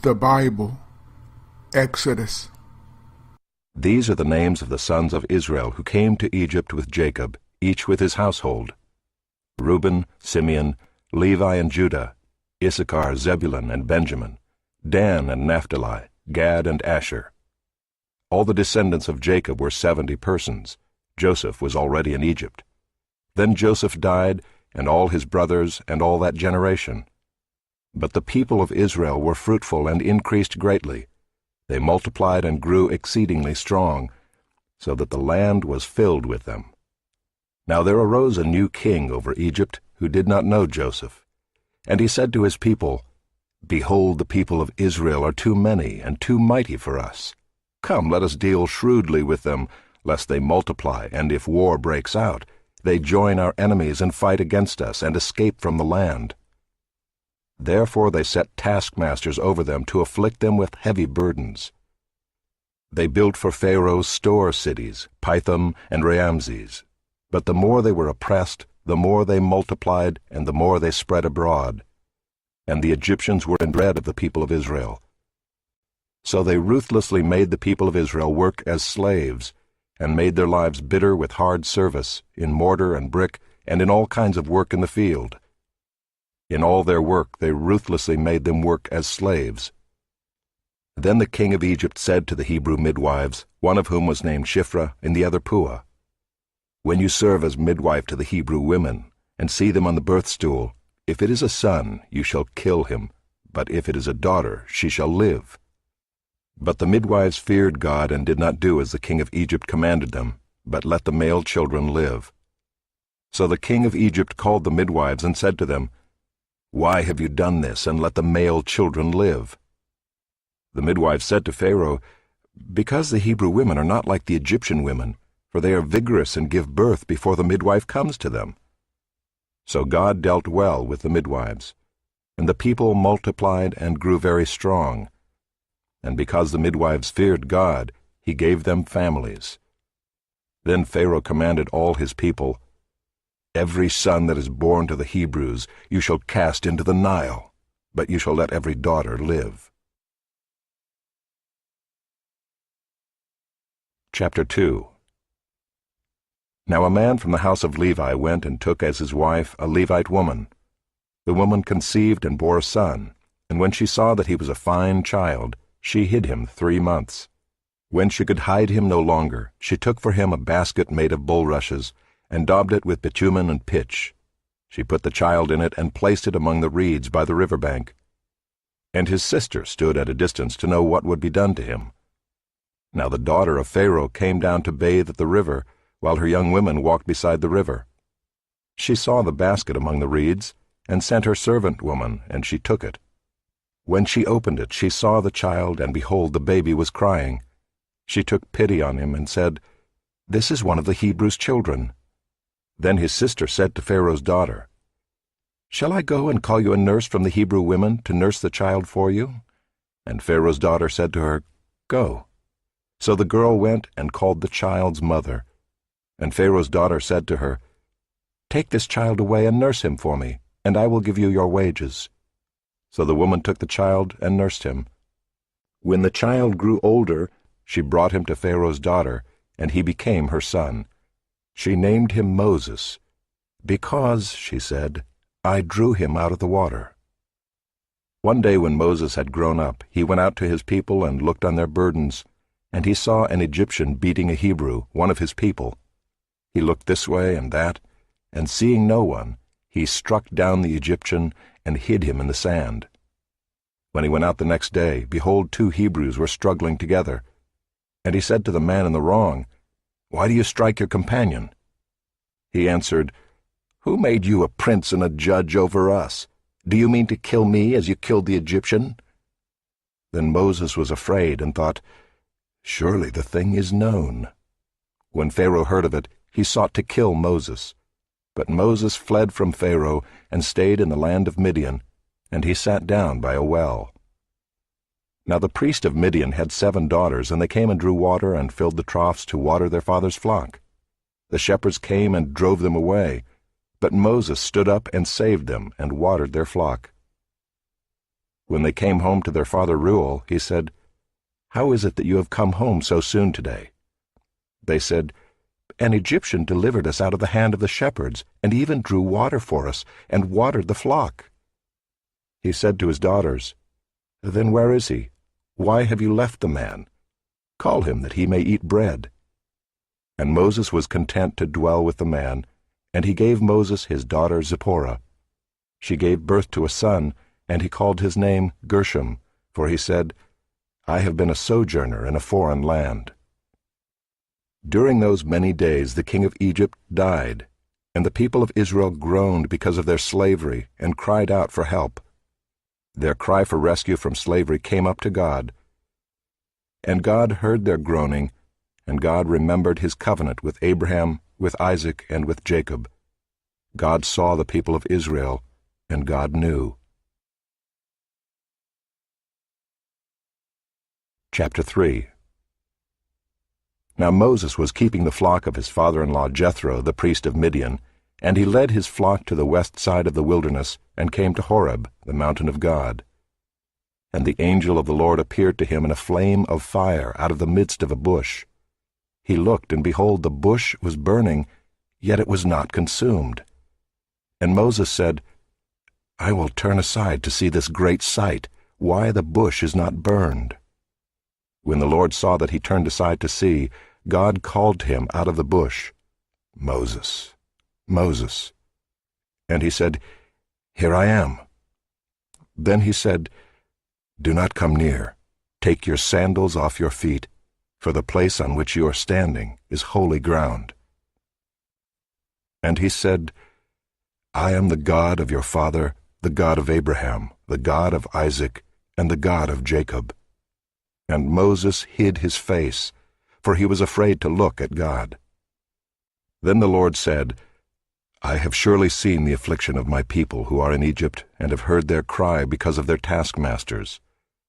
The Bible, Exodus. These are the names of the sons of Israel who came to Egypt with Jacob, each with his household: Reuben, Simeon, Levi and Judah, Issachar, Zebulun and Benjamin, Dan and Naphtali, Gad and Asher. All the descendants of Jacob were 70 persons. Joseph was already in Egypt. Then Joseph died, and all his brothers, and all that generation. But the people of Israel were fruitful and increased greatly. They multiplied and grew exceedingly strong, so that the land was filled with them. Now there arose a new king over Egypt, who did not know Joseph. And he said to his people, "Behold, the people of Israel are too many and too mighty for us. Come, let us deal shrewdly with them, lest they multiply, and if war breaks out, they join our enemies and fight against us and escape from the land." Therefore they set taskmasters over them to afflict them with heavy burdens. They built for Pharaoh store cities, Pithom and Ramses. But the more they were oppressed, the more they multiplied, and the more they spread abroad. And the Egyptians were in dread of the people of Israel. So they ruthlessly made the people of Israel work as slaves, and made their lives bitter with hard service, in mortar and brick, and in all kinds of work in the field. In all their work they ruthlessly made them work as slaves. Then the king of Egypt said to the Hebrew midwives, one of whom was named Shiphrah and the other Puah, "When you serve as midwife to the Hebrew women, and see them on the birth stool, if it is a son, you shall kill him, but if it is a daughter, she shall live." But the midwives feared God and did not do as the king of Egypt commanded them, but let the male children live. So the king of Egypt called the midwives and said to them, "Why have you done this, and let the male children live?" The midwives said to Pharaoh, "Because the Hebrew women are not like the Egyptian women, for they are vigorous and give birth before the midwife comes to them." So God dealt well with the midwives, and the people multiplied and grew very strong. And because the midwives feared God, he gave them families. Then Pharaoh commanded all his people, "Every son that is born to the Hebrews you shall cast into the Nile, but you shall let every daughter live." Chapter 2. Now a man from the house of Levi went and took as his wife a Levite woman. The woman conceived and bore a son, and when she saw that he was a fine child, she hid him 3 months. When she could hide him no longer, she took for him a basket made of bulrushes, and daubed it with bitumen and pitch. She put the child in it and placed it among the reeds by the river bank. And his sister stood at a distance to know what would be done to him. Now the daughter of Pharaoh came down to bathe at the river, while her young women walked beside the river. She saw the basket among the reeds, and sent her servant woman, and she took it. When she opened it, she saw the child, and behold, the baby was crying. She took pity on him, and said, "This is one of the Hebrews' children." Then his sister said to Pharaoh's daughter, "Shall I go and call you a nurse from the Hebrew women to nurse the child for you?" And Pharaoh's daughter said to her, "Go." So the girl went and called the child's mother. And Pharaoh's daughter said to her, "Take this child away and nurse him for me, and I will give you your wages." So the woman took the child and nursed him. When the child grew older, she brought him to Pharaoh's daughter, and he became her son. She named him Moses, "Because," she said, "I drew him out of the water." One day when Moses had grown up, he went out to his people and looked on their burdens, and he saw an Egyptian beating a Hebrew, one of his people. He looked this way and that, and seeing no one, he struck down the Egyptian and hid him in the sand. When he went out the next day, behold, 2 Hebrews were struggling together. And he said to the man in the wrong, "Why do you strike your companion?" He answered, "Who made you a prince and a judge over us? Do you mean to kill me as you killed the Egyptian?" Then Moses was afraid and thought, "Surely the thing is known." When Pharaoh heard of it, he sought to kill Moses. But Moses fled from Pharaoh and stayed in the land of Midian, and he sat down by a well. Now the priest of Midian had 7 daughters, and they came and drew water and filled the troughs to water their father's flock. The shepherds came and drove them away, but Moses stood up and saved them and watered their flock. When they came home to their father Reuel, he said, "How is it that you have come home so soon today?" They said, "An Egyptian delivered us out of the hand of the shepherds, and even drew water for us, and watered the flock." He said to his daughters, "Then where is he? Why have you left the man? Call him that he may eat bread." And Moses was content to dwell with the man, and he gave Moses his daughter Zipporah. She gave birth to a son, and he called his name Gershom, for he said, "I have been a sojourner in a foreign land." During those many days the king of Egypt died, and the people of Israel groaned because of their slavery and cried out for help. Their cry for rescue from slavery came up to God. And God heard their groaning, and God remembered his covenant with Abraham, with Isaac, and with Jacob. God saw the people of Israel, and God knew. Chapter 3. Now Moses was keeping the flock of his father-in-law Jethro, the priest of Midian, and he led his flock to the west side of the wilderness, and came to Horeb, the mountain of God. And the angel of the Lord appeared to him in a flame of fire out of the midst of a bush. He looked, and behold, the bush was burning, yet it was not consumed. And Moses said, "I will turn aside to see this great sight, why the bush is not burned." When the Lord saw that he turned aside to see, God called to him out of the bush, "Moses, Moses." And he said, "Here I am." Then he said, "Do not come near. Take your sandals off your feet, for the place on which you are standing is holy ground." And he said, "I am the God of your father, the God of Abraham, the God of Isaac, and the God of Jacob." And Moses hid his face, for he was afraid to look at God. Then the Lord said, "I have surely seen the affliction of my people who are in Egypt, and have heard their cry because of their taskmasters.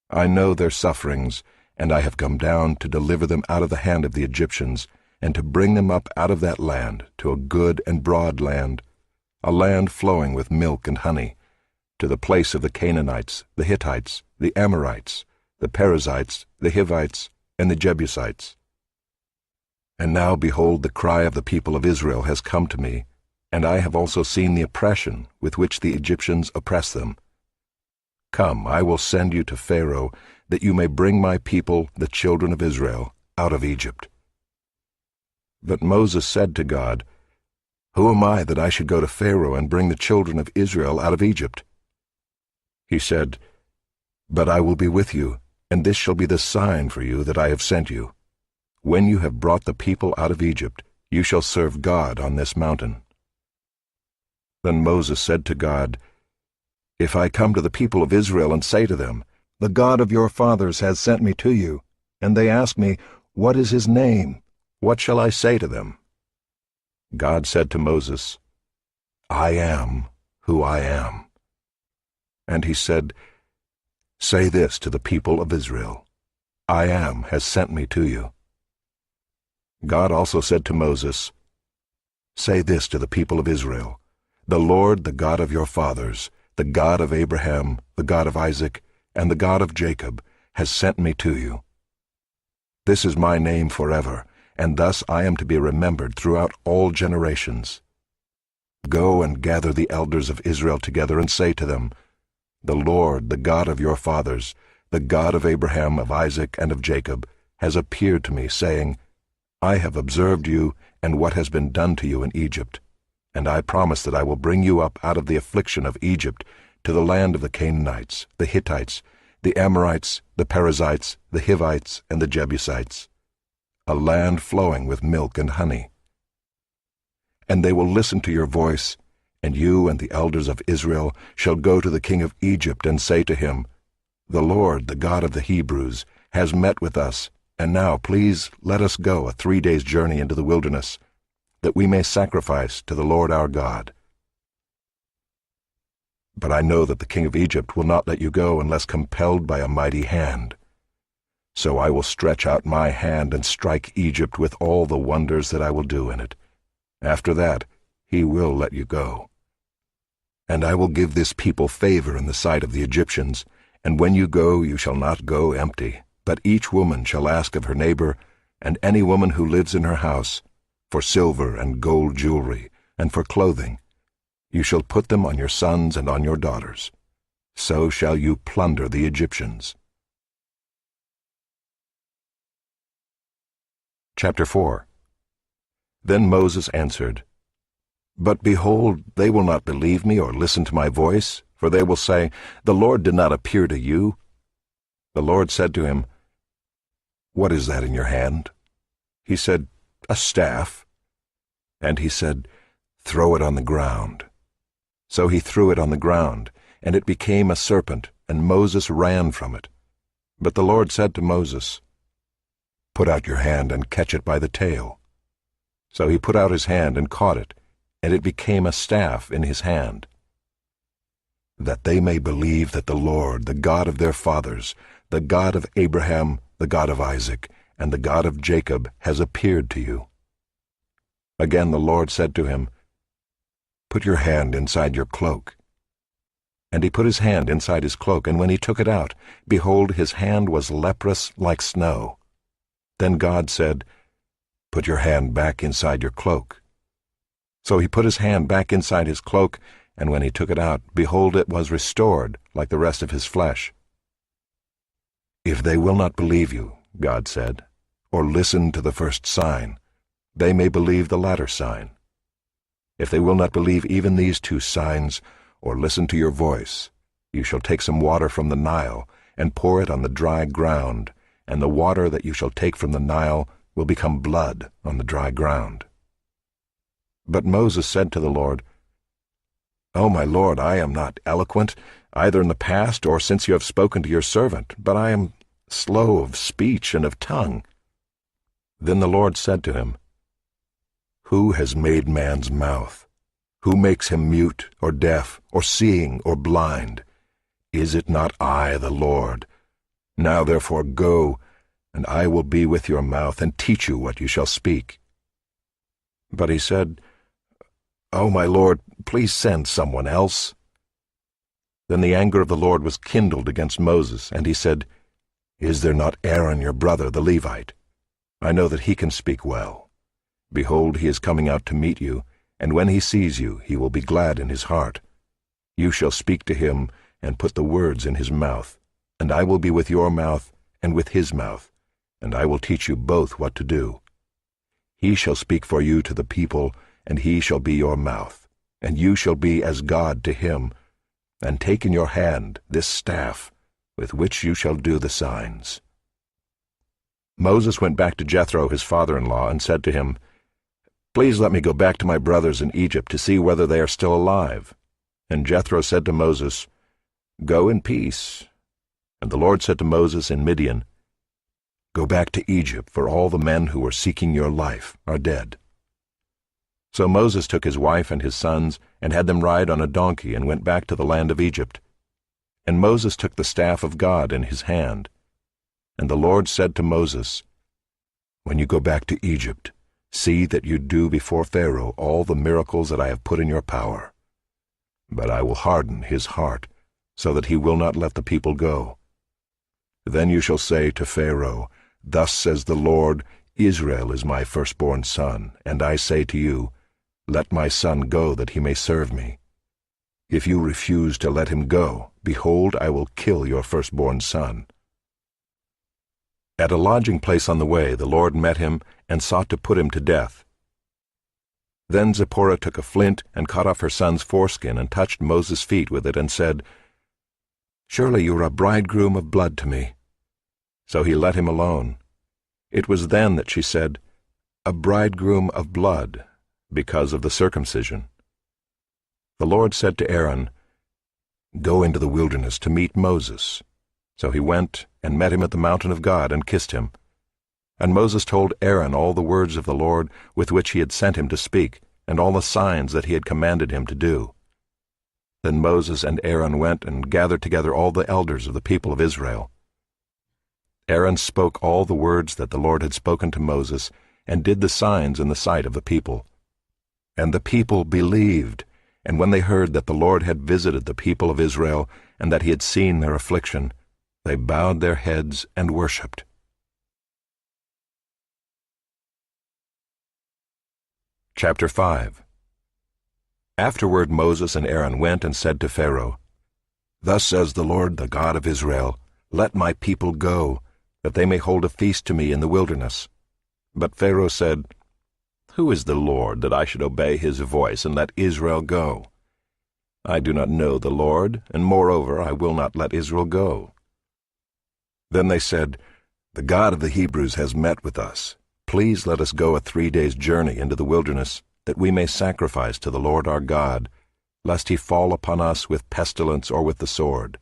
I know their sufferings, and I have come down to deliver them out of the hand of the Egyptians, and to bring them up out of that land to a good and broad land, a land flowing with milk and honey, to the place of the Canaanites, the Hittites, the Amorites, the Perizzites, the Hivites, and the Jebusites. And now, behold, the cry of the people of Israel has come to me, and I have also seen the oppression with which the Egyptians oppress them. Come, I will send you to Pharaoh, that you may bring my people, the children of Israel, out of Egypt." But Moses said to God, "Who am I that I should go to Pharaoh and bring the children of Israel out of Egypt?" He said, "But I will be with you, and this shall be the sign for you that I have sent you. When you have brought the people out of Egypt, you shall serve God on this mountain." Then Moses said to God, "If I come to the people of Israel and say to them, 'The God of your fathers has sent me to you,' and they ask me, 'What is his name?' what shall I say to them?" God said to Moses, "I am who I am." And he said, "Say this to the people of Israel, 'I am has sent me to you.'" God also said to Moses, "Say this to the people of Israel, 'The Lord, the God of your fathers, the God of Abraham, the God of Isaac, and the God of Jacob, has sent me to you.' This is my name forever, and thus I am to be remembered throughout all generations. Go and gather the elders of Israel together and say to them, 'The Lord, the God of your fathers, the God of Abraham, of Isaac, and of Jacob, has appeared to me, saying, I have observed you and what has been done to you in Egypt, and I promise that I will bring you up out of the affliction of Egypt to the land of the Canaanites, the Hittites, the Amorites, the Perizzites, the Hivites, and the Jebusites, a land flowing with milk and honey. And they will listen to your voice, and you and the elders of Israel shall go to the king of Egypt and say to him, The Lord, the God of the Hebrews, has met with us, and now please let us go a 3 days' journey into the wilderness, that we may sacrifice to the Lord our God. But I know that the king of Egypt will not let you go unless compelled by a mighty hand. So I will stretch out my hand and strike Egypt with all the wonders that I will do in it. After that, he will let you go. And I will give this people favor in the sight of the Egyptians, And when you go, you shall not go empty, but each woman shall ask of her neighbor, and any woman who lives in her house, for silver and gold jewelry, and for clothing. You shall put them on your sons and on your daughters. So shall you plunder the Egyptians. Chapter 4. Then Moses answered, But behold, they will not believe me or listen to my voice, for they will say, The Lord did not appear to you. The Lord said to him, What is that in your hand? He said, A staff. And he said, Throw it on the ground. So he threw it on the ground, and it became a serpent, and Moses ran from it. But the Lord said to Moses, Put out your hand and catch it by the tail. So he put out his hand and caught it, and it became a staff in his hand. That they may believe that the Lord, the God of their fathers, the God of Abraham, the God of Isaac, and the God of Jacob, has appeared to you. Again the Lord said to him, Put your hand inside your cloak. And he put his hand inside his cloak, and when he took it out, behold, his hand was leprous like snow. Then God said, Put your hand back inside your cloak. So he put his hand back inside his cloak, and when he took it out, behold, it was restored like the rest of his flesh. If they will not believe you, God said, or listen to the first sign, they may believe the latter sign. If they will not believe even these two signs, or listen to your voice, you shall take some water from the Nile, and pour it on the dry ground, and the water that you shall take from the Nile will become blood on the dry ground. But Moses said to the Lord, O my Lord, I am not eloquent, either in the past or since you have spoken to your servant, but I am slow of speech and of tongue. Then the Lord said to him, Who has made man's mouth? Who makes him mute, or deaf, or seeing, or blind? Is it not I, the Lord? Now therefore go, and I will be with your mouth, and teach you what you shall speak. But he said, O my Lord, please send someone else. Then the anger of the Lord was kindled against Moses, and he said, Is there not Aaron your brother, the Levite? I know that he can speak well. Behold, he is coming out to meet you, and when he sees you, he will be glad in his heart. You shall speak to him, and put the words in his mouth, and I will be with your mouth and with his mouth, and I will teach you both what to do. He shall speak for you to the people, and he shall be your mouth, and you shall be as God to him, and take in your hand this staff, with which you shall do the signs. Moses went back to Jethro his father-in-law, and said to him, Please let me go back to my brothers in Egypt to see whether they are still alive. And Jethro said to Moses, Go in peace. And the Lord said to Moses in Midian, Go back to Egypt, for all the men who were seeking your life are dead. So Moses took his wife and his sons, and had them ride on a donkey, and went back to the land of Egypt. And Moses took the staff of God in his hand. And the Lord said to Moses, When you go back to Egypt, see that you do before Pharaoh all the miracles that I have put in your power. But I will harden his heart, so that he will not let the people go. Then you shall say to Pharaoh, Thus says the Lord, Israel is my firstborn son, and I say to you, Let my son go, that he may serve me. If you refuse to let him go, behold, I will kill your firstborn son. At a lodging place on the way, the Lord met him, and sought to put him to death. Then Zipporah took a flint, and cut off her son's foreskin, and touched Moses' feet with it, and said, Surely you are a bridegroom of blood to me. So he let him alone. It was then that she said, A bridegroom of blood, because of the circumcision. The Lord said to Aaron, Go into the wilderness to meet Moses. So he went, and met him at the mountain of God, and kissed him. And Moses told Aaron all the words of the Lord with which he had sent him to speak, and all the signs that he had commanded him to do. Then Moses and Aaron went and gathered together all the elders of the people of Israel. Aaron spoke all the words that the Lord had spoken to Moses, and did the signs in the sight of the people. And the people believed, and when they heard that the Lord had visited the people of Israel, and that he had seen their affliction, they bowed their heads and worshipped. Chapter 5. Afterward Moses and Aaron went and said to Pharaoh, "Thus says the Lord, the God of Israel, Let my people go, that they may hold a feast to me in the wilderness." But Pharaoh said, "Who is the Lord, that I should obey his voice and let Israel go? I do not know the Lord, and moreover I will not let Israel go." Then they said, "The God of the Hebrews has met with us. Please let us go a 3 days' journey into the wilderness, that we may sacrifice to the Lord our God, lest he fall upon us with pestilence or with the sword."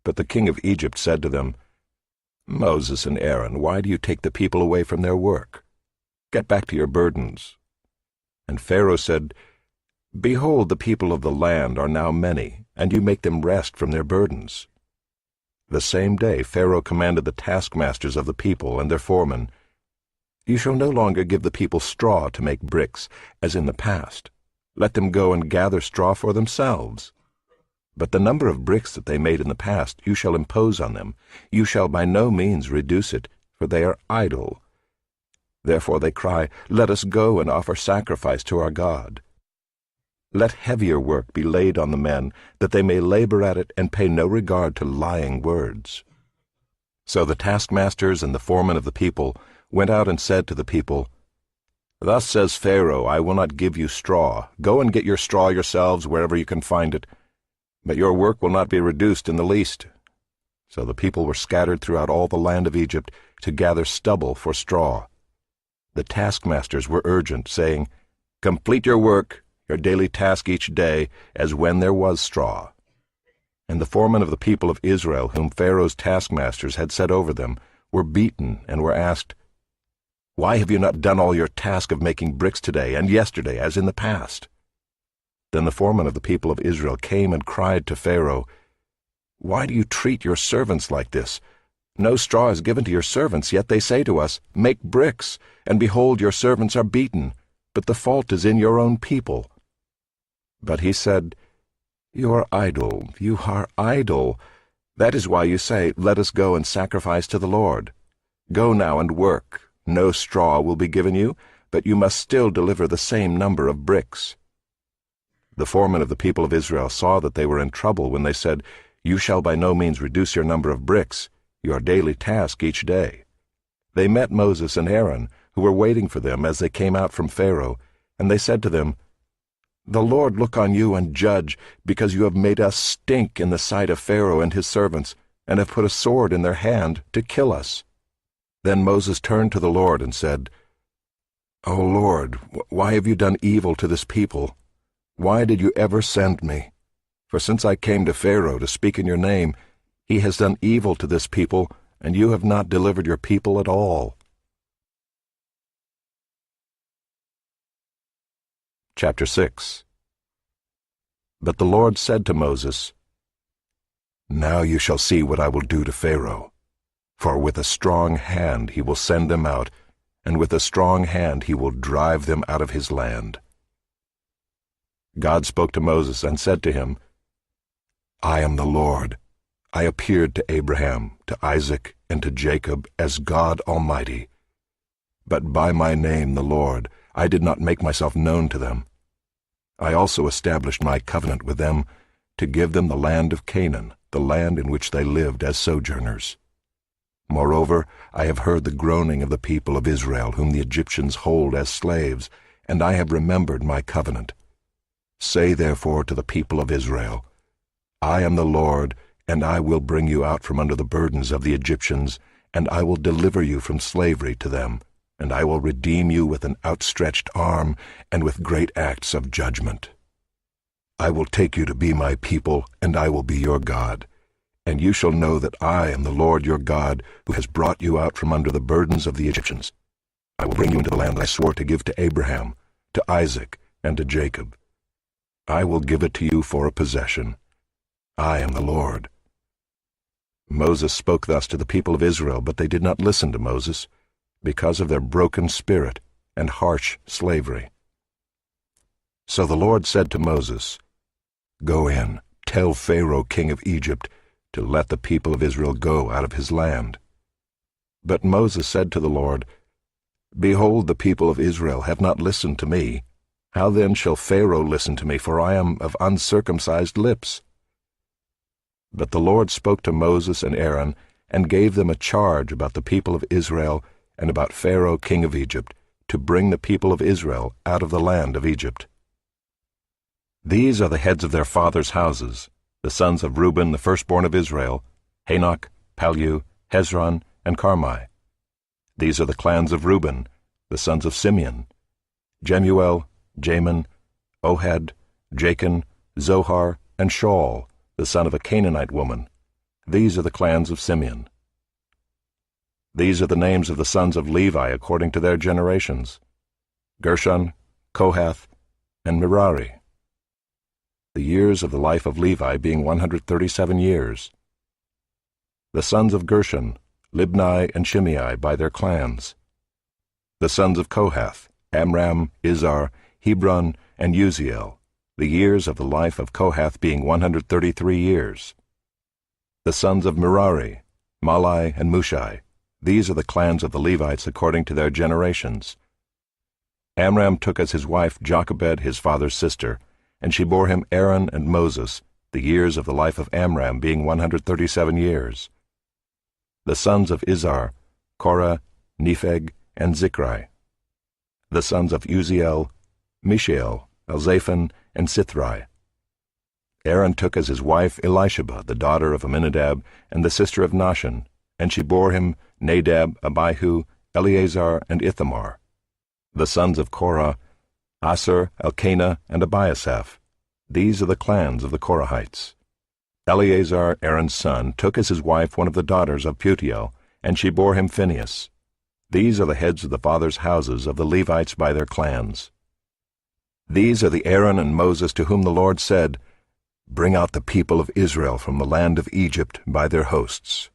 But the king of Egypt said to them, "Moses and Aaron, why do you take the people away from their work? Get back to your burdens." And Pharaoh said, "Behold, the people of the land are now many, and you make them rest from their burdens." The same day Pharaoh commanded the taskmasters of the people and their foremen, "You shall no longer give the people straw to make bricks, as in the past. Let them go and gather straw for themselves. But the number of bricks that they made in the past you shall impose on them. You shall by no means reduce it, for they are idle. Therefore they cry, 'Let us go and offer sacrifice to our God.' Let heavier work be laid on the men, that they may labor at it and pay no regard to lying words." So the taskmasters and the foremen of the people went out and said to the people, "Thus says Pharaoh, I will not give you straw. Go and get your straw yourselves wherever you can find it. But your work will not be reduced in the least." So the people were scattered throughout all the land of Egypt to gather stubble for straw. The taskmasters were urgent, saying, "Complete your work, your daily task each day, as when there was straw." And the foremen of the people of Israel, whom Pharaoh's taskmasters had set over them, were beaten and were asked, "Why have you not done all your task of making bricks today and yesterday, as in the past?" Then the foreman of the people of Israel came and cried to Pharaoh, "Why do you treat your servants like this? No straw is given to your servants, yet they say to us, 'Make bricks,' and behold, your servants are beaten, but the fault is in your own people." But he said, "You are idle, you are idle. That is why you say, 'Let us go and sacrifice to the Lord.' Go now and work. No straw will be given you, but you must still deliver the same number of bricks." The foremen of the people of Israel saw that they were in trouble when they said, "You shall by no means reduce your number of bricks, your daily task each day." They met Moses and Aaron, who were waiting for them as they came out from Pharaoh, and they said to them, "The Lord look on you and judge, because you have made us stink in the sight of Pharaoh and his servants, and have put a sword in their hand to kill us." Then Moses turned to the Lord and said, "O Lord, why have you done evil to this people? Why did you ever send me? For since I came to Pharaoh to speak in your name, he has done evil to this people, and you have not delivered your people at all." Chapter 6. But the Lord said to Moses, "Now you shall see what I will do to Pharaoh. For with a strong hand he will send them out, and with a strong hand he will drive them out of his land." God spoke to Moses and said to him, "I am the Lord. I appeared to Abraham, to Isaac, and to Jacob as God Almighty. But by my name, the Lord, I did not make myself known to them. I also established my covenant with them to give them the land of Canaan, the land in which they lived as sojourners. Moreover, I have heard the groaning of the people of Israel, whom the Egyptians hold as slaves, and I have remembered my covenant. Say therefore to the people of Israel, I am the Lord, and I will bring you out from under the burdens of the Egyptians, and I will deliver you from slavery to them, and I will redeem you with an outstretched arm and with great acts of judgment. I will take you to be my people, and I will be your God. And you shall know that I am the Lord your God, who has brought you out from under the burdens of the Egyptians. I will bring you into the land I swore to give to Abraham, to Isaac, and to Jacob. I will give it to you for a possession. I am the Lord." Moses spoke thus to the people of Israel, but they did not listen to Moses, because of their broken spirit and harsh slavery. So the Lord said to Moses, "Go in, tell Pharaoh king of Egypt to let the people of Israel go out of his land." But Moses said to the Lord, "Behold, the people of Israel have not listened to me. How then shall Pharaoh listen to me, for I am of uncircumcised lips?" But the Lord spoke to Moses and Aaron, and gave them a charge about the people of Israel and about Pharaoh king of Egypt, to bring the people of Israel out of the land of Egypt. These are the heads of their fathers' houses, the sons of Reuben, the firstborn of Israel, Hanok, Pallu, Hezron, and Carmi. These are the clans of Reuben, the sons of Simeon, Jemuel, Jamin, Ohad, Jachin, Zohar, and Shaul, the son of a Canaanite woman. These are the clans of Simeon. These are the names of the sons of Levi according to their generations: Gershon, Kohath, and Merari. The years of the life of Levi being 137 years. The sons of Gershon, Libni and Shimei by their clans. The sons of Kohath, Amram, Izhar, Hebron, and Uziel, the years of the life of Kohath being 133 years. The sons of Merari, Malai and Mushai, these are the clans of the Levites according to their generations. Amram took as his wife Jochebed his father's sister, and she bore him Aaron and Moses, the years of the life of Amram being 137 years. The sons of Izhar, Korah, Nepheg, and Zichri. The sons of Uziel, Mishael, Elzaphan, and Sithri. Aaron took as his wife Elisheba, the daughter of Amminadab, and the sister of Nahshon, and she bore him Nadab, Abihu, Eleazar, and Ithamar. The sons of Korah, Asher, Elkanah, and Abiasaph. These are the clans of the Korahites. Eleazar, Aaron's son, took as his wife one of the daughters of Putiel, and she bore him Phinehas. These are the heads of the fathers' houses of the Levites by their clans. These are the Aaron and Moses to whom the Lord said, "Bring out the people of Israel from the land of Egypt by their hosts."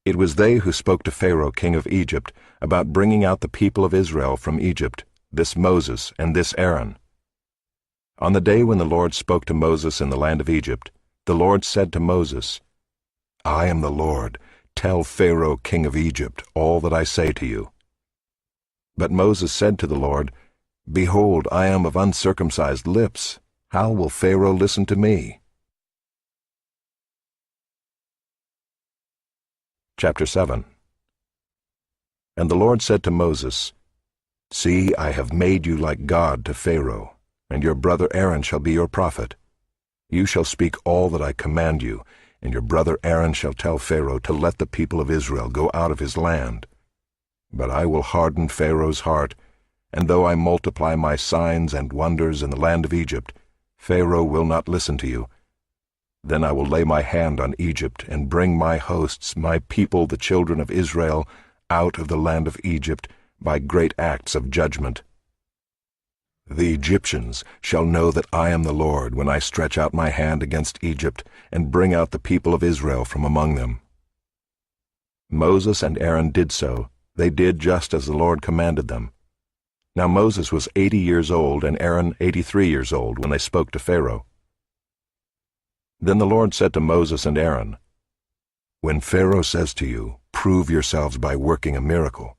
It was they who spoke to Pharaoh king of Egypt about bringing out the people of Israel from Egypt, this Moses and this Aaron. On the day when the Lord spoke to Moses in the land of Egypt, the Lord said to Moses, "I am the Lord. Tell Pharaoh king of Egypt all that I say to you." But Moses said to the Lord, "Behold, I am of uncircumcised lips. How will Pharaoh listen to me?" Chapter 7. And the Lord said to Moses, "See, I have made you like God to Pharaoh, and your brother Aaron shall be your prophet. You shall speak all that I command you, and your brother Aaron shall tell Pharaoh to let the people of Israel go out of his land. But I will harden Pharaoh's heart, and though I multiply my signs and wonders in the land of Egypt, Pharaoh will not listen to you. Then I will lay my hand on Egypt and bring my hosts, my people, the children of Israel, out of the land of Egypt by great acts of judgment. The Egyptians shall know that I am the Lord when I stretch out my hand against Egypt and bring out the people of Israel from among them." Moses and Aaron did so. They did just as the Lord commanded them. Now Moses was 80 years old and Aaron 83 years old when they spoke to Pharaoh. Then the Lord said to Moses and Aaron, "When Pharaoh says to you, 'Prove yourselves by working a miracle,'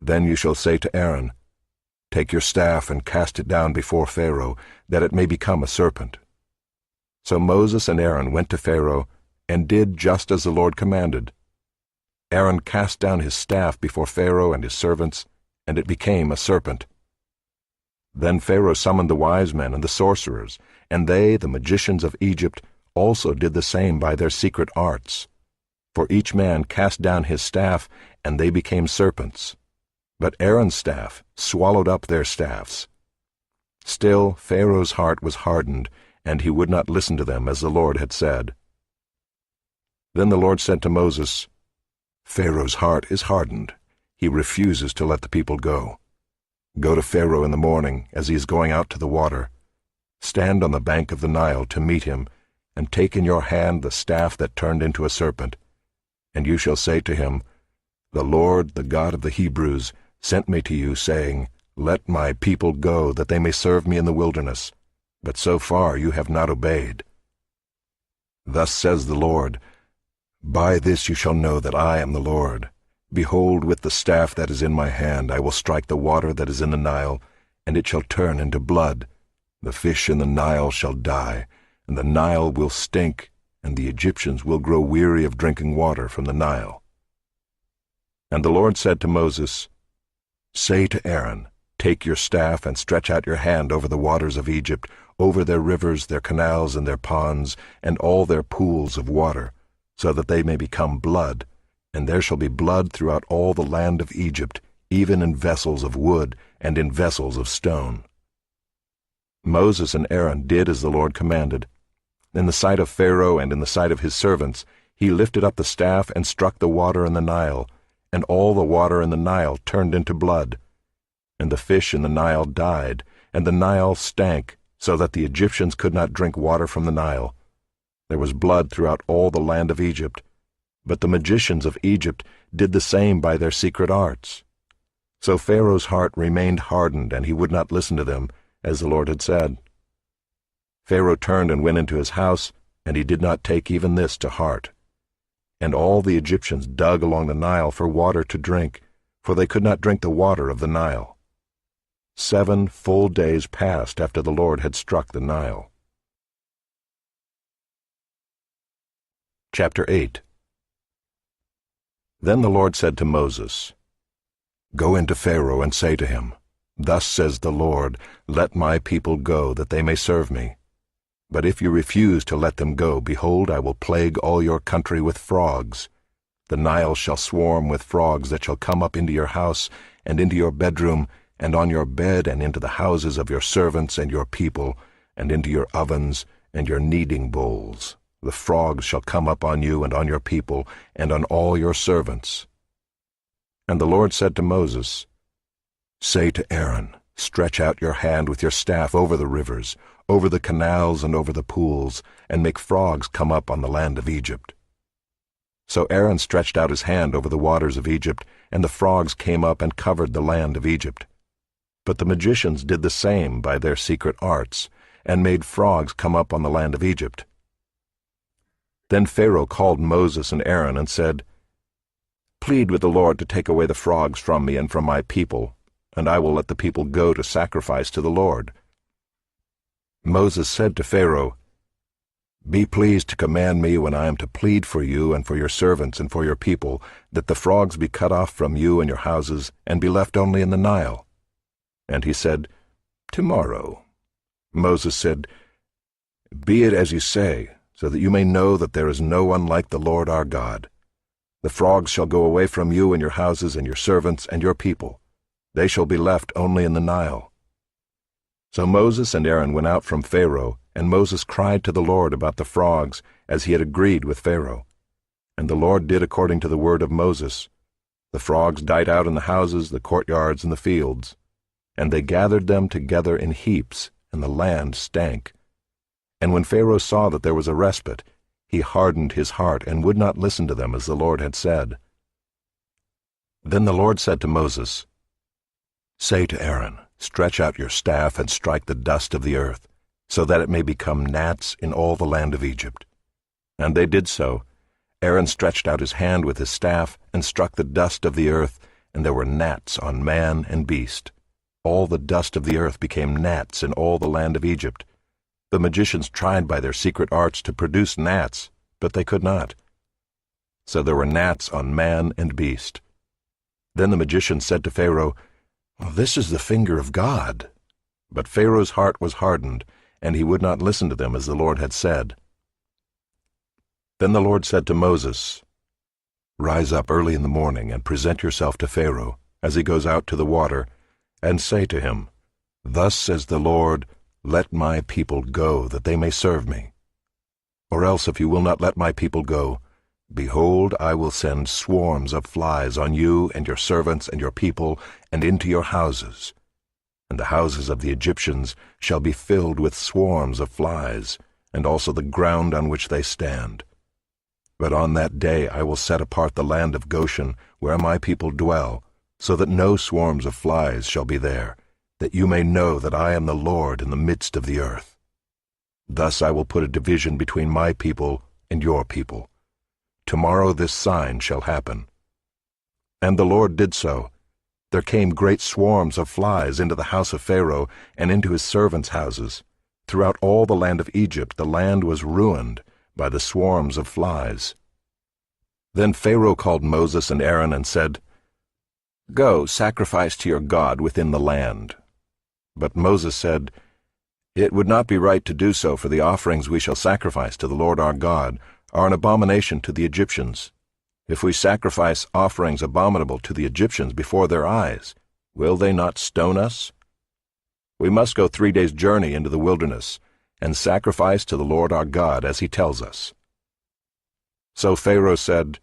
then you shall say to Aaron, 'Take your staff and cast it down before Pharaoh, that it may become a serpent.'" So Moses and Aaron went to Pharaoh and did just as the Lord commanded. Aaron cast down his staff before Pharaoh and his servants, and it became a serpent. Then Pharaoh summoned the wise men and the sorcerers, and they, the magicians of Egypt, also did the same by their secret arts. For each man cast down his staff, and they became serpents. But Aaron's staff swallowed up their staffs. Still Pharaoh's heart was hardened, and he would not listen to them as the Lord had said. Then the Lord said to Moses, "Pharaoh's heart is hardened. He refuses to let the people go. Go to Pharaoh in the morning as he is going out to the water. Stand on the bank of the Nile to meet him, and take in your hand the staff that turned into a serpent. And you shall say to him, 'The Lord, the God of the Hebrews, sent me to you, saying, Let my people go, that they may serve me in the wilderness. But so far you have not obeyed.' Thus says the Lord, By this you shall know that I am the Lord. Behold, with the staff that is in my hand I will strike the water that is in the Nile, and it shall turn into blood. The fish in the Nile shall die, and the Nile will stink, and the Egyptians will grow weary of drinking water from the Nile. And the Lord said to Moses, Say to Aaron, Take your staff and stretch out your hand over the waters of Egypt, over their rivers, their canals, and their ponds, and all their pools of water, so that they may become blood, and there shall be blood throughout all the land of Egypt, even in vessels of wood and in vessels of stone. Moses and Aaron did as the Lord commanded. In the sight of Pharaoh and in the sight of his servants, he lifted up the staff and struck the water in the Nile, and all the water in the Nile turned into blood. And the fish in the Nile died, and the Nile stank, so that the Egyptians could not drink water from the Nile. There was blood throughout all the land of Egypt. But the magicians of Egypt did the same by their secret arts. So Pharaoh's heart remained hardened, and he would not listen to them, as the Lord had said. Pharaoh turned and went into his house, and he did not take even this to heart. And all the Egyptians dug along the Nile for water to drink, for they could not drink the water of the Nile. 7 full days passed after the Lord had struck the Nile. Chapter 8. Then the Lord said to Moses, Go into Pharaoh and say to him, Thus says the Lord, Let my people go, that they may serve me. But if you refuse to let them go, behold, I will plague all your country with frogs. The Nile shall swarm with frogs that shall come up into your house, and into your bedroom, and on your bed, and into the houses of your servants and your people, and into your ovens and your kneading bowls. The frogs shall come up on you and on your people, and on all your servants. And the Lord said to Moses, Say to Aaron, Stretch out your hand with your staff over the rivers, over the canals and over the pools, and make frogs come up on the land of Egypt. So Aaron stretched out his hand over the waters of Egypt, and the frogs came up and covered the land of Egypt. But the magicians did the same by their secret arts, and made frogs come up on the land of Egypt. Then Pharaoh called Moses and Aaron and said, Plead with the Lord to take away the frogs from me and from my people, and I will let the people go to sacrifice to the Lord. Moses said to Pharaoh, Be pleased to command me when I am to plead for you and for your servants and for your people, that the frogs be cut off from you and your houses, and be left only in the Nile. And he said, Tomorrow. Moses said, Be it as you say, so that you may know that there is no one like the Lord our God. The frogs shall go away from you and your houses and your servants and your people. They shall be left only in the Nile. So Moses and Aaron went out from Pharaoh, and Moses cried to the Lord about the frogs, as he had agreed with Pharaoh. And the Lord did according to the word of Moses. The frogs died out in the houses, the courtyards, and the fields. And they gathered them together in heaps, and the land stank. And when Pharaoh saw that there was a respite, he hardened his heart and would not listen to them as the Lord had said. Then the Lord said to Moses, Say to Aaron, Stretch out your staff and strike the dust of the earth, so that it may become gnats in all the land of Egypt. And they did so. Aaron stretched out his hand with his staff and struck the dust of the earth, and there were gnats on man and beast. All the dust of the earth became gnats in all the land of Egypt. The magicians tried by their secret arts to produce gnats, but they could not. So there were gnats on man and beast. Then the magician said to Pharaoh, This is the finger of God. But Pharaoh's heart was hardened, and he would not listen to them as the Lord had said. Then the Lord said to Moses, Rise up early in the morning and present yourself to Pharaoh, as he goes out to the water, and say to him, Thus says the Lord, Let my people go, that they may serve me. Or else, if you will not let my people go, behold, I will send swarms of flies on you and your servants and your people, and into your houses. And the houses of the Egyptians shall be filled with swarms of flies, and also the ground on which they stand. But on that day I will set apart the land of Goshen, where my people dwell, so that no swarms of flies shall be there, that you may know that I am the Lord in the midst of the earth. Thus I will put a division between my people and your people. Tomorrow this sign shall happen." And the Lord did so. There came great swarms of flies into the house of Pharaoh and into his servants' houses. Throughout all the land of Egypt the land was ruined by the swarms of flies. Then Pharaoh called Moses and Aaron and said, "Go, sacrifice to your God within the land." But Moses said, "It would not be right to do so, for the offerings we shall sacrifice to the Lord our God are an abomination to the Egyptians. If we sacrifice offerings abominable to the Egyptians before their eyes, will they not stone us? We must go 3 days' journey into the wilderness and sacrifice to the Lord our God as he tells us." So Pharaoh said,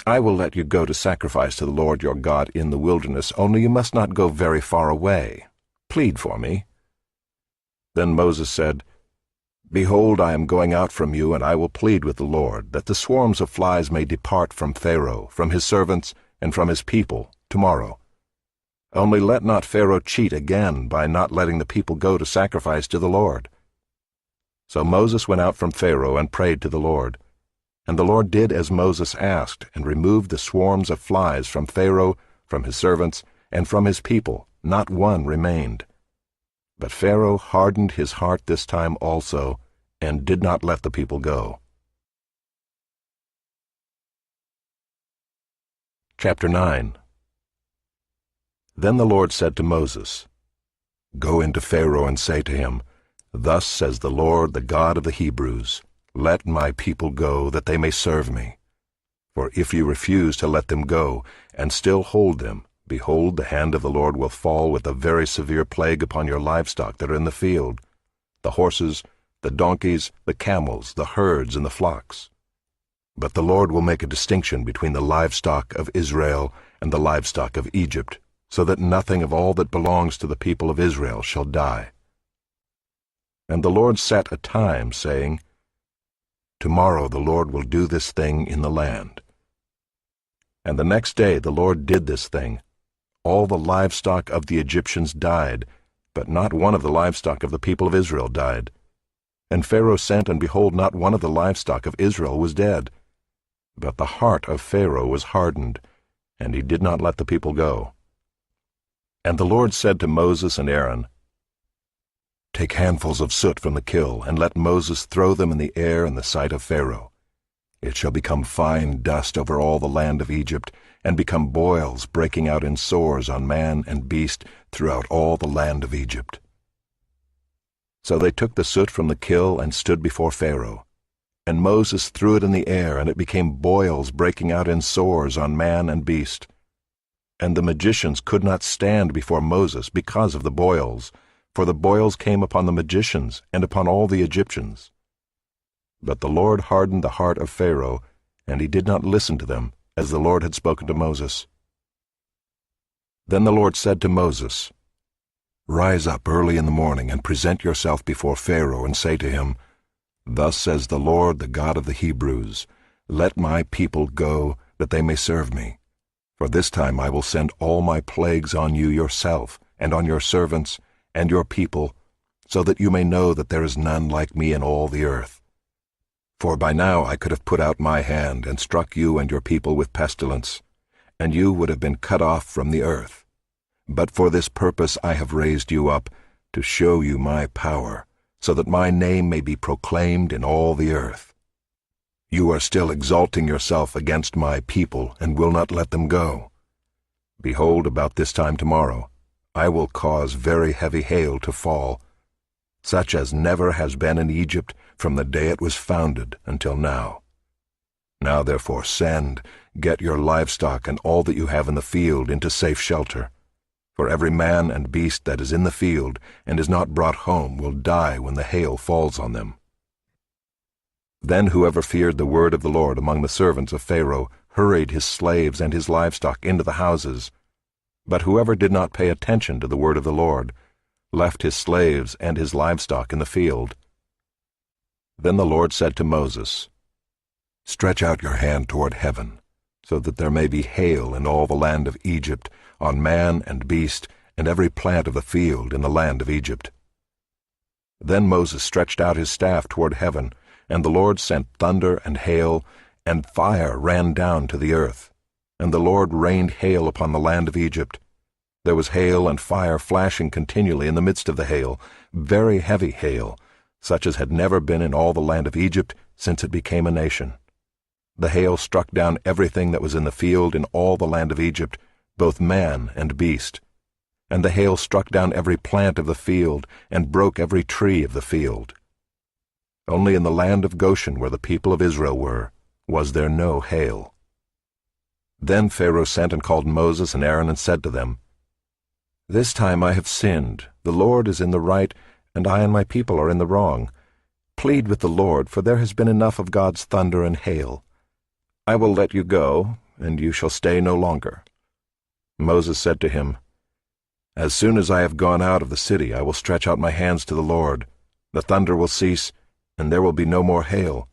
"I will let you go to sacrifice to the Lord your God in the wilderness, only you must not go very far away. Plead for me." Then Moses said, "Behold, I am going out from you, and I will plead with the Lord, that the swarms of flies may depart from Pharaoh, from his servants, and from his people, tomorrow. Only let not Pharaoh cheat again by not letting the people go to sacrifice to the Lord." So Moses went out from Pharaoh and prayed to the Lord. And the Lord did as Moses asked, and removed the swarms of flies from Pharaoh, from his servants, and from his people. Not one remained. But Pharaoh hardened his heart this time also, and did not let the people go. Chapter 9. Then the Lord said to Moses, "Go into Pharaoh and say to him, Thus says the Lord, the God of the Hebrews, Let my people go, that they may serve me. For if you refuse to let them go, and still hold them, behold, the hand of the Lord will fall with a very severe plague upon your livestock that are in the field, the horses, the donkeys, the camels, the herds, and the flocks. But the Lord will make a distinction between the livestock of Israel and the livestock of Egypt, so that nothing of all that belongs to the people of Israel shall die." And the Lord set a time, saying, "Tomorrow the Lord will do this thing in the land." And the next day the Lord did this thing. All the livestock of the Egyptians died, but not one of the livestock of the people of Israel died. And Pharaoh sent, and behold, not one of the livestock of Israel was dead. But the heart of Pharaoh was hardened, and he did not let the people go. And the Lord said to Moses and Aaron, "Take handfuls of soot from the kiln, and let Moses throw them in the air in the sight of Pharaoh. It shall become fine dust over all the land of Egypt, and become boils breaking out in sores on man and beast throughout all the land of Egypt." So they took the soot from the kiln and stood before Pharaoh. And Moses threw it in the air, and it became boils breaking out in sores on man and beast. And the magicians could not stand before Moses because of the boils, for the boils came upon the magicians and upon all the Egyptians. But the Lord hardened the heart of Pharaoh, and he did not listen to them, as the Lord had spoken to Moses. Then the Lord said to Moses, "Rise up early in the morning, and present yourself before Pharaoh, and say to him, Thus says the Lord, the God of the Hebrews, Let my people go, that they may serve me. For this time I will send all my plagues on you yourself, and on your servants, and your people, so that you may know that there is none like me in all the earth. For by now I could have put out my hand, and struck you and your people with pestilence, and you would have been cut off from the earth. But for this purpose I have raised you up, to show you my power, so that my name may be proclaimed in all the earth. You are still exalting yourself against my people, and will not let them go. Behold, about this time tomorrow, I will cause very heavy hail to fall, such as never has been in Egypt from the day it was founded until now. Now therefore send, get your livestock and all that you have in the field into safe shelter. For every man and beast that is in the field and is not brought home will die when the hail falls on them." Then whoever feared the word of the Lord among the servants of Pharaoh hurried his slaves and his livestock into the houses. But whoever did not pay attention to the word of the Lord left his slaves and his livestock in the field. Then the Lord said to Moses, "Stretch out your hand toward heaven, so that there may be hail in all the land of Egypt, on man and beast, and every plant of the field in the land of Egypt." Then Moses stretched out his staff toward heaven, and the Lord sent thunder and hail, and fire ran down to the earth. And the Lord rained hail upon the land of Egypt. There was hail and fire flashing continually in the midst of the hail, very heavy hail, such as had never been in all the land of Egypt since it became a nation. The hail struck down everything that was in the field in all the land of Egypt, both man and beast. And the hail struck down every plant of the field, and broke every tree of the field. Only in the land of Goshen, where the people of Israel were, was there no hail. Then Pharaoh sent and called Moses and Aaron and said to them, "This time I have sinned. The Lord is in the right, and I and my people are in the wrong. Plead with the Lord, for there has been enough of God's thunder and hail. I will let you go, and you shall stay no longer." Moses said to him, "As soon as I have gone out of the city, I will stretch out my hands to the Lord. The thunder will cease, and there will be no more hail,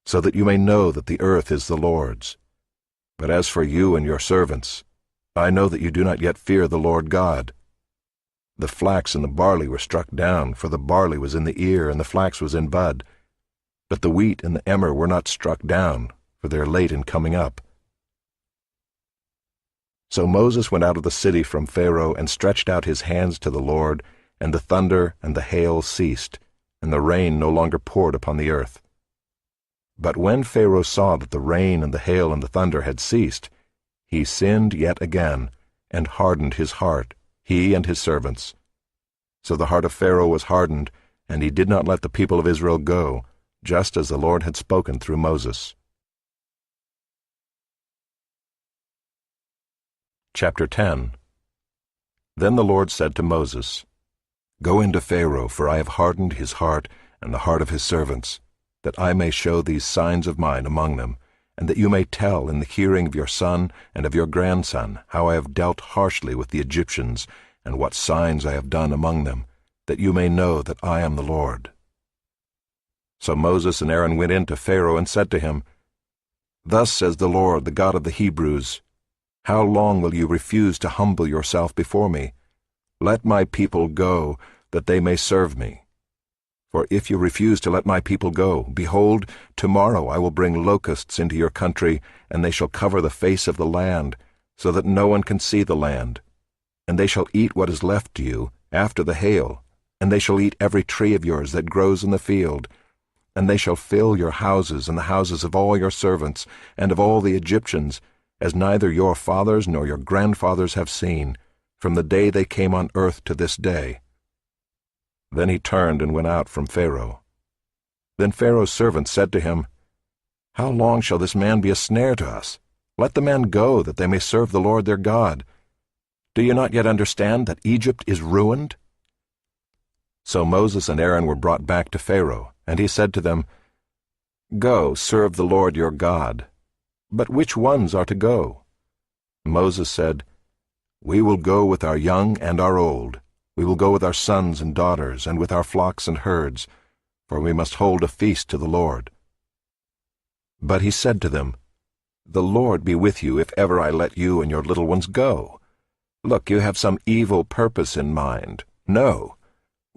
so that you may know that the earth is the Lord's. But as for you and your servants, I know that you do not yet fear the Lord God." The flax and the barley were struck down, for the barley was in the ear, and the flax was in bud. But the wheat and the emmer were not struck down, for they are late in coming up. So Moses went out of the city from Pharaoh and stretched out his hands to the Lord, and the thunder and the hail ceased, and the rain no longer poured upon the earth. But when Pharaoh saw that the rain and the hail and the thunder had ceased, he sinned yet again, and hardened his heart, he and his servants. So the heart of Pharaoh was hardened, and he did not let the people of Israel go, just as the Lord had spoken through Moses. Chapter 10. Then the Lord said to Moses, "Go into Pharaoh, for I have hardened his heart and the heart of his servants, that I may show these signs of mine among them, and that you may tell in the hearing of your son and of your grandson how I have dealt harshly with the Egyptians, and what signs I have done among them, that you may know that I am the Lord." So Moses and Aaron went in to Pharaoh and said to him, "Thus says the Lord, the God of the Hebrews, how long will you refuse to humble yourself before me? Let my people go, that they may serve me. For if you refuse to let my people go, behold, tomorrow I will bring locusts into your country, and they shall cover the face of the land, so that no one can see the land. And they shall eat what is left to you after the hail, and they shall eat every tree of yours that grows in the field. And they shall fill your houses and the houses of all your servants, and of all the Egyptians, as neither your fathers nor your grandfathers have seen, from the day they came on earth to this day." Then he turned and went out from Pharaoh. Then Pharaoh's servants said to him, "How long shall this man be a snare to us? Let the man go, that they may serve the Lord their God. Do you not yet understand that Egypt is ruined?" So Moses and Aaron were brought back to Pharaoh, and he said to them, "Go, serve the Lord your God. But which ones are to go?" Moses said, "We will go with our young and our old. We will go with our sons and daughters, and with our flocks and herds, for we must hold a feast to the Lord." But he said to them, "The Lord be with you if ever I let you and your little ones go. Look, you have some evil purpose in mind. No.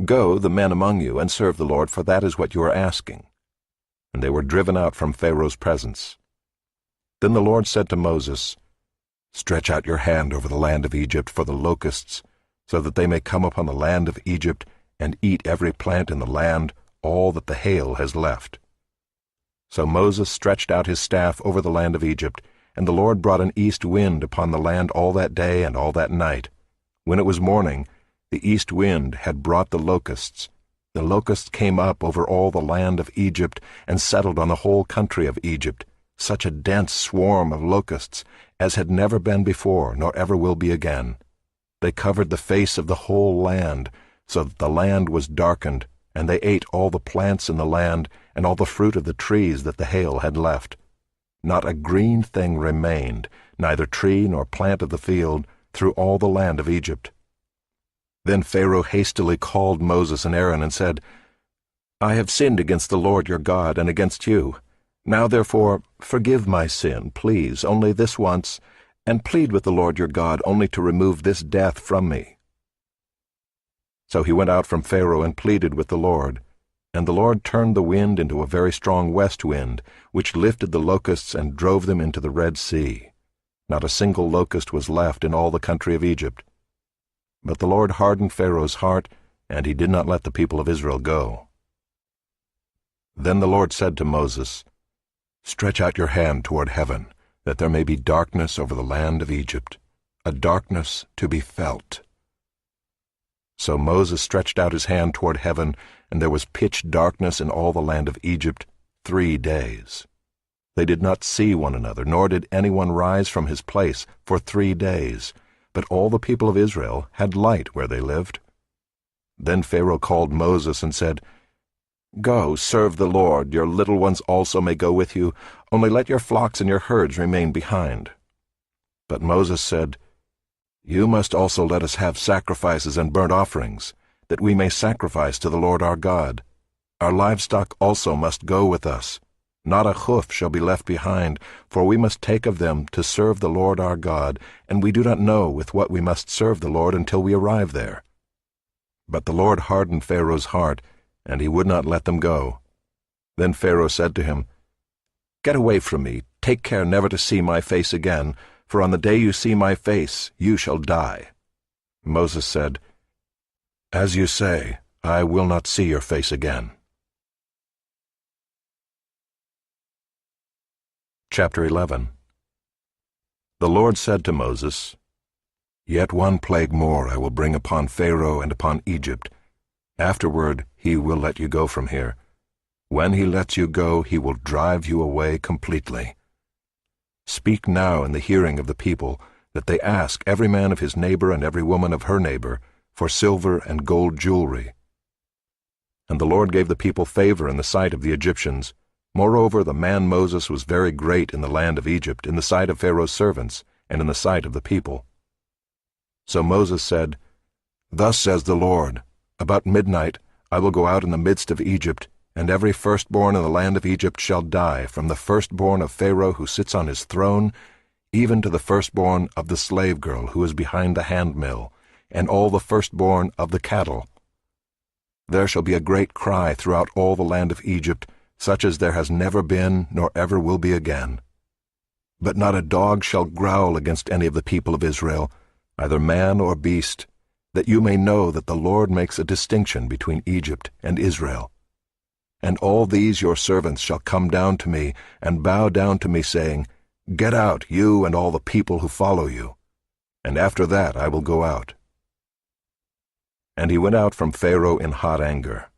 Go, the men among you, and serve the Lord, for that is what you are asking." And they were driven out from Pharaoh's presence. Then the Lord said to Moses, "Stretch out your hand over the land of Egypt for the locusts, so that they may come upon the land of Egypt and eat every plant in the land, all that the hail has left." So Moses stretched out his staff over the land of Egypt, and the Lord brought an east wind upon the land all that day and all that night. When it was morning, the east wind had brought the locusts. The locusts came up over all the land of Egypt and settled on the whole country of Egypt, such a dense swarm of locusts as had never been before, nor ever will be again. They covered the face of the whole land, so that the land was darkened, and they ate all the plants in the land and all the fruit of the trees that the hail had left. Not a green thing remained, neither tree nor plant of the field, through all the land of Egypt. Then Pharaoh hastily called Moses and Aaron and said, "I have sinned against the Lord your God and against you. Now therefore forgive my sin, please, only this once, and plead with the Lord your God only to remove this death from me." So he went out from Pharaoh and pleaded with the Lord. And the Lord turned the wind into a very strong west wind, which lifted the locusts and drove them into the Red Sea. Not a single locust was left in all the country of Egypt. But the Lord hardened Pharaoh's heart, and he did not let the people of Israel go. Then the Lord said to Moses, "Stretch out your hand toward heaven, that there may be darkness over the land of Egypt, a darkness to be felt." So Moses stretched out his hand toward heaven, and there was pitch darkness in all the land of Egypt 3 days. They did not see one another, nor did anyone rise from his place for 3 days, but all the people of Israel had light where they lived. Then Pharaoh called Moses and said, "Go, serve the Lord. Your little ones also may go with you, only let your flocks and your herds remain behind." But Moses said, "You must also let us have sacrifices and burnt offerings, that we may sacrifice to the Lord our God. Our livestock also must go with us. Not a hoof shall be left behind, for we must take of them to serve the Lord our God, and we do not know with what we must serve the Lord until we arrive there." But the Lord hardened Pharaoh's heart, and he would not let them go. Then Pharaoh said to him, "Get away from me, take care never to see my face again, for on the day you see my face you shall die." Moses said, "As you say, I will not see your face again." Chapter 11. The Lord said to Moses, "Yet one plague more I will bring upon Pharaoh and upon Egypt. Afterward he will let you go from here. When he lets you go, he will drive you away completely. Speak now in the hearing of the people, that they ask every man of his neighbor and every woman of her neighbor for silver and gold jewelry." And the Lord gave the people favor in the sight of the Egyptians. Moreover, the man Moses was very great in the land of Egypt, in the sight of Pharaoh's servants, and in the sight of the people. So Moses said, "Thus says the Lord, about midnight I will go out in the midst of Egypt, and every firstborn in the land of Egypt shall die, from the firstborn of Pharaoh who sits on his throne, even to the firstborn of the slave girl who is behind the handmill, and all the firstborn of the cattle. There shall be a great cry throughout all the land of Egypt, such as there has never been nor ever will be again. But not a dog shall growl against any of the people of Israel, either man or beast, that you may know that the Lord makes a distinction between Egypt and Israel. And all these your servants shall come down to me and bow down to me, saying, 'Get out, you and all the people who follow you.' And after that I will go out." And he went out from Pharaoh in hot anger.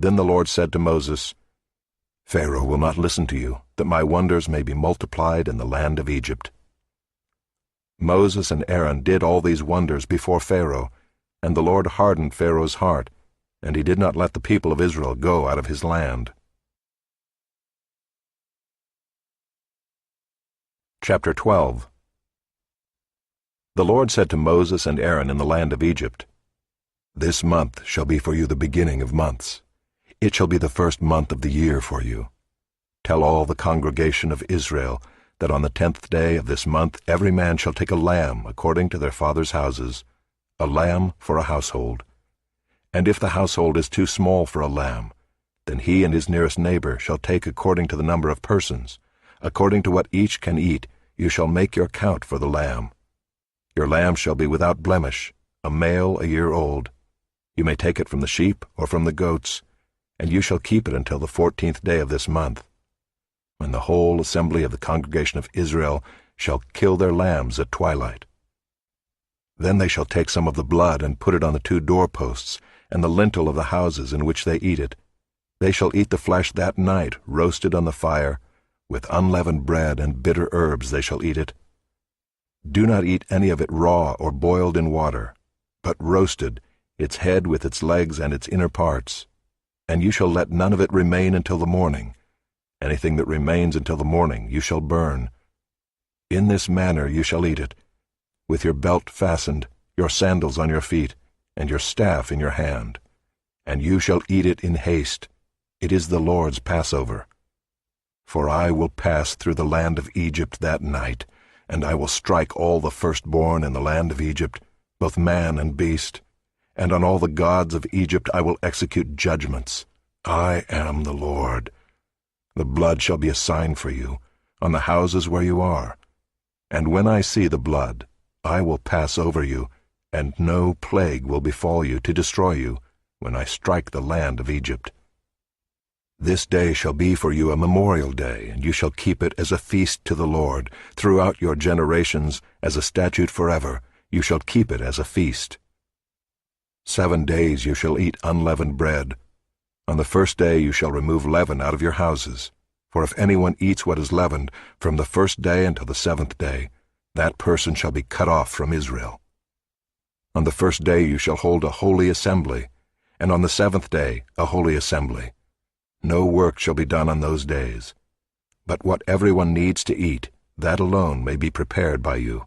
Then the Lord said to Moses, "Pharaoh will not listen to you, that my wonders may be multiplied in the land of Egypt." Moses and Aaron did all these wonders before Pharaoh, and the Lord hardened Pharaoh's heart, and he did not let the people of Israel go out of his land. Chapter 12. The Lord said to Moses and Aaron in the land of Egypt, "This month shall be for you the beginning of months. It shall be the first month of the year for you. Tell all the congregation of Israel that on the 10th day of this month every man shall take a lamb according to their fathers' houses, a lamb for a household. And if the household is too small for a lamb, then he and his nearest neighbor shall take according to the number of persons. According to what each can eat, you shall make your count for the lamb. Your lamb shall be without blemish, a male 1 year old. You may take it from the sheep or from the goats, and you shall keep it until the 14th day of this month, when the whole assembly of the congregation of Israel shall kill their lambs at twilight. Then they shall take some of the blood and put it on the 2 doorposts and the lintel of the houses in which they eat it. They shall eat the flesh that night, roasted on the fire. With unleavened bread and bitter herbs they shall eat it. Do not eat any of it raw or boiled in water, but roasted, its head with its legs and its inner parts. And you shall let none of it remain until the morning. Anything that remains until the morning you shall burn. In this manner you shall eat it, with your belt fastened, your sandals on your feet, and your staff in your hand. And you shall eat it in haste. It is the Lord's Passover. For I will pass through the land of Egypt that night, and I will strike all the firstborn in the land of Egypt, both man and beast. And on all the gods of Egypt I will execute judgments. I am the Lord. The blood shall be a sign for you on the houses where you are. And when I see the blood, I will pass over you, and no plague will befall you to destroy you when I strike the land of Egypt. This day shall be for you a memorial day, and you shall keep it as a feast to the Lord. Throughout your generations, as a statute forever, you shall keep it as a feast. 7 days you shall eat unleavened bread. On the first day you shall remove leaven out of your houses. For if anyone eats what is leavened, from the first day until the 7th day, that person shall be cut off from Israel. On the first day you shall hold a holy assembly, and on the 7th day a holy assembly. No work shall be done on those days. But what everyone needs to eat, that alone may be prepared by you.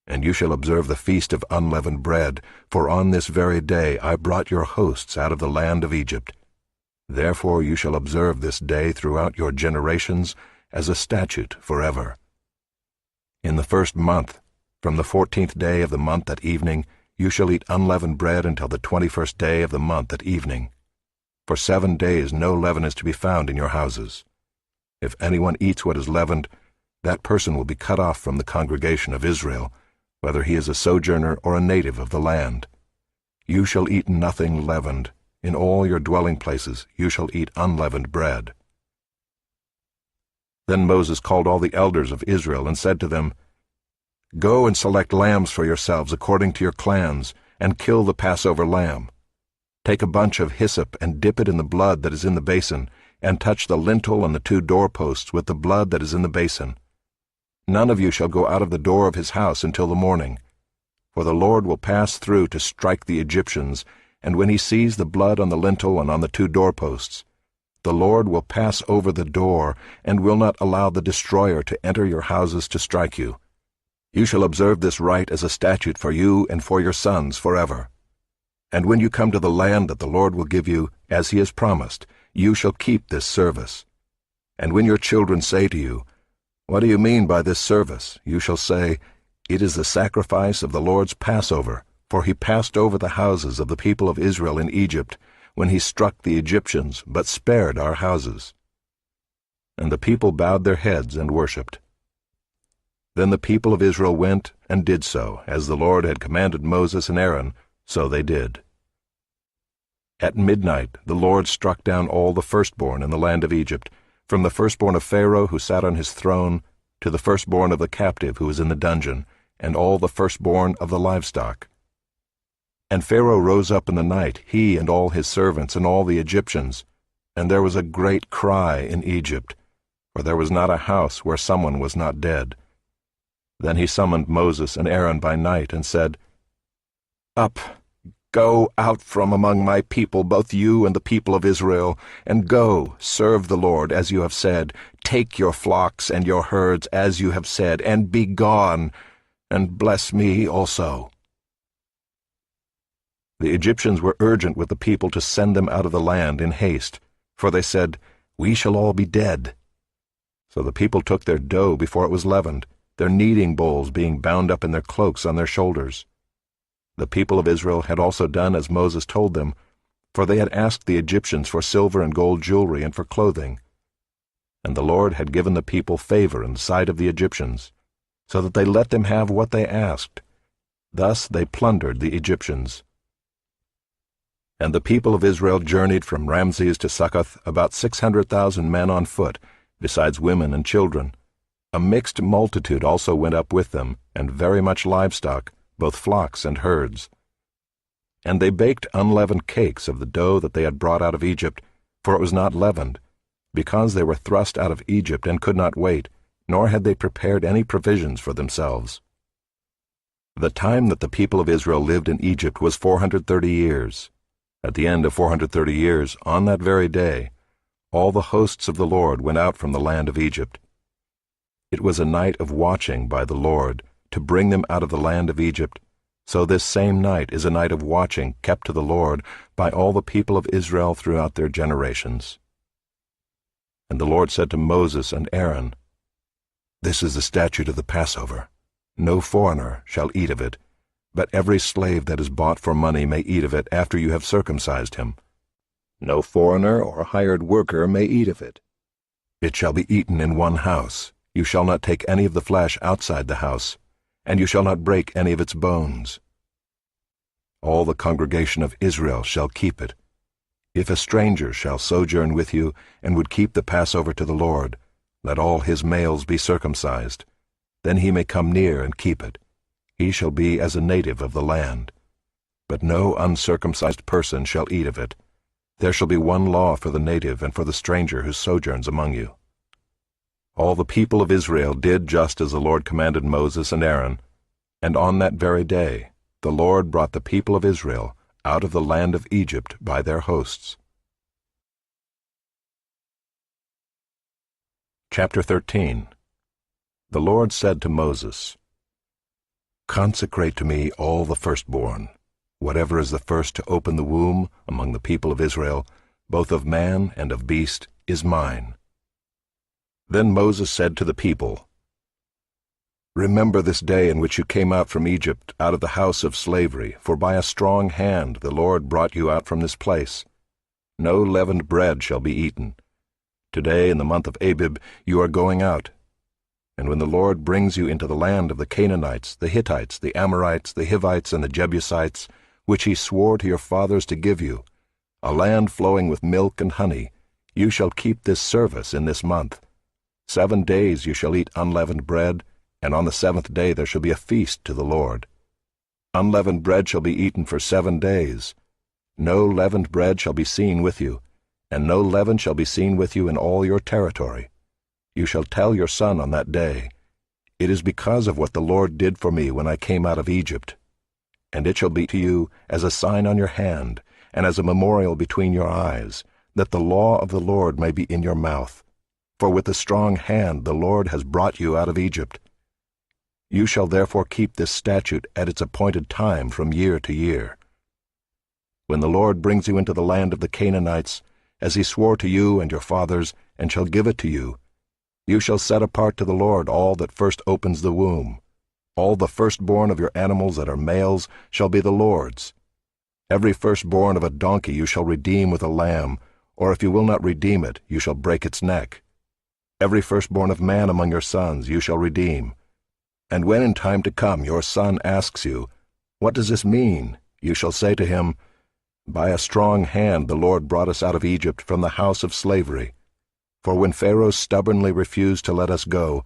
And you shall observe the feast of unleavened bread, for on this very day I brought your hosts out of the land of Egypt. Therefore you shall observe this day throughout your generations as a statute forever. In the first month, from the 14th day of the month at evening, you shall eat unleavened bread until the 21st day of the month at evening. For 7 days no leaven is to be found in your houses. If anyone eats what is leavened, that person will be cut off from the congregation of Israel, whether he is a sojourner or a native of the land. You shall eat nothing leavened. In all your dwelling places you shall eat unleavened bread. Then Moses called all the elders of Israel and said to them, Go and select lambs for yourselves according to your clans, and kill the Passover lamb. Take a bunch of hyssop and dip it in the blood that is in the basin, and touch the lintel and the 2 doorposts with the blood that is in the basin. None of you shall go out of the door of his house until the morning. For the Lord will pass through to strike the Egyptians, and when he sees the blood on the lintel and on the 2 doorposts, the Lord will pass over the door, and will not allow the destroyer to enter your houses to strike you. You shall observe this rite as a statute for you and for your sons forever. And when you come to the land that the Lord will give you, as he has promised, you shall keep this service. And when your children say to you, What do you mean by this service? You shall say, It is the sacrifice of the Lord's Passover, for he passed over the houses of the people of Israel in Egypt, when he struck the Egyptians, but spared our houses. And the people bowed their heads and worshipped. Then the people of Israel went and did so, as the Lord had commanded Moses and Aaron, so they did. At midnight the Lord struck down all the firstborn in the land of Egypt, from the firstborn of Pharaoh who sat on his throne, to the firstborn of the captive who was in the dungeon, and all the firstborn of the livestock. And Pharaoh rose up in the night, he and all his servants and all the Egyptians, and there was a great cry in Egypt, for there was not a house where someone was not dead. Then he summoned Moses and Aaron by night and said, Up, go out from among my people, both you and the people of Israel, and go, serve the Lord as you have said. Take your flocks and your herds as you have said, and be gone, and bless me also. The Egyptians were urgent with the people to send them out of the land in haste, for they said, We shall all be dead. So the people took their dough before it was leavened, their kneading bowls being bound up in their cloaks on their shoulders. The people of Israel had also done as Moses told them, for they had asked the Egyptians for silver and gold jewelry and for clothing. And the Lord had given the people favor in the sight of the Egyptians, so that they let them have what they asked. Thus they plundered the Egyptians. And the people of Israel journeyed from Ramses to Succoth, about 600,000 men on foot, besides women and children. A mixed multitude also went up with them, and very much livestock, both flocks and herds. And they baked unleavened cakes of the dough that they had brought out of Egypt, for it was not leavened, because they were thrust out of Egypt and could not wait, nor had they prepared any provisions for themselves. The time that the people of Israel lived in Egypt was 430 years. At the end of 430 years, on that very day, all the hosts of the Lord went out from the land of Egypt. It was a night of watching by the Lord, to bring them out of the land of Egypt. So this same night is a night of watching kept to the Lord by all the people of Israel throughout their generations. And the Lord said to Moses and Aaron, This is the statute of the Passover. No foreigner shall eat of it, but every slave that is bought for money may eat of it after you have circumcised him. No foreigner or hired worker may eat of it. It shall be eaten in one house. You shall not take any of the flesh outside the house, and you shall not break any of its bones. All the congregation of Israel shall keep it. If a stranger shall sojourn with you, and would keep the Passover to the Lord, let all his males be circumcised. Then he may come near and keep it. He shall be as a native of the land. But no uncircumcised person shall eat of it. There shall be one law for the native and for the stranger who sojourns among you. All the people of Israel did just as the Lord commanded Moses and Aaron, and on that very day the Lord brought the people of Israel out of the land of Egypt by their hosts. Chapter 13. The Lord said to Moses, "Consecrate to me all the firstborn. Whatever is the first to open the womb among the people of Israel, both of man and of beast, is mine." Then Moses said to the people, "Remember this day in which you came out from Egypt, out of the house of slavery, for by a strong hand the Lord brought you out from this place. No leavened bread shall be eaten. Today, in the month of Abib, you are going out. And when the Lord brings you into the land of the Canaanites, the Hittites, the Amorites, the Hivites, and the Jebusites, which he swore to your fathers to give you, a land flowing with milk and honey, you shall keep this service in this month. 7 days you shall eat unleavened bread, and on the 7th day there shall be a feast to the Lord. Unleavened bread shall be eaten for 7 days. No leavened bread shall be seen with you, and no leaven shall be seen with you in all your territory. You shall tell your son on that day, 'It is because of what the Lord did for me when I came out of Egypt.' And it shall be to you as a sign on your hand, and as a memorial between your eyes, that the law of the Lord may be in your mouth. For with a strong hand the Lord has brought you out of Egypt. You shall therefore keep this statute at its appointed time from year to year. When the Lord brings you into the land of the Canaanites, as he swore to you and your fathers, and shall give it to you, you shall set apart to the Lord all that first opens the womb. All the firstborn of your animals that are males shall be the Lord's. Every firstborn of a donkey you shall redeem with a lamb, or if you will not redeem it, you shall break its neck. Every firstborn of man among your sons you shall redeem. And when in time to come your son asks you, 'What does this mean?' you shall say to him, 'By a strong hand the Lord brought us out of Egypt from the house of slavery. For when Pharaoh stubbornly refused to let us go,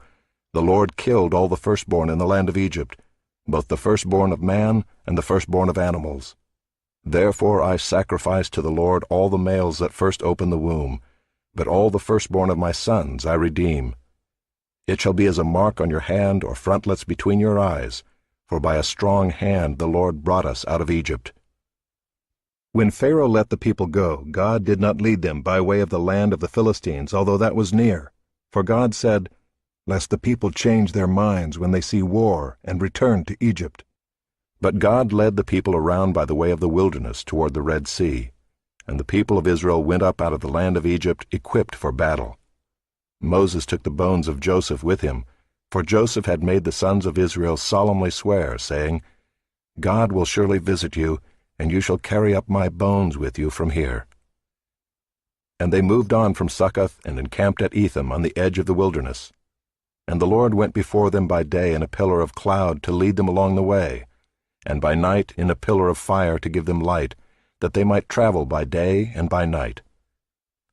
the Lord killed all the firstborn in the land of Egypt, both the firstborn of man and the firstborn of animals. Therefore I sacrifice to the Lord all the males that first open the womb, but all the firstborn of my sons I redeem. It shall be as a mark on your hand or frontlets between your eyes, for by a strong hand the Lord brought us out of Egypt." When Pharaoh let the people go, God did not lead them by way of the land of the Philistines, although that was near. For God said, "Lest the people change their minds when they see war and return to Egypt." But God led the people around by the way of the wilderness toward the Red Sea, and the people of Israel went up out of the land of Egypt equipped for battle. Moses took the bones of Joseph with him, for Joseph had made the sons of Israel solemnly swear, saying, "God will surely visit you, and you shall carry up my bones with you from here." And they moved on from Succoth and encamped at Etham on the edge of the wilderness. And the Lord went before them by day in a pillar of cloud to lead them along the way, and by night in a pillar of fire to give them light, that they might travel by day and by night.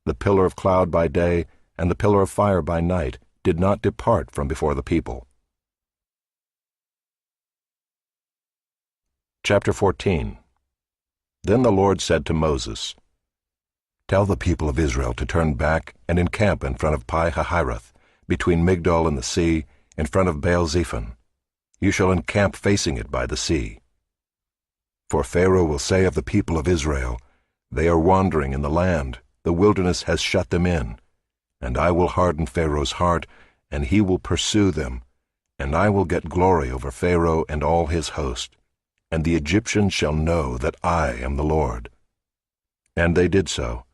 The pillar of cloud by day and the pillar of fire by night did not depart from before the people. Chapter 14. Then the Lord said to Moses, "Tell the people of Israel to turn back and encamp in front of Pi-hahiroth, between Migdol and the sea, in front of Baal-zephon. You shall encamp facing it by the sea. For Pharaoh will say of the people of Israel, 'They are wandering in the land, the wilderness has shut them in.' And I will harden Pharaoh's heart, and he will pursue them, and I will get glory over Pharaoh and all his host, and the Egyptians shall know that I am the Lord." And they did so.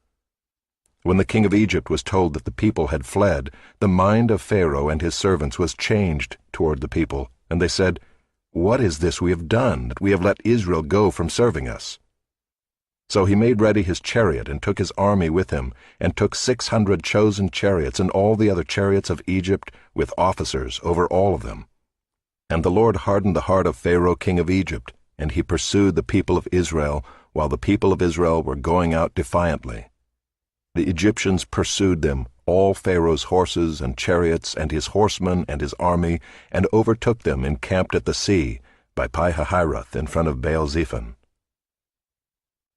When the king of Egypt was told that the people had fled, the mind of Pharaoh and his servants was changed toward the people, and they said, "What is this we have done, that we have let Israel go from serving us?" So he made ready his chariot and took his army with him, and took 600 chosen chariots and all the other chariots of Egypt with officers over all of them. And the Lord hardened the heart of Pharaoh king of Egypt, and he pursued the people of Israel, while the people of Israel were going out defiantly. The Egyptians pursued them, all Pharaoh's horses and chariots and his horsemen and his army, and overtook them encamped at the sea, by Pi-hahiroth in front of Baal-zephon.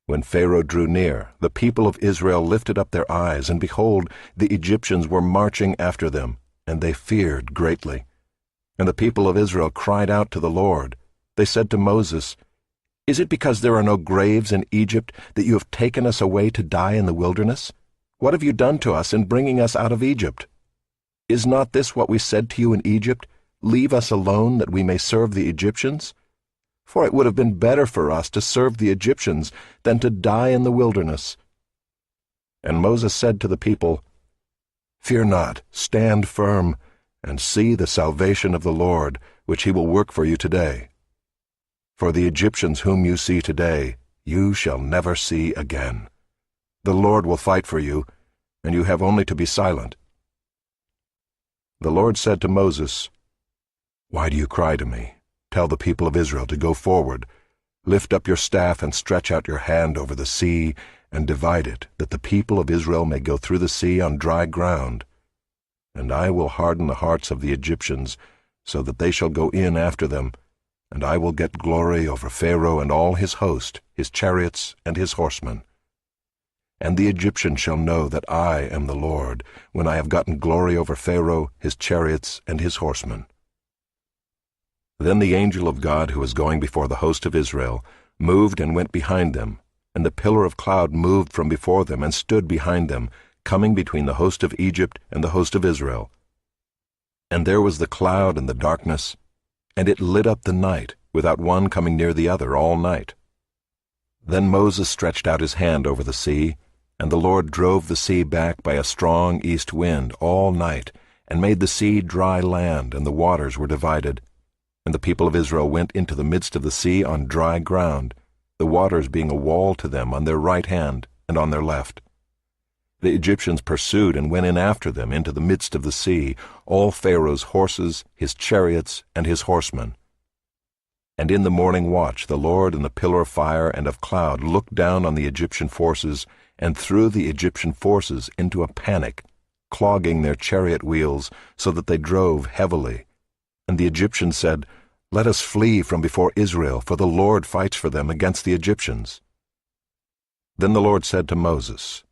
When Pharaoh drew near, the people of Israel lifted up their eyes, and behold, the Egyptians were marching after them, and they feared greatly. And the people of Israel cried out to the Lord. They said to Moses, "Is it because there are no graves in Egypt that you have taken us away to die in the wilderness? What have you done to us in bringing us out of Egypt? Is not this what we said to you in Egypt? Leave us alone that we may serve the Egyptians? For it would have been better for us to serve the Egyptians than to die in the wilderness." And Moses said to the people, "Fear not, stand firm, and see the salvation of the Lord, which he will work for you today. For the Egyptians whom you see today, you shall never see again. The Lord will fight for you, and you have only to be silent." The Lord said to Moses, "Why do you cry to me? Tell the people of Israel to go forward. Lift up your staff and stretch out your hand over the sea, and divide it, that the people of Israel may go through the sea on dry ground. And I will harden the hearts of the Egyptians, so that they shall go in after them, and I will get glory over Pharaoh and all his host, his chariots and his horsemen. And the Egyptians shall know that I am the Lord, when I have gotten glory over Pharaoh, his chariots, and his horsemen." Then the angel of God, who was going before the host of Israel, moved and went behind them, and the pillar of cloud moved from before them and stood behind them, coming between the host of Egypt and the host of Israel. And there was the cloud and the darkness, and it lit up the night, without one coming near the other all night. Then Moses stretched out his hand over the sea, and the Lord drove the sea back by a strong east wind all night, and made the sea dry land, and the waters were divided. And the people of Israel went into the midst of the sea on dry ground, the waters being a wall to them on their right hand and on their left. The Egyptians pursued and went in after them into the midst of the sea, all Pharaoh's horses, his chariots, and his horsemen. And in the morning watch the Lord in the pillar of fire and of cloud looked down on the Egyptian forces, and threw the Egyptian forces into a panic, clogging their chariot wheels, so that they drove heavily. And the Egyptians said, "Let us flee from before Israel, for the Lord fights for them against the Egyptians." Then the Lord said to Moses,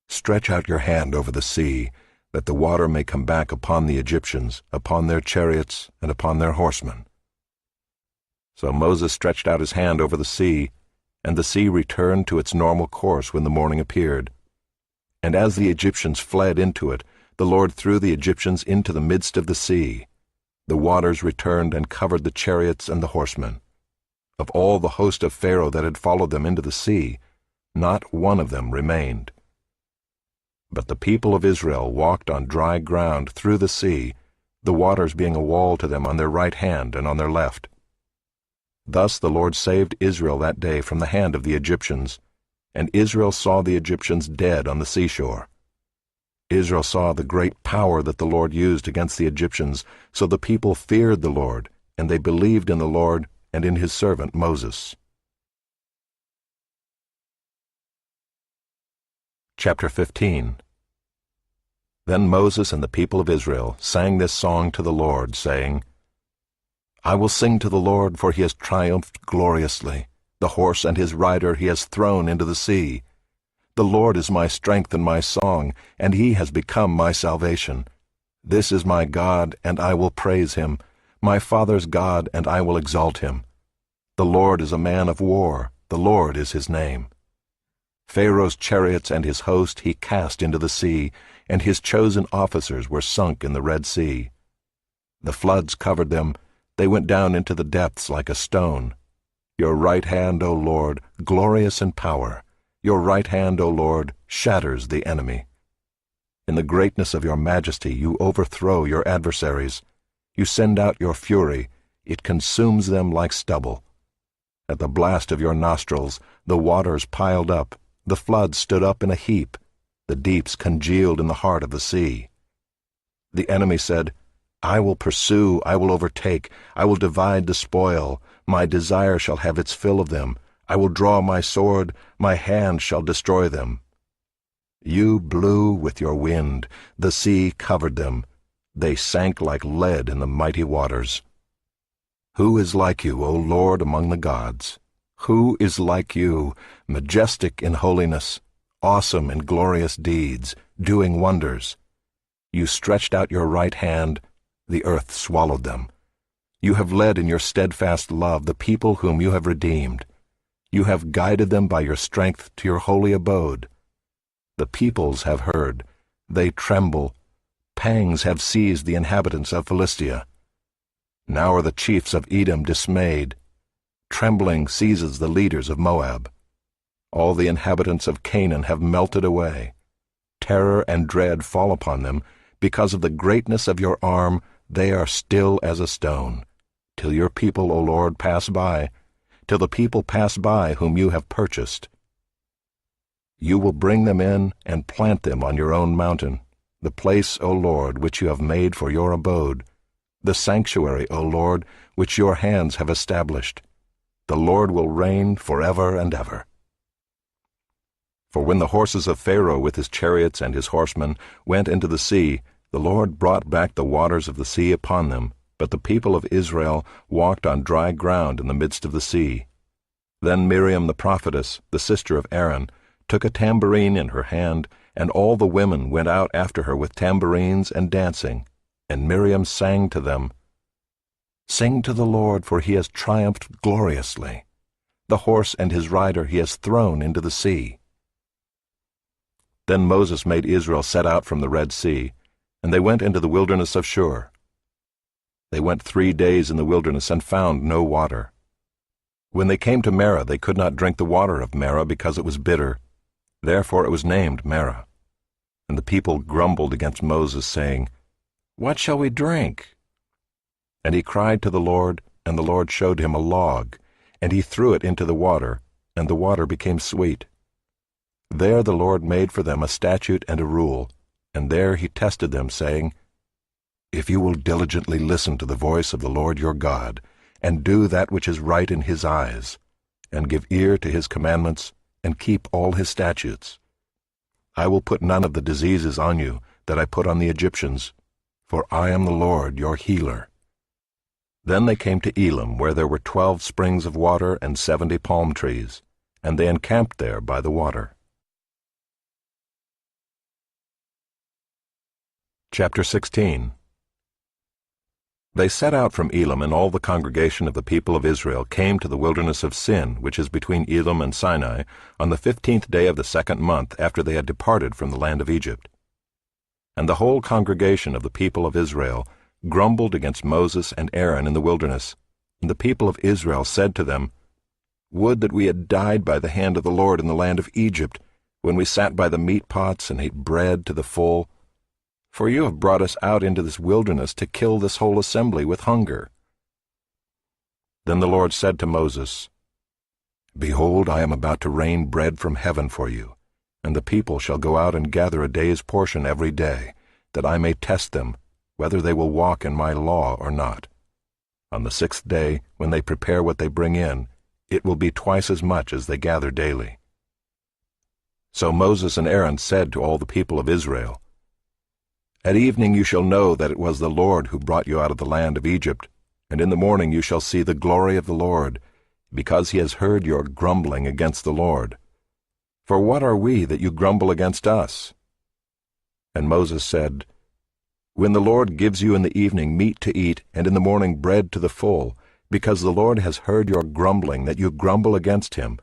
"Stretch out your hand over the sea, that the water may come back upon the Egyptians, upon their chariots, and upon their horsemen." So Moses stretched out his hand over the sea, and the sea returned to its normal course when the morning appeared. And as the Egyptians fled into it, the Lord threw the Egyptians into the midst of the sea. The waters returned and covered the chariots and the horsemen. Of all the host of Pharaoh that had followed them into the sea, not one of them remained. But the people of Israel walked on dry ground through the sea, the waters being a wall to them on their right hand and on their left. Thus the Lord saved Israel that day from the hand of the Egyptians, and Israel saw the Egyptians dead on the seashore. Israel saw the great power that the Lord used against the Egyptians, so the people feared the Lord, and they believed in the Lord and in his servant Moses. Chapter 15. Then Moses and the people of Israel sang this song to the Lord, saying, "I will sing to the Lord, for he has triumphed gloriously. The horse and his rider he has thrown into the sea. The Lord is my strength and my song, and he has become my salvation. This is my God, and I will praise him, my father's God, and I will exalt him. The Lord is a man of war, the Lord is his name. Pharaoh's chariots and his host he cast into the sea, and his chosen officers were sunk in the Red Sea. The floods covered them, they went down into the depths like a stone. Your right hand, O Lord, glorious in power. Your right hand, O Lord, shatters the enemy. In the greatness of your majesty you overthrow your adversaries. You send out your fury, it consumes them like stubble. At the blast of your nostrils, the waters piled up, the floods stood up in a heap, the deeps congealed in the heart of the sea. The enemy said, I will pursue, I will overtake, I will divide the spoil, my desire shall have its fill of them, I will draw my sword, my hand shall destroy them. You blew with your wind, the sea covered them, they sank like lead in the mighty waters. Who is like you, O Lord, among the gods? Who is like you, majestic in holiness, awesome in glorious deeds, doing wonders? You stretched out your right hand, the earth swallowed them. You have led in your steadfast love the people whom you have redeemed. You have guided them by your strength to your holy abode. The peoples have heard, they tremble. Pangs have seized the inhabitants of Philistia. Now are the chiefs of Edom dismayed. Trembling seizes the leaders of Moab. All the inhabitants of Canaan have melted away. Terror and dread fall upon them. Because of the greatness of your arm, they are still as a stone. Till your people, O Lord, pass by, till the people pass by whom you have purchased. You will bring them in and plant them on your own mountain, the place, O Lord, which you have made for your abode, the sanctuary, O Lord, which your hands have established. The Lord will reign forever and ever. For when the horses of Pharaoh with his chariots and his horsemen went into the sea, the Lord brought back the waters of the sea upon them, but the people of Israel walked on dry ground in the midst of the sea. Then Miriam the prophetess, the sister of Aaron, took a tambourine in her hand, and all the women went out after her with tambourines and dancing. And Miriam sang to them, Sing to the Lord, for he has triumphed gloriously. The horse and his rider he has thrown into the sea. Then Moses made Israel set out from the Red Sea, and they went into the wilderness of Shur. They went 3 days in the wilderness and found no water. When they came to Marah, they could not drink the water of Marah because it was bitter. Therefore it was named Marah. And the people grumbled against Moses, saying, What shall we drink? And he cried to the Lord, and the Lord showed him a log, and he threw it into the water, and the water became sweet. There the Lord made for them a statute and a rule, and there he tested them, saying, If you will diligently listen to the voice of the Lord your God, and do that which is right in his eyes, and give ear to his commandments, and keep all his statutes, I will put none of the diseases on you that I put on the Egyptians, for I am the Lord your healer. Then they came to Elim, where there were 12 springs of water and 70 palm trees, and they encamped there by the water. Chapter 16. They set out from Elim, and all the congregation of the people of Israel came to the wilderness of Sin, which is between Elim and Sinai, on the 15th day of the 2nd month after they had departed from the land of Egypt. And the whole congregation of the people of Israel grumbled against Moses and Aaron in the wilderness. And the people of Israel said to them, Would that we had died by the hand of the Lord in the land of Egypt, when we sat by the meat pots and ate bread to the full. For you have brought us out into this wilderness to kill this whole assembly with hunger. Then the Lord said to Moses, Behold, I am about to rain bread from heaven for you, and the people shall go out and gather a day's portion every day, that I may test them, whether they will walk in my law or not. On the 6th day, when they prepare what they bring in, it will be twice as much as they gather daily. So Moses and Aaron said to all the people of Israel, At evening you shall know that it was the Lord who brought you out of the land of Egypt, and in the morning you shall see the glory of the Lord, because he has heard your grumbling against the Lord. For what are we that you grumble against us? And Moses said, When the Lord gives you in the evening meat to eat, and in the morning bread to the full, because the Lord has heard your grumbling, that you grumble against him,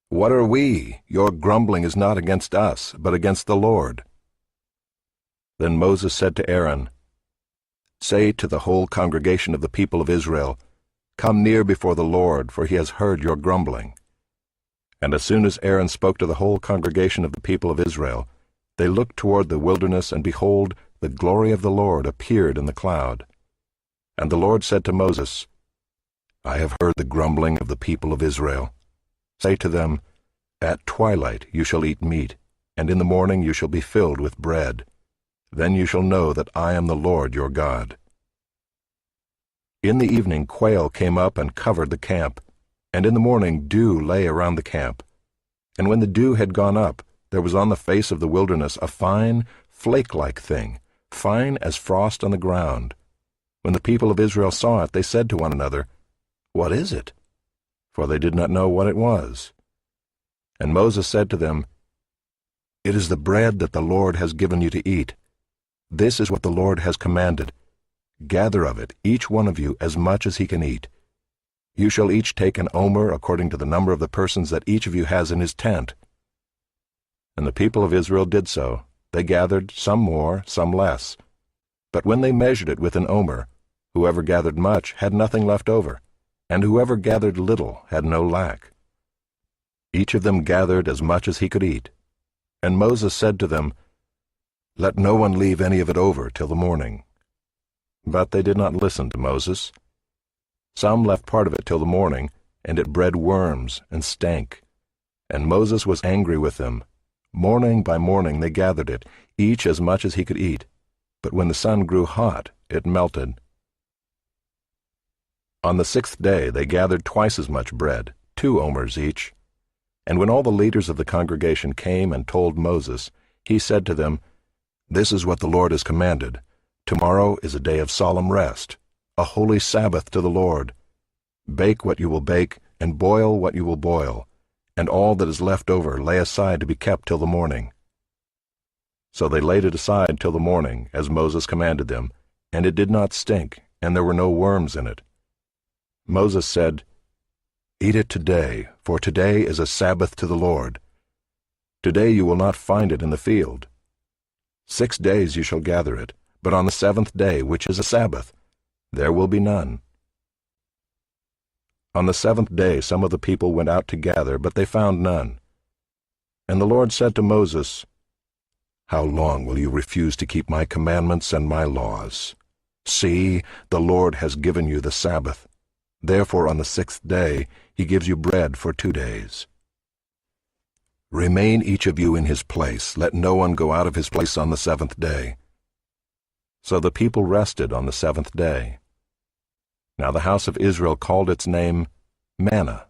what are we? Your grumbling is not against us, but against the Lord. Then Moses said to Aaron, Say to the whole congregation of the people of Israel, Come near before the Lord, for he has heard your grumbling. And as soon as Aaron spoke to the whole congregation of the people of Israel, they looked toward the wilderness, and behold, the glory of the Lord appeared in the cloud. And the Lord said to Moses, I have heard the grumbling of the people of Israel. Say to them, At twilight you shall eat meat, and in the morning you shall be filled with bread. Then you shall know that I am the Lord your God. In the evening quail came up and covered the camp, and in the morning dew lay around the camp. And when the dew had gone up, there was on the face of the wilderness a fine, flake-like thing, fine as frost on the ground. When the people of Israel saw it, they said to one another, What is it? For they did not know what it was. And Moses said to them, It is the bread that the Lord has given you to eat. This is what the Lord has commanded. Gather of it, each one of you, as much as he can eat. You shall each take an omer according to the number of the persons that each of you has in his tent. And the people of Israel did so. They gathered, some more, some less. But when they measured it with an omer, whoever gathered much had nothing left over, and whoever gathered little had no lack. Each of them gathered as much as he could eat. And Moses said to them, Let no one leave any of it over till the morning. But they did not listen to Moses. Some left part of it till the morning, and it bred worms and stank. And Moses was angry with them. Morning by morning they gathered it, each as much as he could eat. But when the sun grew hot, it melted. On the 6th day they gathered twice as much bread, 2 omers each. And when all the leaders of the congregation came and told Moses, he said to them, This is what the Lord has commanded. Tomorrow is a day of solemn rest, a holy Sabbath to the Lord. Bake what you will bake, and boil what you will boil, and all that is left over lay aside to be kept till the morning. So they laid it aside till the morning, as Moses commanded them, and it did not stink, and there were no worms in it. Moses said, Eat it today, for today is a Sabbath to the Lord. Today you will not find it in the field. 6 days you shall gather it, but on the 7th day, which is a Sabbath, there will be none. On the 7th day some of the people went out to gather, but they found none. And the Lord said to Moses, How long will you refuse to keep my commandments and my laws? See, the Lord has given you the Sabbath. Therefore on the 6th day he gives you bread for 2 days. Remain each of you in his place. Let no one go out of his place on the 7th day. So the people rested on the 7th day. Now the house of Israel called its name manna.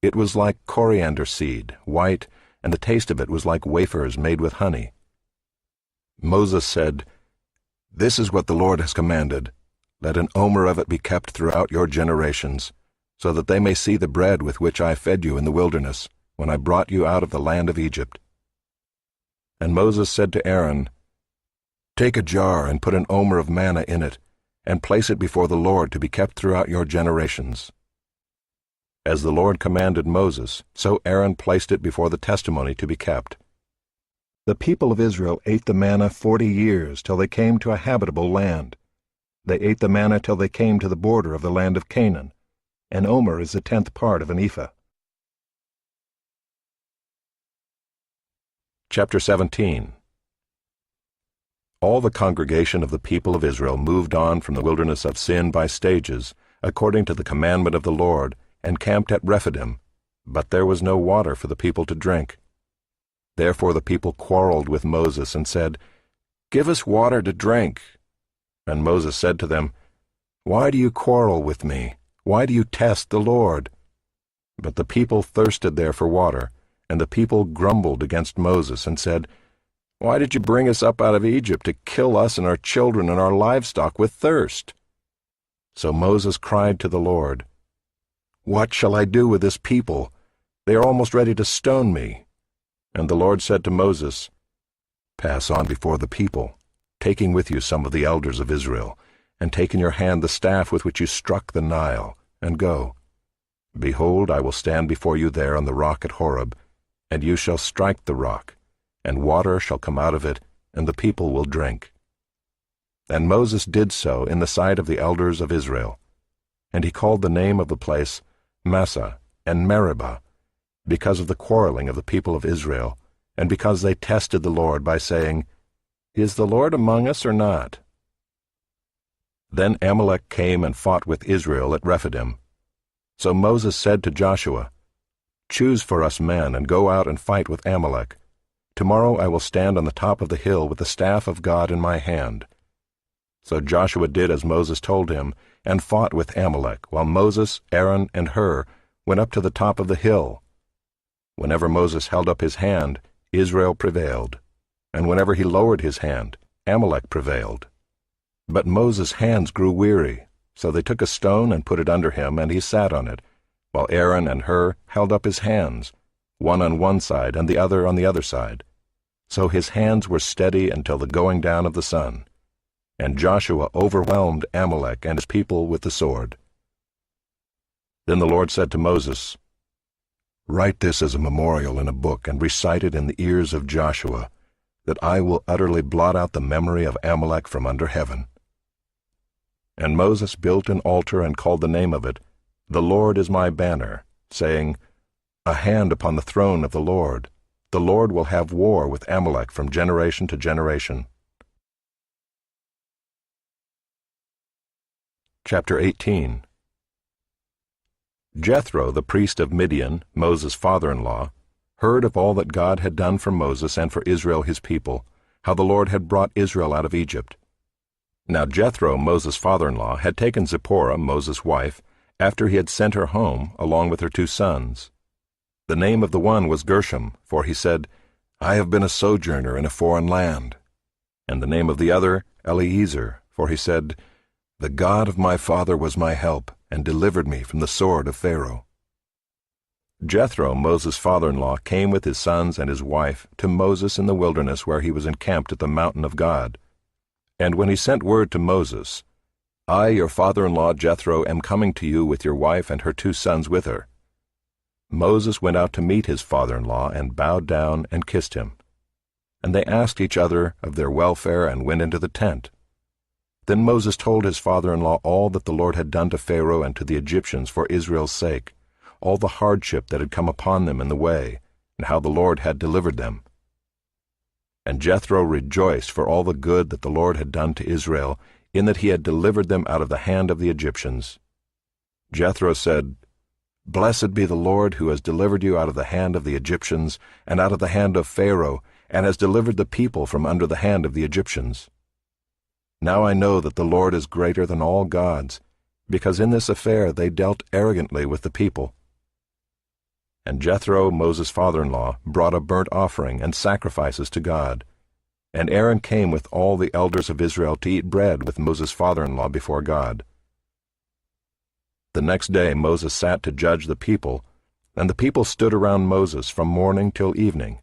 It was like coriander seed, white, and the taste of it was like wafers made with honey. Moses said, This is what the Lord has commanded. Let an omer of it be kept throughout your generations, so that they may see the bread with which I fed you in the wilderness, when I brought you out of the land of Egypt. And Moses said to Aaron, Take a jar and put an omer of manna in it, and place it before the Lord to be kept throughout your generations. As the Lord commanded Moses, so Aaron placed it before the testimony to be kept. The people of Israel ate the manna 40 years till they came to a habitable land. They ate the manna till they came to the border of the land of Canaan. An omer is the 10th part of an ephah. Chapter 17. All the congregation of the people of Israel moved on from the wilderness of Sin by stages, according to the commandment of the Lord, and camped at Rephidim, but there was no water for the people to drink. Therefore the people quarreled with Moses and said, Give us water to drink. And Moses said to them, Why do you quarrel with me? Why do you test the Lord? But the people thirsted there for water, and the people grumbled against Moses and said, Why did you bring us up out of Egypt to kill us and our children and our livestock with thirst? So Moses cried to the Lord, What shall I do with this people? They are almost ready to stone me. And the Lord said to Moses, Pass on before the people, taking with you some of the elders of Israel, and take in your hand the staff with which you struck the Nile, and go. Behold, I will stand before you there on the rock at Horeb, and you shall strike the rock, and water shall come out of it, and the people will drink. And Moses did so in the sight of the elders of Israel. And he called the name of the place Massah and Meribah, because of the quarreling of the people of Israel, and because they tested the Lord by saying, Is the Lord among us or not? Then Amalek came and fought with Israel at Rephidim. So Moses said to Joshua, "Choose for us men and go out and fight with Amalek. Tomorrow I will stand on the top of the hill with the staff of God in my hand." So Joshua did as Moses told him, and fought with Amalek, while Moses, Aaron, and Hur went up to the top of the hill. Whenever Moses held up his hand, Israel prevailed, and whenever he lowered his hand, Amalek prevailed. But Moses' hands grew weary, so they took a stone and put it under him, and he sat on it, while Aaron and Hur held up his hands, one on one side and the other on the other side. So his hands were steady until the going down of the sun. And Joshua overwhelmed Amalek and his people with the sword. Then the Lord said to Moses, "Write this as a memorial in a book and recite it in the ears of Joshua, that I will utterly blot out the memory of Amalek from under heaven." And Moses built an altar and called the name of it, "The Lord is my banner," saying, "A hand upon the throne of the Lord. The Lord will have war with Amalek from generation to generation." Chapter 18. Jethro, the priest of Midian, Moses' father-in-law, heard of all that God had done for Moses and for Israel his people, how the Lord had brought Israel out of Egypt. Now Jethro, Moses' father-in-law, had taken Zipporah, Moses' wife, after he had sent her home, along with her 2 sons. The name of the one was Gershom, for he said, "I have been a sojourner in a foreign land." And the name of the other, Eliezer, for he said, "The God of my father was my help, and delivered me from the sword of Pharaoh." Jethro, Moses' father-in-law, came with his sons and his wife to Moses in the wilderness where he was encamped at the mountain of God. And when he sent word to Moses, "I, your father-in-law Jethro, am coming to you with your wife and her 2 sons with her," Moses went out to meet his father-in-law and bowed down and kissed him. And they asked each other of their welfare and went into the tent. Then Moses told his father-in-law all that the Lord had done to Pharaoh and to the Egyptians for Israel's sake, all the hardship that had come upon them in the way, and how the Lord had delivered them. And Jethro rejoiced for all the good that the Lord had done to Israel, in that he had delivered them out of the hand of the Egyptians. Jethro said, "Blessed be the Lord who has delivered you out of the hand of the Egyptians, and out of the hand of Pharaoh, and has delivered the people from under the hand of the Egyptians. Now I know that the Lord is greater than all gods, because in this affair they dealt arrogantly with the people." And Jethro, Moses' father-in-law, brought a burnt offering and sacrifices to God. And Aaron came with all the elders of Israel to eat bread with Moses' father-in-law before God. The next day Moses sat to judge the people, and the people stood around Moses from morning till evening.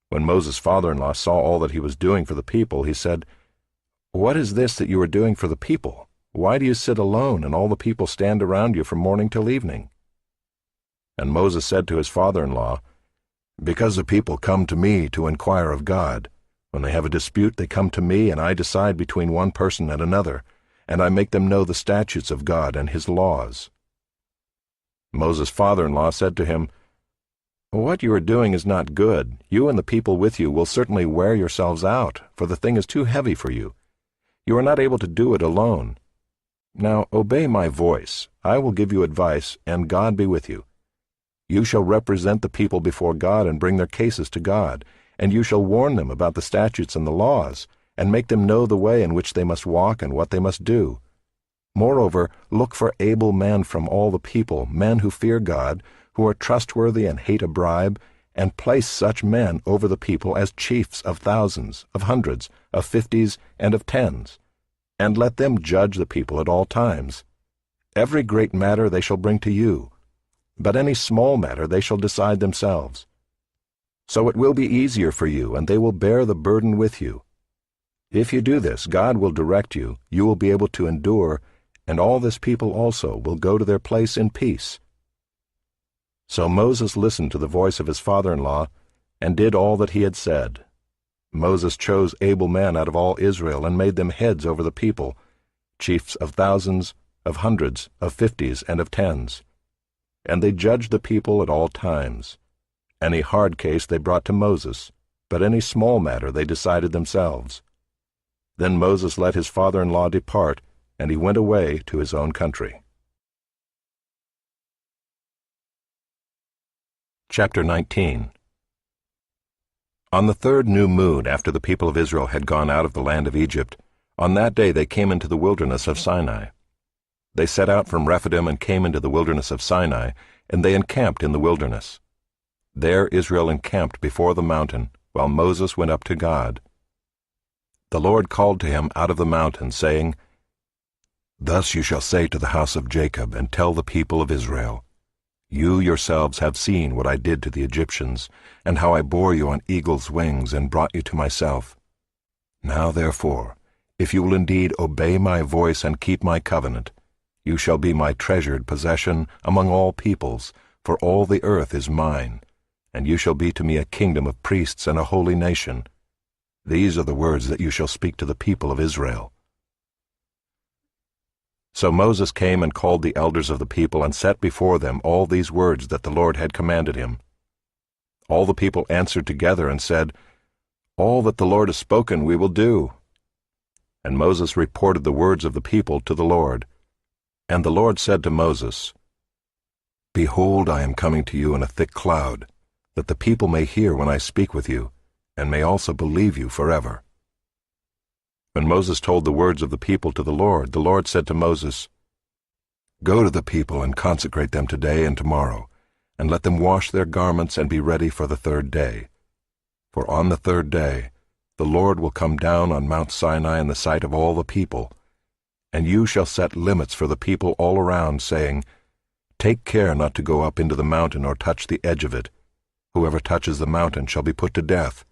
When Moses' father-in-law saw all that he was doing for the people, he said, "What is this that you are doing for the people? Why do you sit alone, and all the people stand around you from morning till evening?" And Moses said to his father-in-law, "Because the people come to me to inquire of God. When they have a dispute, they come to me, and I decide between one person and another, and I make them know the statutes of God and his laws." Moses' father-in-law said to him, "What you are doing is not good. You and the people with you will certainly wear yourselves out, for the thing is too heavy for you. You are not able to do it alone. Now obey my voice. I will give you advice, and God be with you. You shall represent the people before God and bring their cases to God, and you shall warn them about the statutes and the laws, and make them know the way in which they must walk and what they must do. Moreover, look for able men from all the people, men who fear God, who are trustworthy and hate a bribe, and place such men over the people as chiefs of thousands, of hundreds, of 50s, and of 10s, and let them judge the people at all times. Every great matter they shall bring to you, but any small matter they shall decide themselves. So it will be easier for you, and they will bear the burden with you. If you do this, God will direct you, you will be able to endure, and all this people also will go to their place in peace." So Moses listened to the voice of his father-in-law, and did all that he had said. Moses chose able men out of all Israel, and made them heads over the people, chiefs of thousands, of hundreds, of 50s, and of 10s. And they judged the people at all times. Any hard case they brought to Moses, but any small matter they decided themselves. Then Moses let his father-in-law depart, and he went away to his own country. Chapter 19. On the third new moon after the people of Israel had gone out of the land of Egypt, on that day they came into the wilderness of Sinai. They set out from Rephidim and came into the wilderness of Sinai, and they encamped in the wilderness. There Israel encamped before the mountain, while Moses went up to God. The Lord called to him out of the mountain, saying, "Thus you shall say to the house of Jacob, and tell the people of Israel, You yourselves have seen what I did to the Egyptians, and how I bore you on eagle's wings and brought you to myself. Now therefore, if you will indeed obey my voice and keep my covenant, you shall be my treasured possession among all peoples, for all the earth is mine, and you shall be to me a kingdom of priests and a holy nation. These are the words that you shall speak to the people of Israel." So Moses came and called the elders of the people and set before them all these words that the Lord had commanded him. All the people answered together and said, "All that the Lord has spoken we will do." And Moses reported the words of the people to the Lord. And the Lord said to Moses, "Behold, I am coming to you in a thick cloud, that the people may hear when I speak with you, and may also believe you forever." When Moses told the words of the people to the Lord said to Moses, "Go to the people and consecrate them today and tomorrow, and let them wash their garments and be ready for the third day. For on the third day the Lord will come down on Mount Sinai in the sight of all the people, and you shall set limits for the people all around, saying, Take care not to go up into the mountain or touch the edge of it. Whoever touches the mountain shall be put to death.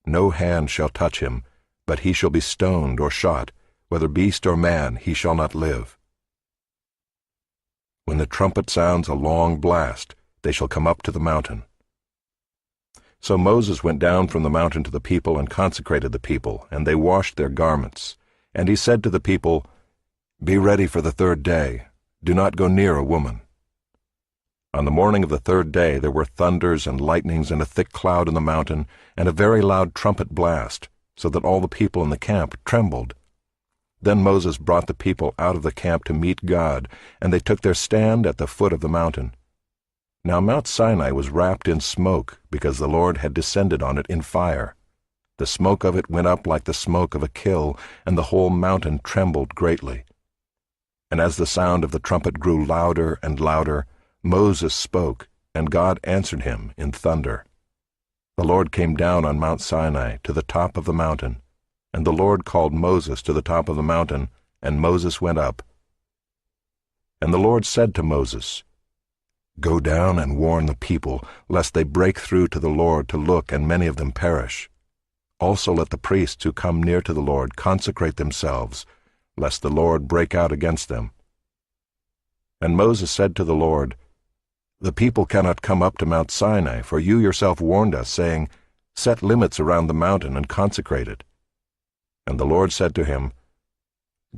No hand shall touch him, but he shall be stoned or shot, whether beast or man, he shall not live. When the trumpet sounds a long blast, they shall come up to the mountain." So Moses went down from the mountain to the people and consecrated the people, and they washed their garments. And he said to the people, "Be ready for the third day. Do not go near a woman." On the morning of the third day there were thunders and lightnings and a thick cloud in the mountain, and a very loud trumpet blast, so that all the people in the camp trembled. Then Moses brought the people out of the camp to meet God, and they took their stand at the foot of the mountain. Now Mount Sinai was wrapped in smoke, because the Lord had descended on it in fire. The smoke of it went up like the smoke of a kill, and the whole mountain trembled greatly. And as the sound of the trumpet grew louder and louder, Moses spoke, and God answered him in thunder. The Lord came down on Mount Sinai to the top of the mountain, and the Lord called Moses to the top of the mountain, and Moses went up. And the Lord said to Moses, "Go down and warn the people, lest they break through to the Lord to look, and many of them perish. Also let the priests who come near to the Lord consecrate themselves, lest the Lord break out against them." And Moses said to the Lord, "The people cannot come up to Mount Sinai, for you yourself warned us, saying, Set limits around the mountain and consecrate it." And the Lord said to him,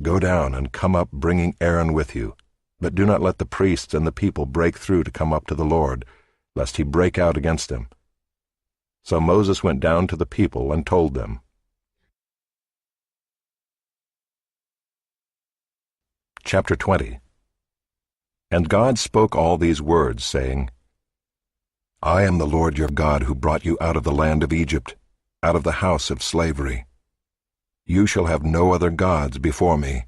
"Go down and come up bringing Aaron with you, but do not let the priests and the people break through to come up to the Lord, lest he break out against them." So Moses went down to the people and told them. Chapter 20. And God spoke all these words, saying, "I am the Lord your God who brought you out of the land of Egypt, out of the house of slavery. You shall have no other gods before me.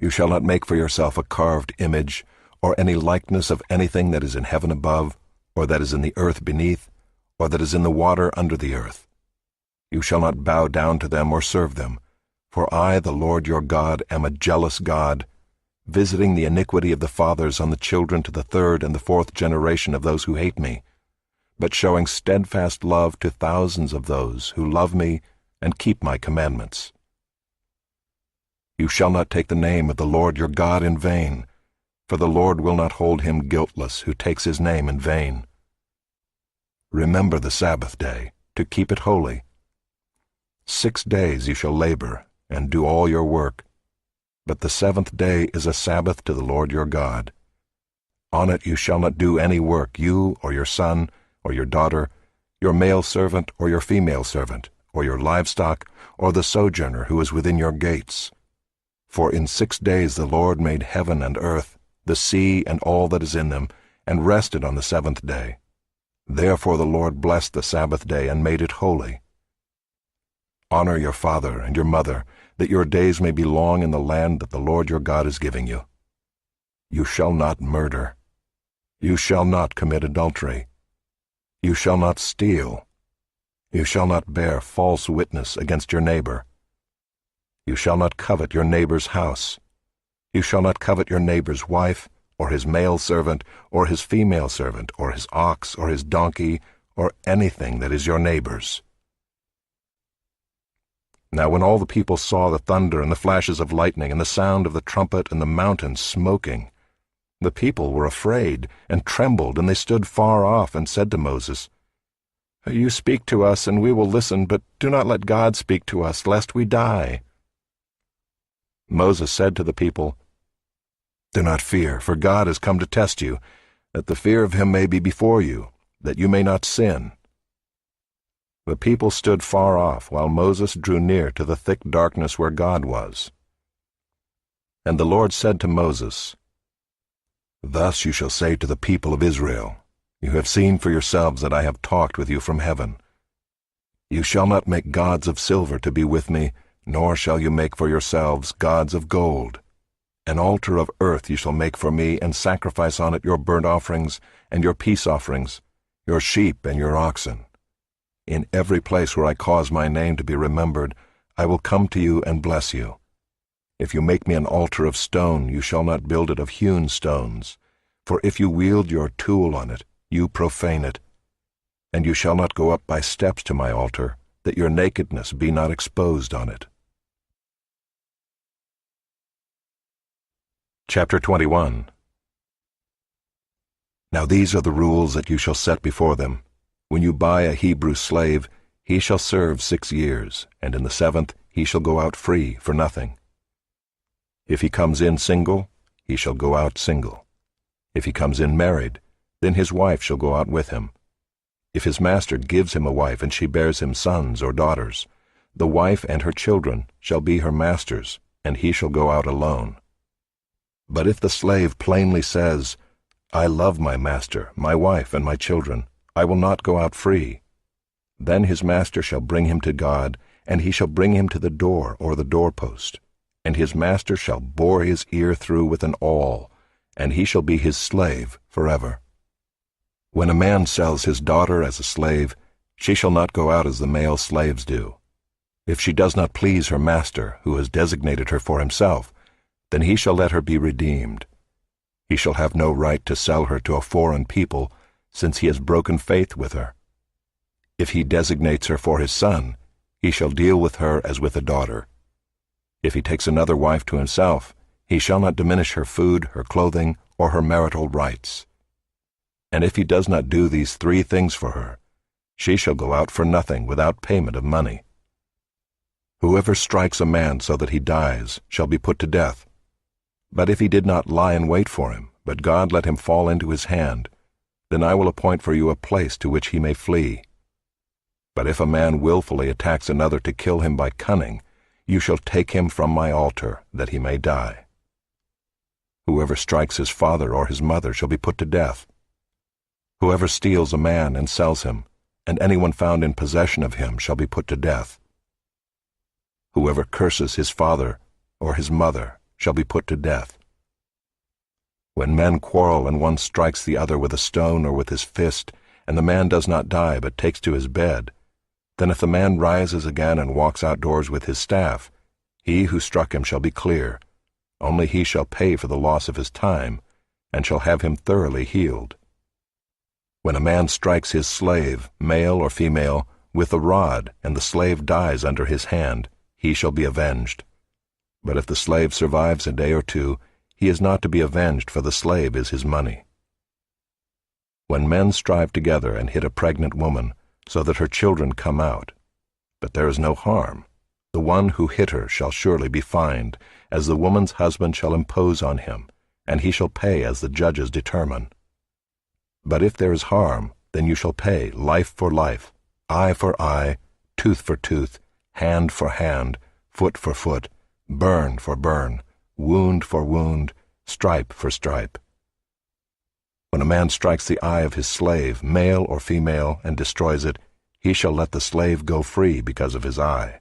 You shall not make for yourself a carved image, or any likeness of anything that is in heaven above, or that is in the earth beneath, or that is in the water under the earth. You shall not bow down to them or serve them, for I, the Lord your God, am a jealous God, visiting the iniquity of the fathers on the children to the third and the fourth generation of those who hate me, but showing steadfast love to thousands of those who love me and keep my commandments. You shall not take the name of the Lord your God in vain, for the Lord will not hold him guiltless who takes his name in vain. Remember the Sabbath day, to keep it holy. 6 days you shall labor, and do all your work, but the seventh day is a Sabbath to the Lord your God. On it you shall not do any work, you or your son or your daughter, your male servant or your female servant, or your livestock, or the sojourner who is within your gates. For in 6 days the Lord made heaven and earth, the sea and all that is in them, and rested on the seventh day. Therefore the Lord blessed the Sabbath day and made it holy. Honor your father and your mother, that your days may be long in the land that the Lord your God is giving you. You shall not murder. You shall not commit adultery. You shall not steal. You shall not bear false witness against your neighbor. You shall not covet your neighbor's house. You shall not covet your neighbor's wife, or his male servant, or his female servant, or his ox, or his donkey, or anything that is your neighbor's. Now when all the people saw the thunder and the flashes of lightning and the sound of the trumpet and the mountain smoking, the people were afraid and trembled, and they stood far off and said to Moses, You speak to us, and we will listen, but do not let God speak to us, lest we die. Moses said to the people, Do not fear, for God has come to test you, that the fear of him may be before you, that you may not sin. The people stood far off, while Moses drew near to the thick darkness where God was. And the Lord said to Moses, Thus you shall say to the people of Israel, You have seen for yourselves that I have talked with you from heaven. You shall not make gods of silver to be with me, nor shall you make for yourselves gods of gold. An altar of earth you shall make for me, and sacrifice on it your burnt offerings and your peace offerings, your sheep and your oxen. In every place where I cause my name to be remembered, I will come to you and bless you. If you make me an altar of stone, you shall not build it of hewn stones. For if you wield your tool on it, you profane it. And you shall not go up by steps to my altar, that your nakedness be not exposed on it. Chapter 21. Now these are the rules that you shall set before them. When you buy a Hebrew slave, he shall serve 6 years, and in the 7th he shall go out free for nothing. If he comes in single, he shall go out single. If he comes in married, then his wife shall go out with him. If his master gives him a wife, and she bears him sons or daughters, the wife and her children shall be her master's, and he shall go out alone. But if the slave plainly says, I love my master, my wife, and my children, I will not go out free, then his master shall bring him to God, and he shall bring him to the door or the doorpost, and his master shall bore his ear through with an awl, and he shall be his slave forever. When a man sells his daughter as a slave, she shall not go out as the male slaves do. If she does not please her master, who has designated her for himself, then he shall let her be redeemed. He shall have no right to sell her to a foreign people, since he has broken faith with her. If he designates her for his son, he shall deal with her as with a daughter. If he takes another wife to himself, he shall not diminish her food, her clothing, or her marital rights. And if he does not do these 3 things for her, she shall go out for nothing without payment of money. Whoever strikes a man so that he dies shall be put to death. But if he did not lie in wait for him, but God let him fall into his hand, then I will appoint for you a place to which he may flee. But if a man willfully attacks another to kill him by cunning, you shall take him from my altar, that he may die. Whoever strikes his father or his mother shall be put to death. Whoever steals a man and sells him, and anyone found in possession of him shall be put to death. Whoever curses his father or his mother shall be put to death. When men quarrel and one strikes the other with a stone or with his fist, and the man does not die but takes to his bed, then if the man rises again and walks outdoors with his staff, he who struck him shall be clear. Only he shall pay for the loss of his time, and shall have him thoroughly healed. When a man strikes his slave, male or female, with a rod, and the slave dies under his hand, he shall be avenged. But if the slave survives a day or 2, he is not to be avenged, for the slave is his money. When men strive together and hit a pregnant woman, so that her children come out, but there is no harm, the one who hit her shall surely be fined, as the woman's husband shall impose on him, and he shall pay as the judges determine. But if there is harm, then you shall pay life for life, eye for eye, tooth for tooth, hand for hand, foot for foot, burn for burn, wound for wound, stripe for stripe. When a man strikes the eye of his slave, male or female, and destroys it, he shall let the slave go free because of his eye.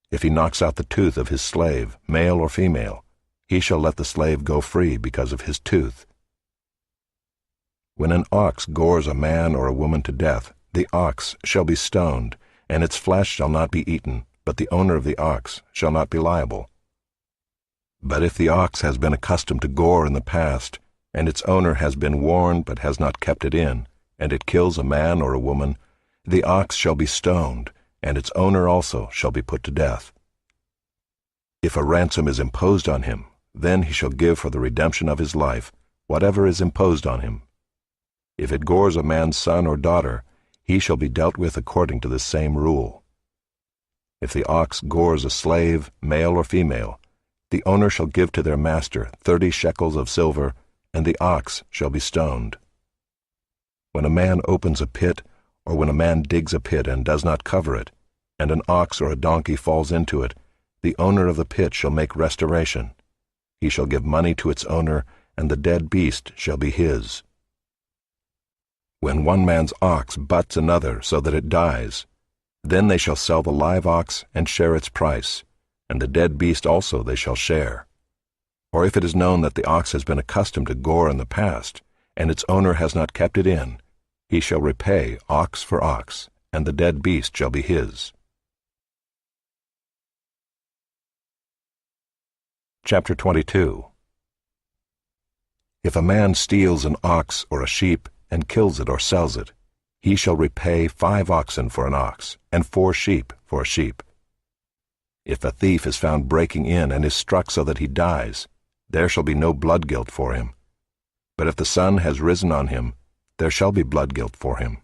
If he knocks out the tooth of his slave, male or female, he shall let the slave go free because of his tooth. When an ox gores a man or a woman to death, the ox shall be stoned, and its flesh shall not be eaten, but the owner of the ox shall not be liable. But if the ox has been accustomed to gore in the past, and its owner has been warned but has not kept it in, and it kills a man or a woman, the ox shall be stoned, and its owner also shall be put to death. If a ransom is imposed on him, then he shall give for the redemption of his life whatever is imposed on him. If it gores a man's son or daughter, he shall be dealt with according to the same rule. If the ox gores a slave, male or female, the owner shall give to their master 30 shekels of silver, and the ox shall be stoned. When a man opens a pit, or when a man digs a pit and does not cover it, and an ox or a donkey falls into it, the owner of the pit shall make restoration. He shall give money to its owner, and the dead beast shall be his. When one man's ox butts another so that it dies, then they shall sell the live ox and share its price, and the dead beast also they shall share. Or if it is known that the ox has been accustomed to gore in the past, and its owner has not kept it in, he shall repay ox for ox, and the dead beast shall be his. Chapter 22. If a man steals an ox or a sheep, and kills it or sells it, he shall repay 5 oxen for an ox, and 4 sheep for a sheep. If a thief is found breaking in and is struck so that he dies, there shall be no blood guilt for him. But if the sun has risen on him, there shall be blood guilt for him.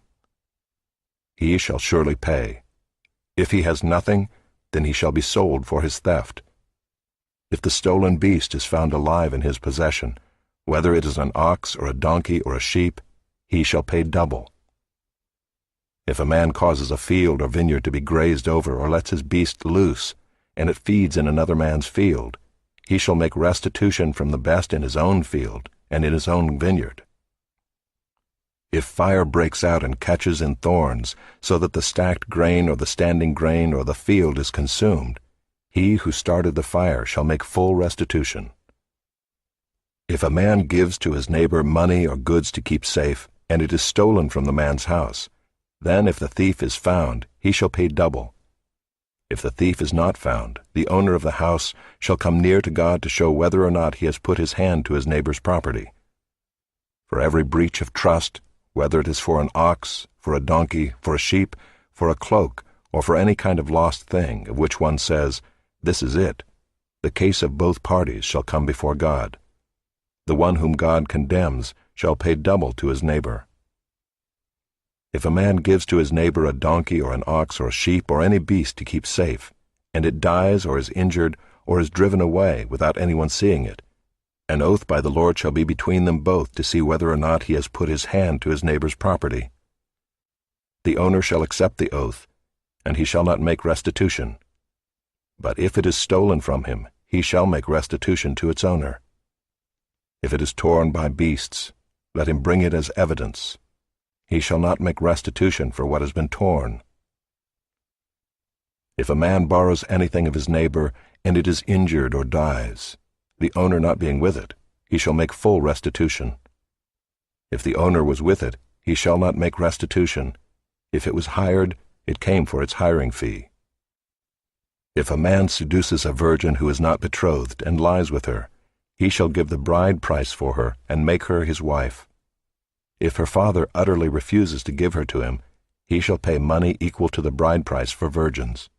He shall surely pay. If he has nothing, then he shall be sold for his theft. If the stolen beast is found alive in his possession, whether it is an ox or a donkey or a sheep, he shall pay double. If a man causes a field or vineyard to be grazed over or lets his beast loose, and it feeds in another man's field, he shall make restitution from the best in his own field and in his own vineyard. If fire breaks out and catches in thorns, so that the stacked grain or the standing grain or the field is consumed, he who started the fire shall make full restitution. If a man gives to his neighbor money or goods to keep safe, and it is stolen from the man's house, then if the thief is found, he shall pay double. If the thief is not found, the owner of the house shall come near to God to show whether or not he has put his hand to his neighbor's property. For every breach of trust, whether it is for an ox, for a donkey, for a sheep, for a cloak, or for any kind of lost thing, of which one says, "This is it," the case of both parties shall come before God. The one whom God condemns shall pay double to his neighbor. If a man gives to his neighbor a donkey or an ox or a sheep or any beast to keep safe, and it dies or is injured or is driven away without anyone seeing it, an oath by the Lord shall be between them both to see whether or not he has put his hand to his neighbor's property. The owner shall accept the oath, and he shall not make restitution. But if it is stolen from him, he shall make restitution to its owner. If it is torn by beasts, let him bring it as evidence. He shall not make restitution for what has been torn. If a man borrows anything of his neighbor, and it is injured or dies, the owner not being with it, he shall make full restitution. If the owner was with it, he shall not make restitution. If it was hired, it came for its hiring fee. If a man seduces a virgin who is not betrothed and lies with her, he shall give the bride price for her and make her his wife. If her father utterly refuses to give her to him, he shall pay money equal to the bride price for virgins.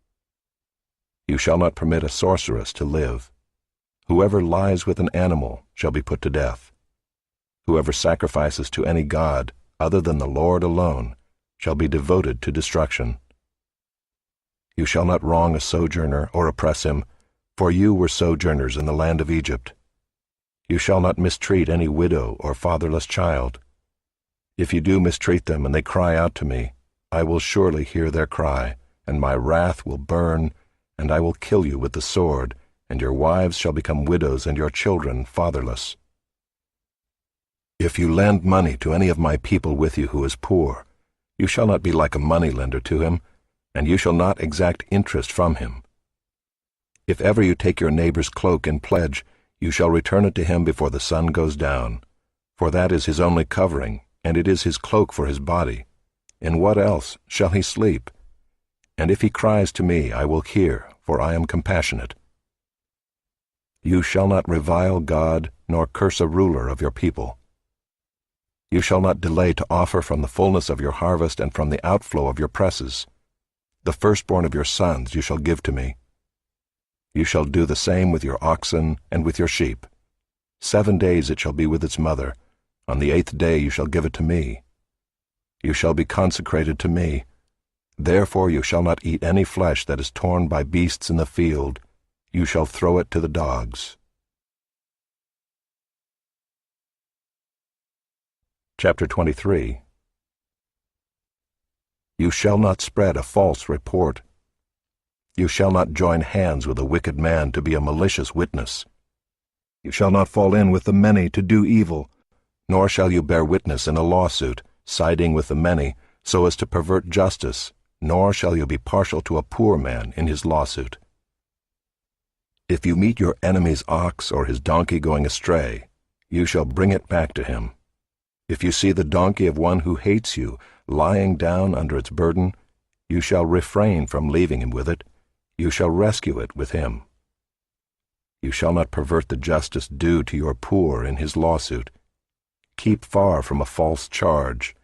You shall not permit a sorceress to live. Whoever lies with an animal shall be put to death. Whoever sacrifices to any god other than the Lord alone shall be devoted to destruction. You shall not wrong a sojourner or oppress him, for you were sojourners in the land of Egypt. You shall not mistreat any widow or fatherless child. If you do mistreat them and they cry out to me, I will surely hear their cry, and my wrath will burn, and I will kill you with the sword, and your wives shall become widows and your children fatherless. If you lend money to any of my people with you who is poor, you shall not be like a moneylender to him, and you shall not exact interest from him. If ever you take your neighbor's cloak in pledge, you shall return it to him before the sun goes down, for that is his only covering, and it is his cloak for his body. In what else shall he sleep? And if he cries to me, I will hear, for I am compassionate. You shall not revile God, nor curse a ruler of your people. You shall not delay to offer from the fullness of your harvest and from the outflow of your presses. The firstborn of your sons you shall give to me. You shall do the same with your oxen and with your sheep. 7 days it shall be with its mother. On the 8th day you shall give it to me. You shall be consecrated to me. Therefore you shall not eat any flesh that is torn by beasts in the field. You shall throw it to the dogs. Chapter 23. You shall not spread a false report. You shall not join hands with a wicked man to be a malicious witness. You shall not fall in with the many to do evil, nor shall you bear witness in a lawsuit, siding with the many, so as to pervert justice, nor shall you be partial to a poor man in his lawsuit. If you meet your enemy's ox or his donkey going astray, you shall bring it back to him. If you see the donkey of one who hates you lying down under its burden, you shall refrain from leaving him with it. You shall rescue it with him. You shall not pervert the justice due to your poor in his lawsuit. Keep far from a false charge,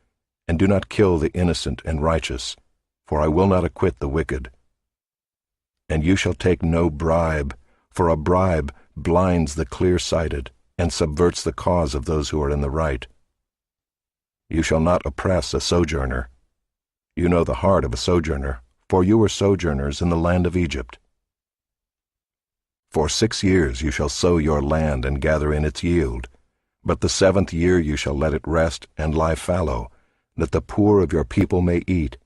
and do not kill the innocent and righteous, for I will not acquit the wicked. And you shall take no bribe, for a bribe blinds the clear-sighted and subverts the cause of those who are in the right. You shall not oppress a sojourner. You know the heart of a sojourner, for you were sojourners in the land of Egypt. For 6 years you shall sow your land and gather in its yield, but the 7th year you shall let it rest and lie fallow, that the poor of your people may eat,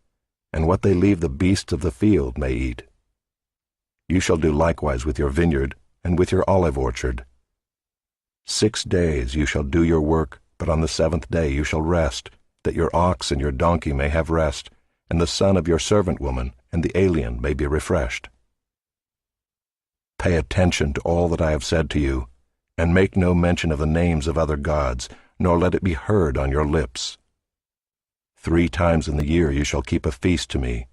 and what they leave the beasts of the field may eat. You shall do likewise with your vineyard and with your olive orchard. 6 days you shall do your work, but on the 7th day you shall rest, that your ox and your donkey may have rest, and the son of your servant woman and the alien may be refreshed. Pay attention to all that I have said to you, and make no mention of the names of other gods, nor let it be heard on your lips. 3 times in the year you shall keep a feast to me.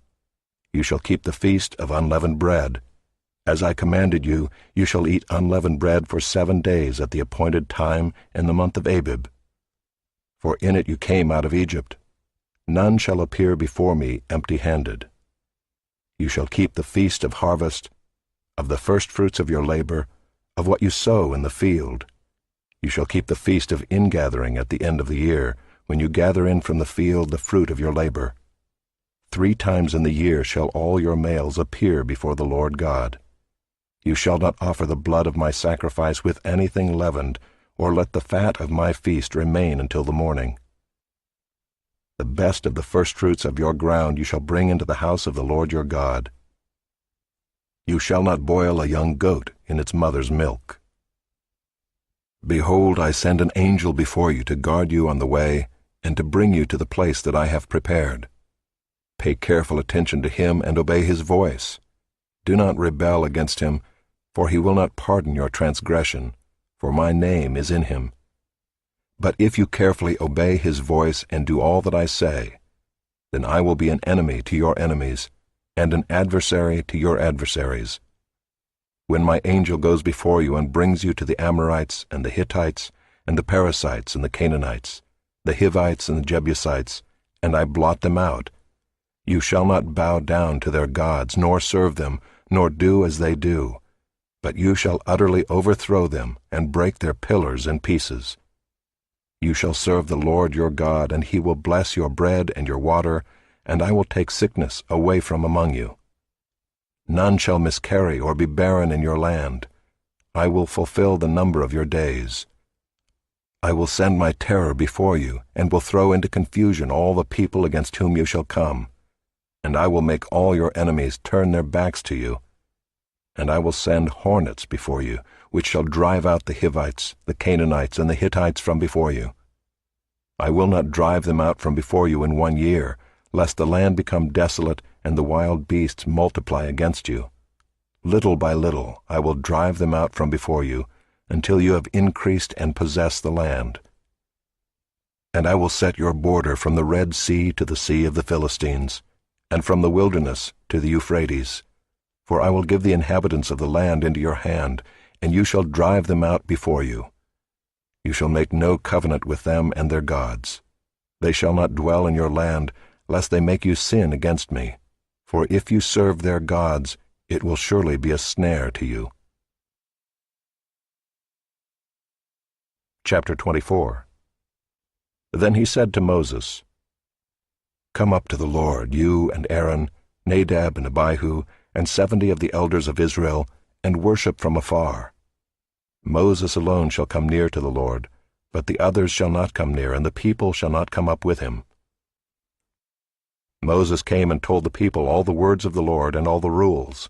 You shall keep the feast of unleavened bread. As I commanded you, you shall eat unleavened bread for 7 days at the appointed time in the month of Abib. For in it you came out of Egypt. None shall appear before me empty-handed. You shall keep the feast of harvest, of the firstfruits of your labor, of what you sow in the field. You shall keep the feast of ingathering at the end of the year, when you gather in from the field the fruit of your labor. 3 times in the year shall all your males appear before the Lord God. You shall not offer the blood of my sacrifice with anything leavened, or let the fat of my feast remain until the morning. The best of the firstfruits of your ground you shall bring into the house of the Lord your God. You shall not boil a young goat in its mother's milk. Behold, I send an angel before you to guard you on the way, and to bring you to the place that I have prepared. Pay careful attention to him and obey his voice. Do not rebel against him, for he will not pardon your transgression, for my name is in him. But if you carefully obey his voice and do all that I say, then I will be an enemy to your enemies, and an adversary to your adversaries. When my angel goes before you and brings you to the Amorites and the Hittites and the Perizzites and the Canaanites, the Hivites and the Jebusites, and I blot them out, you shall not bow down to their gods, nor serve them, nor do as they do, but you shall utterly overthrow them and break their pillars in pieces. You shall serve the Lord your God, and he will bless your bread and your water, and I will take sickness away from among you. None shall miscarry or be barren in your land. I will fulfill the number of your days. I will send my terror before you, and will throw into confusion all the people against whom you shall come. And I will make all your enemies turn their backs to you. And I will send hornets before you, which shall drive out the Hivites, the Canaanites, and the Hittites from before you. I will not drive them out from before you in 1 year, lest the land become desolate and the wild beasts multiply against you. Little by little I will drive them out from before you, until you have increased and possessed the land. And I will set your border from the Red Sea to the Sea of the Philistines, and from the wilderness to the Euphrates. For I will give the inhabitants of the land into your hand, and you shall drive them out before you. You shall make no covenant with them and their gods. They shall not dwell in your land, lest they make you sin against me. For if you serve their gods, it will surely be a snare to you. Chapter 24. Then he said to Moses, Come up to the Lord, you and Aaron, Nadab and Abihu, and 70 of the elders of Israel, and worship from afar. Moses alone shall come near to the Lord, but the others shall not come near, and the people shall not come up with him. Moses came and told the people all the words of the Lord and all the rules.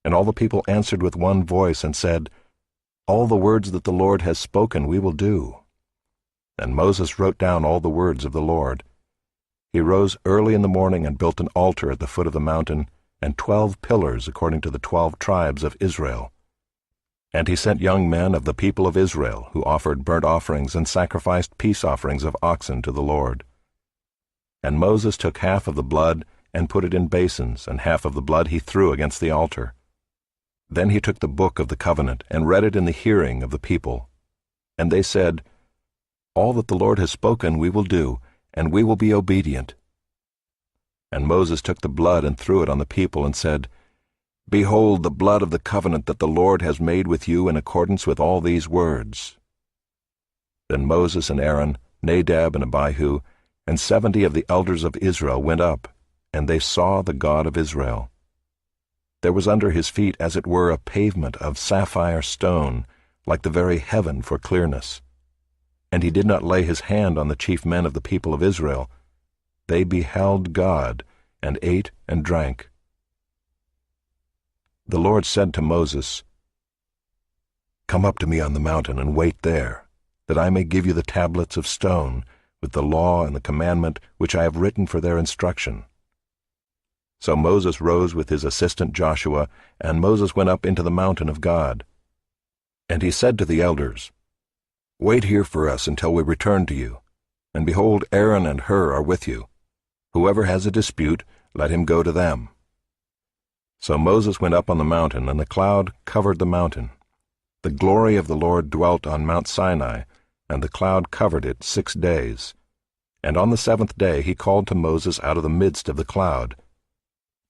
And all the people answered with one voice and said, All the words that the Lord has spoken we will do. And Moses wrote down all the words of the Lord. He rose early in the morning and built an altar at the foot of the mountain, and 12 pillars according to the 12 tribes of Israel. And he sent young men of the people of Israel, who offered burnt offerings and sacrificed peace offerings of oxen to the Lord. And Moses took half of the blood and put it in basins, and half of the blood he threw against the altar. Then he took the book of the covenant and read it in the hearing of the people. And they said, All that the Lord has spoken we will do, and we will be obedient. And Moses took the blood and threw it on the people and said, Behold the blood of the covenant that the Lord has made with you in accordance with all these words. Then Moses and Aaron, Nadab and Abihu, and 70 of the elders of Israel went up, and they saw the God of Israel. There was under his feet as it were a pavement of sapphire stone, like the very heaven for clearness. And he did not lay his hand on the chief men of the people of Israel. They beheld God, and ate and drank. The Lord said to Moses, Come up to me on the mountain and wait there, that I may give you the tablets of stone, with the law and the commandment which I have written for their instruction. So Moses rose with his assistant Joshua, and Moses went up into the mountain of God. And he said to the elders, Wait here for us until we return to you. And behold, Aaron and Hur are with you. Whoever has a dispute, let him go to them. So Moses went up on the mountain, and the cloud covered the mountain. The glory of the Lord dwelt on Mount Sinai, and the cloud covered it 6 days. And on the 7th day he called to Moses out of the midst of the cloud.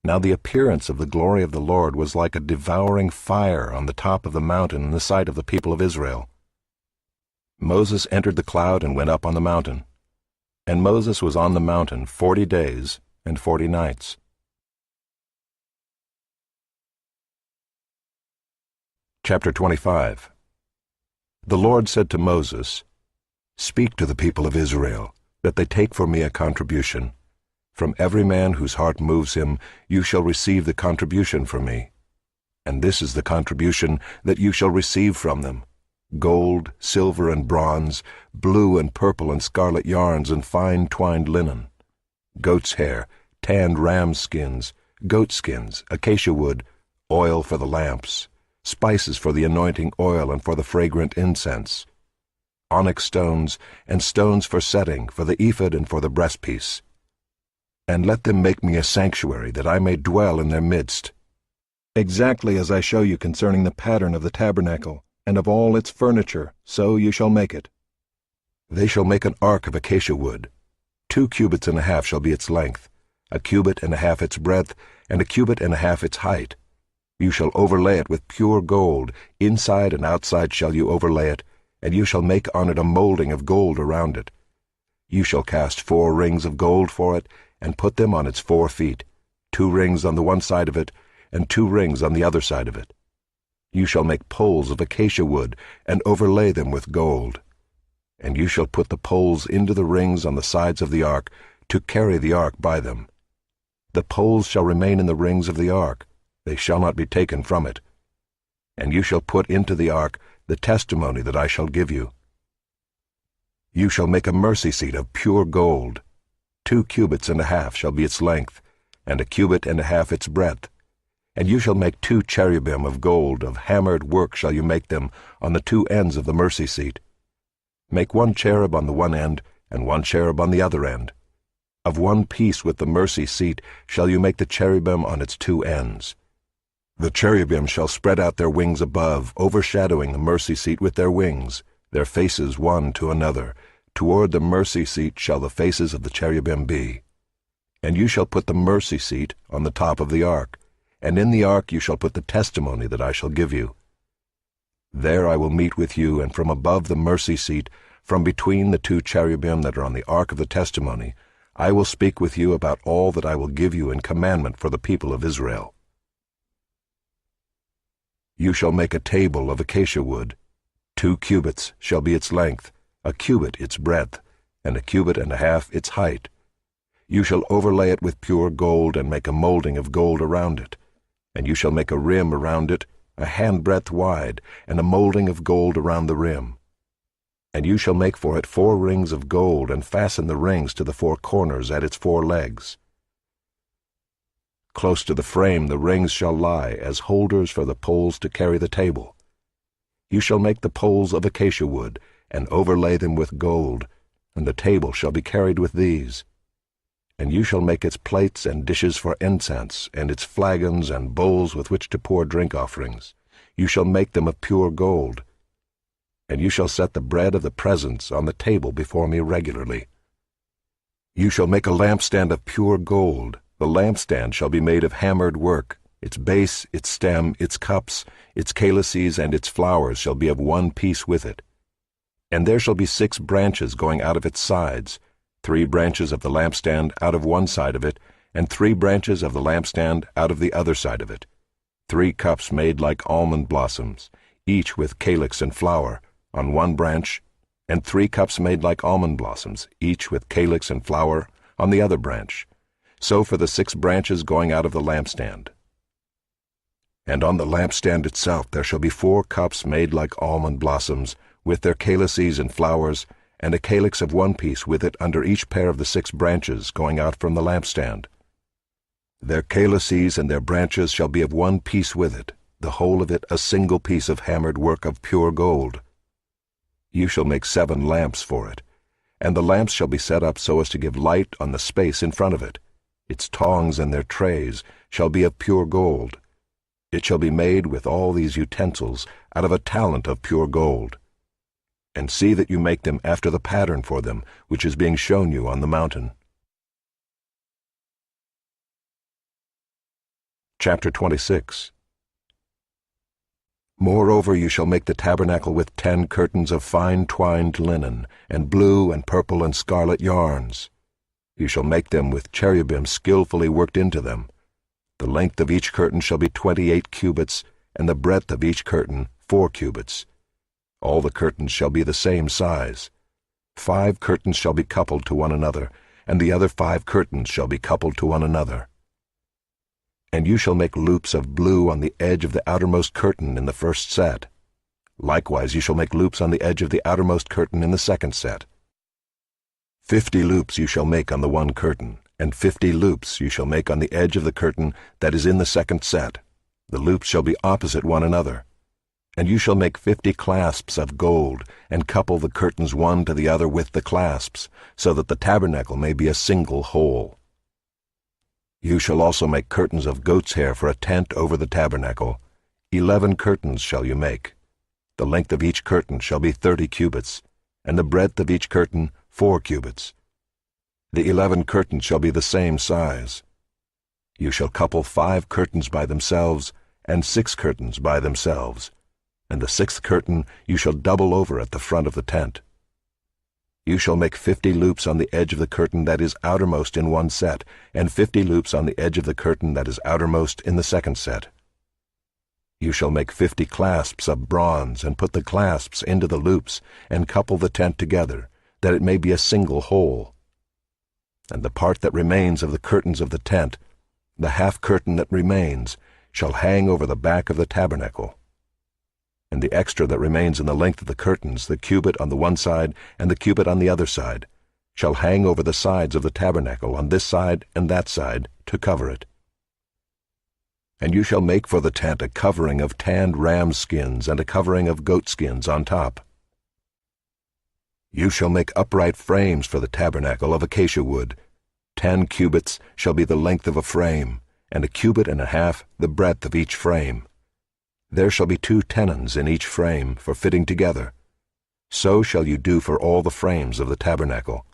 Now the appearance of the glory of the Lord was like a devouring fire on the top of the mountain in the sight of the people of Israel. Moses entered the cloud and went up on the mountain. And Moses was on the mountain 40 days and 40 nights. Chapter 25. The Lord said to Moses, Speak to the people of Israel, that they take for me a contribution. From every man whose heart moves him, you shall receive the contribution from me. And this is the contribution that you shall receive from them: gold, silver, and bronze, blue and purple and scarlet yarns, and fine twined linen, goat's hair, tanned ram skins, goat skins, acacia wood, oil for the lamps, spices for the anointing oil and for the fragrant incense, onyx stones, and stones for setting, for the ephod and for the breastpiece. And let them make me a sanctuary, that I may dwell in their midst, exactly as I show you concerning the pattern of the tabernacle, and of all its furniture, so you shall make it. They shall make an ark of acacia wood. 2 cubits and a half shall be its length, 1 cubit and a half its breadth, and 1 cubit and a half its height. You shall overlay it with pure gold, inside and outside shall you overlay it, and you shall make on it a molding of gold around it. You shall cast 4 rings of gold for it, and put them on its 4 feet, 2 rings on the one side of it, and 2 rings on the other side of it. You shall make poles of acacia wood, and overlay them with gold. And you shall put the poles into the rings on the sides of the ark, to carry the ark by them. The poles shall remain in the rings of the ark, they shall not be taken from it. And you shall put into the ark the testimony that I shall give you. You shall make a mercy seat of pure gold. 2 cubits and a half shall be its length, and 1 cubit and a half its breadth. And you shall make 2 cherubim of gold, of hammered work shall you make them on the 2 ends of the mercy seat. Make 1 cherub on the one end, and 1 cherub on the other end. Of one piece with the mercy seat shall you make the cherubim on its 2 ends. The cherubim shall spread out their wings above, overshadowing the mercy seat with their wings, their faces one to another. Toward the mercy seat shall the faces of the cherubim be. And you shall put the mercy seat on the top of the ark, and in the ark you shall put the testimony that I shall give you. There I will meet with you, and from above the mercy seat, from between the 2 cherubim that are on the ark of the testimony, I will speak with you about all that I will give you in commandment for the people of Israel. You shall make a table of acacia wood. 2 cubits shall be its length, 1 cubit its breadth, and 1 cubit and a half its height. You shall overlay it with pure gold, and make a molding of gold around it. And you shall make a rim around it, a handbreadth wide, and a molding of gold around the rim. And you shall make for it 4 rings of gold, and fasten the rings to the 4 corners at its 4 legs. Close to the frame the rings shall lie, as holders for the poles to carry the table. You shall make the poles of acacia wood, and overlay them with gold, and the table shall be carried with these. And you shall make its plates and dishes for incense, and its flagons and bowls with which to pour drink offerings. You shall make them of pure gold. And you shall set the bread of the presence on the table before me regularly. You shall make a lampstand of pure gold. The lampstand shall be made of hammered work. Its base, its stem, its cups, its calices, and its flowers shall be of one piece with it. And there shall be 6 branches going out of its sides, 3 branches of the lampstand out of one side of it, and 3 branches of the lampstand out of the other side of it. 3 cups made like almond blossoms, each with calyx and flower, on one branch, and 3 cups made like almond blossoms, each with calyx and flower, on the other branch. So for the 6 branches going out of the lampstand. And on the lampstand itself there shall be 4 cups made like almond blossoms, with their calices and flowers, and a calyx of one piece with it under each pair of the 6 branches going out from the lampstand. Their calices and their branches shall be of one piece with it, the whole of it a single piece of hammered work of pure gold. You shall make 7 lamps for it, and the lamps shall be set up so as to give light on the space in front of it. Its tongs and their trays shall be of pure gold. It shall be made with all these utensils out of a talent of pure gold. And see that you make them after the pattern for them, which is being shown you on the mountain. Chapter 26. Moreover, you shall make the tabernacle with 10 curtains of fine twined linen, and blue and purple and scarlet yarns. You shall make them with cherubim skillfully worked into them. The length of each curtain shall be 28 cubits, and the breadth of each curtain 4 cubits. All the curtains shall be the same size. 5 curtains shall be coupled to one another, and the other 5 curtains shall be coupled to one another. And you shall make loops of blue on the edge of the outermost curtain in the first set. Likewise you shall make loops on the edge of the outermost curtain in the second set. 50 loops you shall make on the one curtain, and 50 loops you shall make on the edge of the curtain that is in the second set. The loops shall be opposite one another. And you shall make 50 clasps of gold, and couple the curtains one to the other with the clasps, so that the tabernacle may be a single whole. You shall also make curtains of goat's hair for a tent over the tabernacle. 11 curtains shall you make. The length of each curtain shall be 30 cubits, and the breadth of each curtain 4 cubits. The 11 curtains shall be the same size. You shall couple 5 curtains by themselves, and 6 curtains by themselves, and the 6th curtain you shall double over at the front of the tent. You shall make 50 loops on the edge of the curtain that is outermost in one set, and 50 loops on the edge of the curtain that is outermost in the second set. You shall make 50 clasps of bronze, and put the clasps into the loops, and couple the tent together, that it may be a single whole. And the part that remains of the curtains of the tent, the half curtain that remains, shall hang over the back of the tabernacle. and the extra that remains in the length of the curtains, the cubit on the one side and the cubit on the other side, shall hang over the sides of the tabernacle on this side and that side to cover it. And you shall make for the tent a covering of tanned ram skins and a covering of goat skins on top. You shall make upright frames for the tabernacle of acacia wood. 10 cubits shall be the length of a frame, and 1.5 cubits the breadth of each frame. There shall be 2 tenons in each frame for fitting together. So shall you do for all the frames of the tabernacle.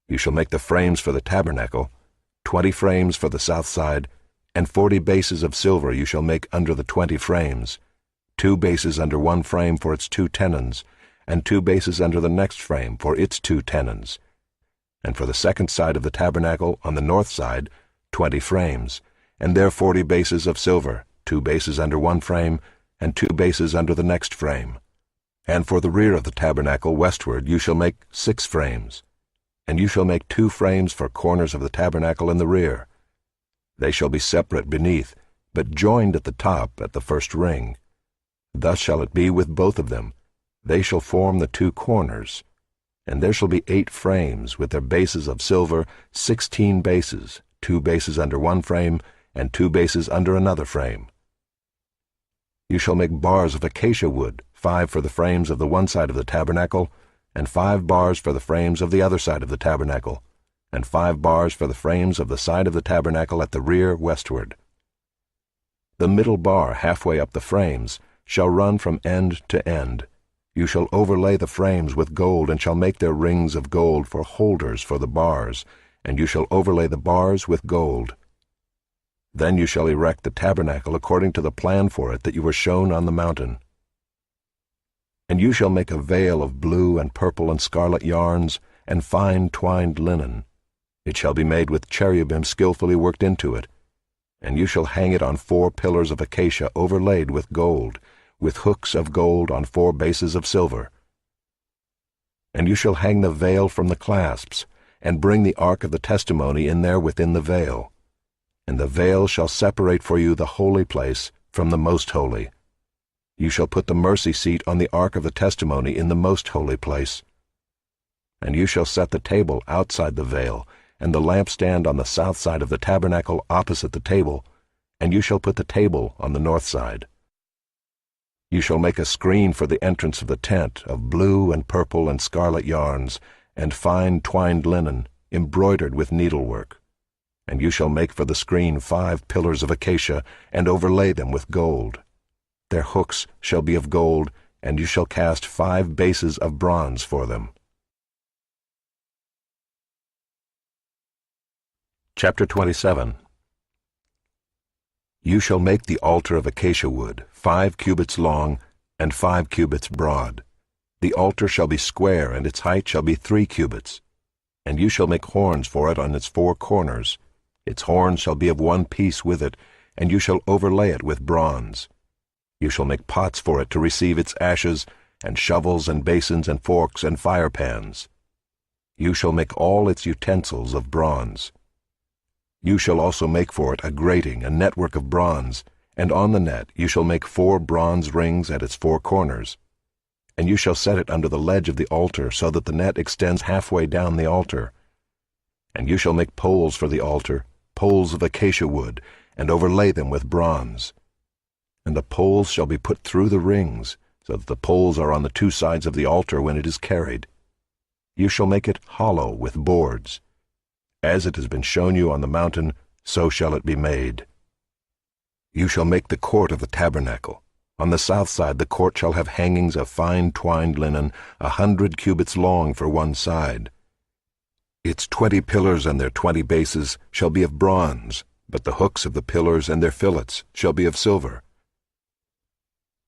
You shall make the frames for the tabernacle, 20 frames for the south side, and 40 bases of silver you shall make under the 20 frames, 2 bases under one frame for its 2 tenons, and 2 bases under the next frame for its 2 tenons. And for the second side of the tabernacle on the north side, 20 frames, and there 40 bases of silver, 2 bases under one frame, and 2 bases under the next frame. And for the rear of the tabernacle westward you shall make 6 frames. And you shall make 2 frames for corners of the tabernacle in the rear. They shall be separate beneath, but joined at the top at the first ring. Thus shall it be with both of them. They shall form the 2 corners. And there shall be 8 frames with their bases of silver, 16 bases, 2 bases under one frame, and 2 bases under another frame. You shall make bars of acacia wood, 5 for the frames of the one side of the tabernacle, and 5 bars for the frames of the other side of the tabernacle, and 5 bars for the frames of the side of the tabernacle at the rear westward. The middle bar halfway up the frames shall run from end to end. You shall overlay the frames with gold, and shall make their rings of gold for holders for the bars, and you shall overlay the bars with gold. Then you shall erect the tabernacle according to the plan for it that you were shown on the mountain. And you shall make a veil of blue and purple and scarlet yarns, and fine twined linen. It shall be made with cherubim skillfully worked into it. And you shall hang it on 4 pillars of acacia overlaid with gold, with hooks of gold on 4 bases of silver. And you shall hang the veil from the clasps, and bring the ark of the testimony in there within the veil. And the veil shall separate for you the holy place from the most holy. You shall put the mercy seat on the ark of the testimony in the most holy place. And you shall set the table outside the veil, and the lampstand on the south side of the tabernacle opposite the table, and you shall put the table on the north side. You shall make a screen for the entrance of the tent of blue and purple and scarlet yarns, and fine twined linen, embroidered with needlework. And you shall make for the screen 5 pillars of acacia, and overlay them with gold. Their hooks shall be of gold, and you shall cast 5 bases of bronze for them. Chapter 27. You shall make the altar of acacia wood, 5 cubits long, and 5 cubits broad. The altar shall be square, and its height shall be 3 cubits. And you shall make horns for it on its 4 corners. Its horns shall be of one piece with it, and you shall overlay it with bronze. You shall make pots for it to receive its ashes, and shovels and basins and forks and fire pans. You shall make all its utensils of bronze. You shall also make for it a grating, a network of bronze, and on the net you shall make 4 bronze rings at its 4 corners. And you shall set it under the ledge of the altar, so that the net extends halfway down the altar. And you shall make poles for the altar, poles of acacia wood, and overlay them with bronze. And the poles shall be put through the rings, so that the poles are on the 2 sides of the altar when it is carried. You shall make it hollow with boards. As it has been shown you on the mountain, so shall it be made. You shall make the court of the tabernacle. On the south side the court shall have hangings of fine twined linen, 100 cubits long for one side. Its 20 pillars and their 20 bases shall be of bronze, but the hooks of the pillars and their fillets shall be of silver.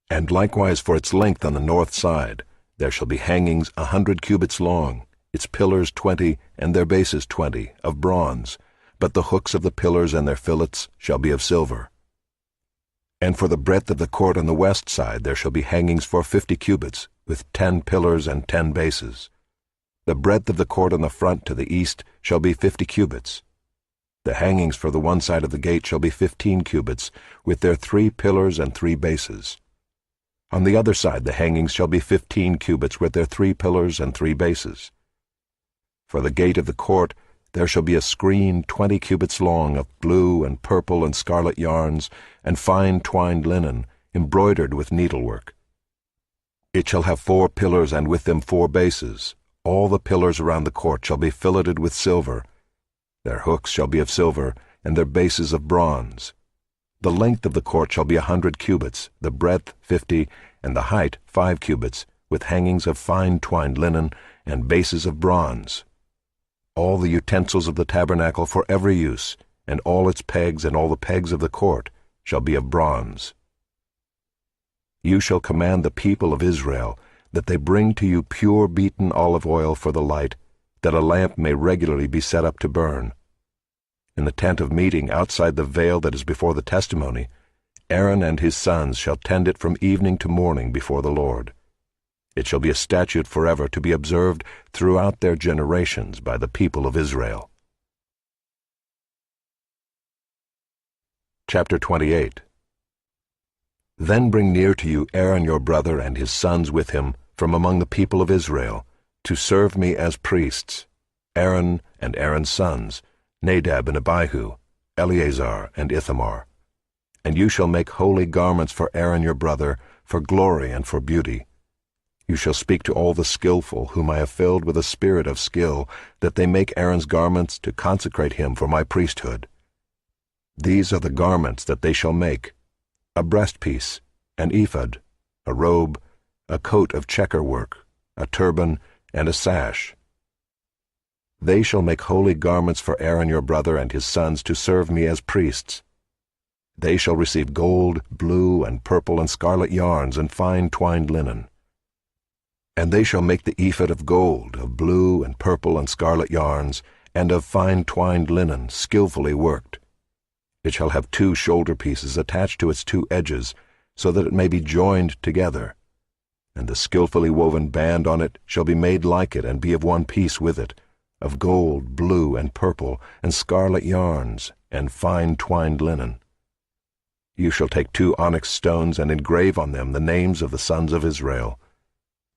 And likewise for its length on the north side there shall be hangings 100 cubits long, its pillars 20 and their bases 20, of bronze, but the hooks of the pillars and their fillets shall be of silver. And for the breadth of the court on the west side there shall be hangings for 50 cubits, with 10 pillars and 10 bases. The breadth of the court on the front to the east shall be 50 cubits. The hangings for the one side of the gate shall be 15 cubits, with their 3 pillars and 3 bases. On the other side the hangings shall be 15 cubits with their 3 pillars and 3 bases. For the gate of the court there shall be a screen 20 cubits long of blue and purple and scarlet yarns and fine twined linen, embroidered with needlework. It shall have 4 pillars and with them 4 bases. All the pillars around the court shall be filleted with silver. Their hooks shall be of silver, and their bases of bronze. The length of the court shall be 100 cubits, the breadth 50, and the height 5 cubits, with hangings of fine twined linen and bases of bronze. All the utensils of the tabernacle for every use, and all its pegs and all the pegs of the court, shall be of bronze. You shall command the people of Israel that they bring to you pure beaten olive oil for the light, that a lamp may regularly be set up to burn. In the tent of meeting outside the veil that is before the testimony, Aaron and his sons shall tend it from evening to morning before the Lord. It shall be a statute forever to be observed throughout their generations by the people of Israel. Chapter 28. Then bring near to you Aaron your brother and his sons with him from among the people of Israel, to serve me as priests, Aaron and Aaron's sons, Nadab and Abihu, Eleazar and Ithamar. And you shall make holy garments for Aaron your brother, for glory and for beauty. You shall speak to all the skillful, whom I have filled with a spirit of skill, that they make Aaron's garments to consecrate him for my priesthood. These are the garments that they shall make: a breastpiece, an ephod, a robe, a coat of checker work, a turban, and a sash. They shall make holy garments for Aaron your brother and his sons to serve me as priests. They shall receive gold, blue, and purple, and scarlet yarns, and fine twined linen. And they shall make the ephod of gold, of blue, and purple, and scarlet yarns, and of fine twined linen, skillfully worked. It shall have 2 shoulder pieces attached to its 2 edges, so that it may be joined together. And the skillfully woven band on it shall be made like it, and be of one piece with it, of gold, blue, and purple, and scarlet yarns, and fine twined linen. You shall take 2 onyx stones and engrave on them the names of the sons of Israel,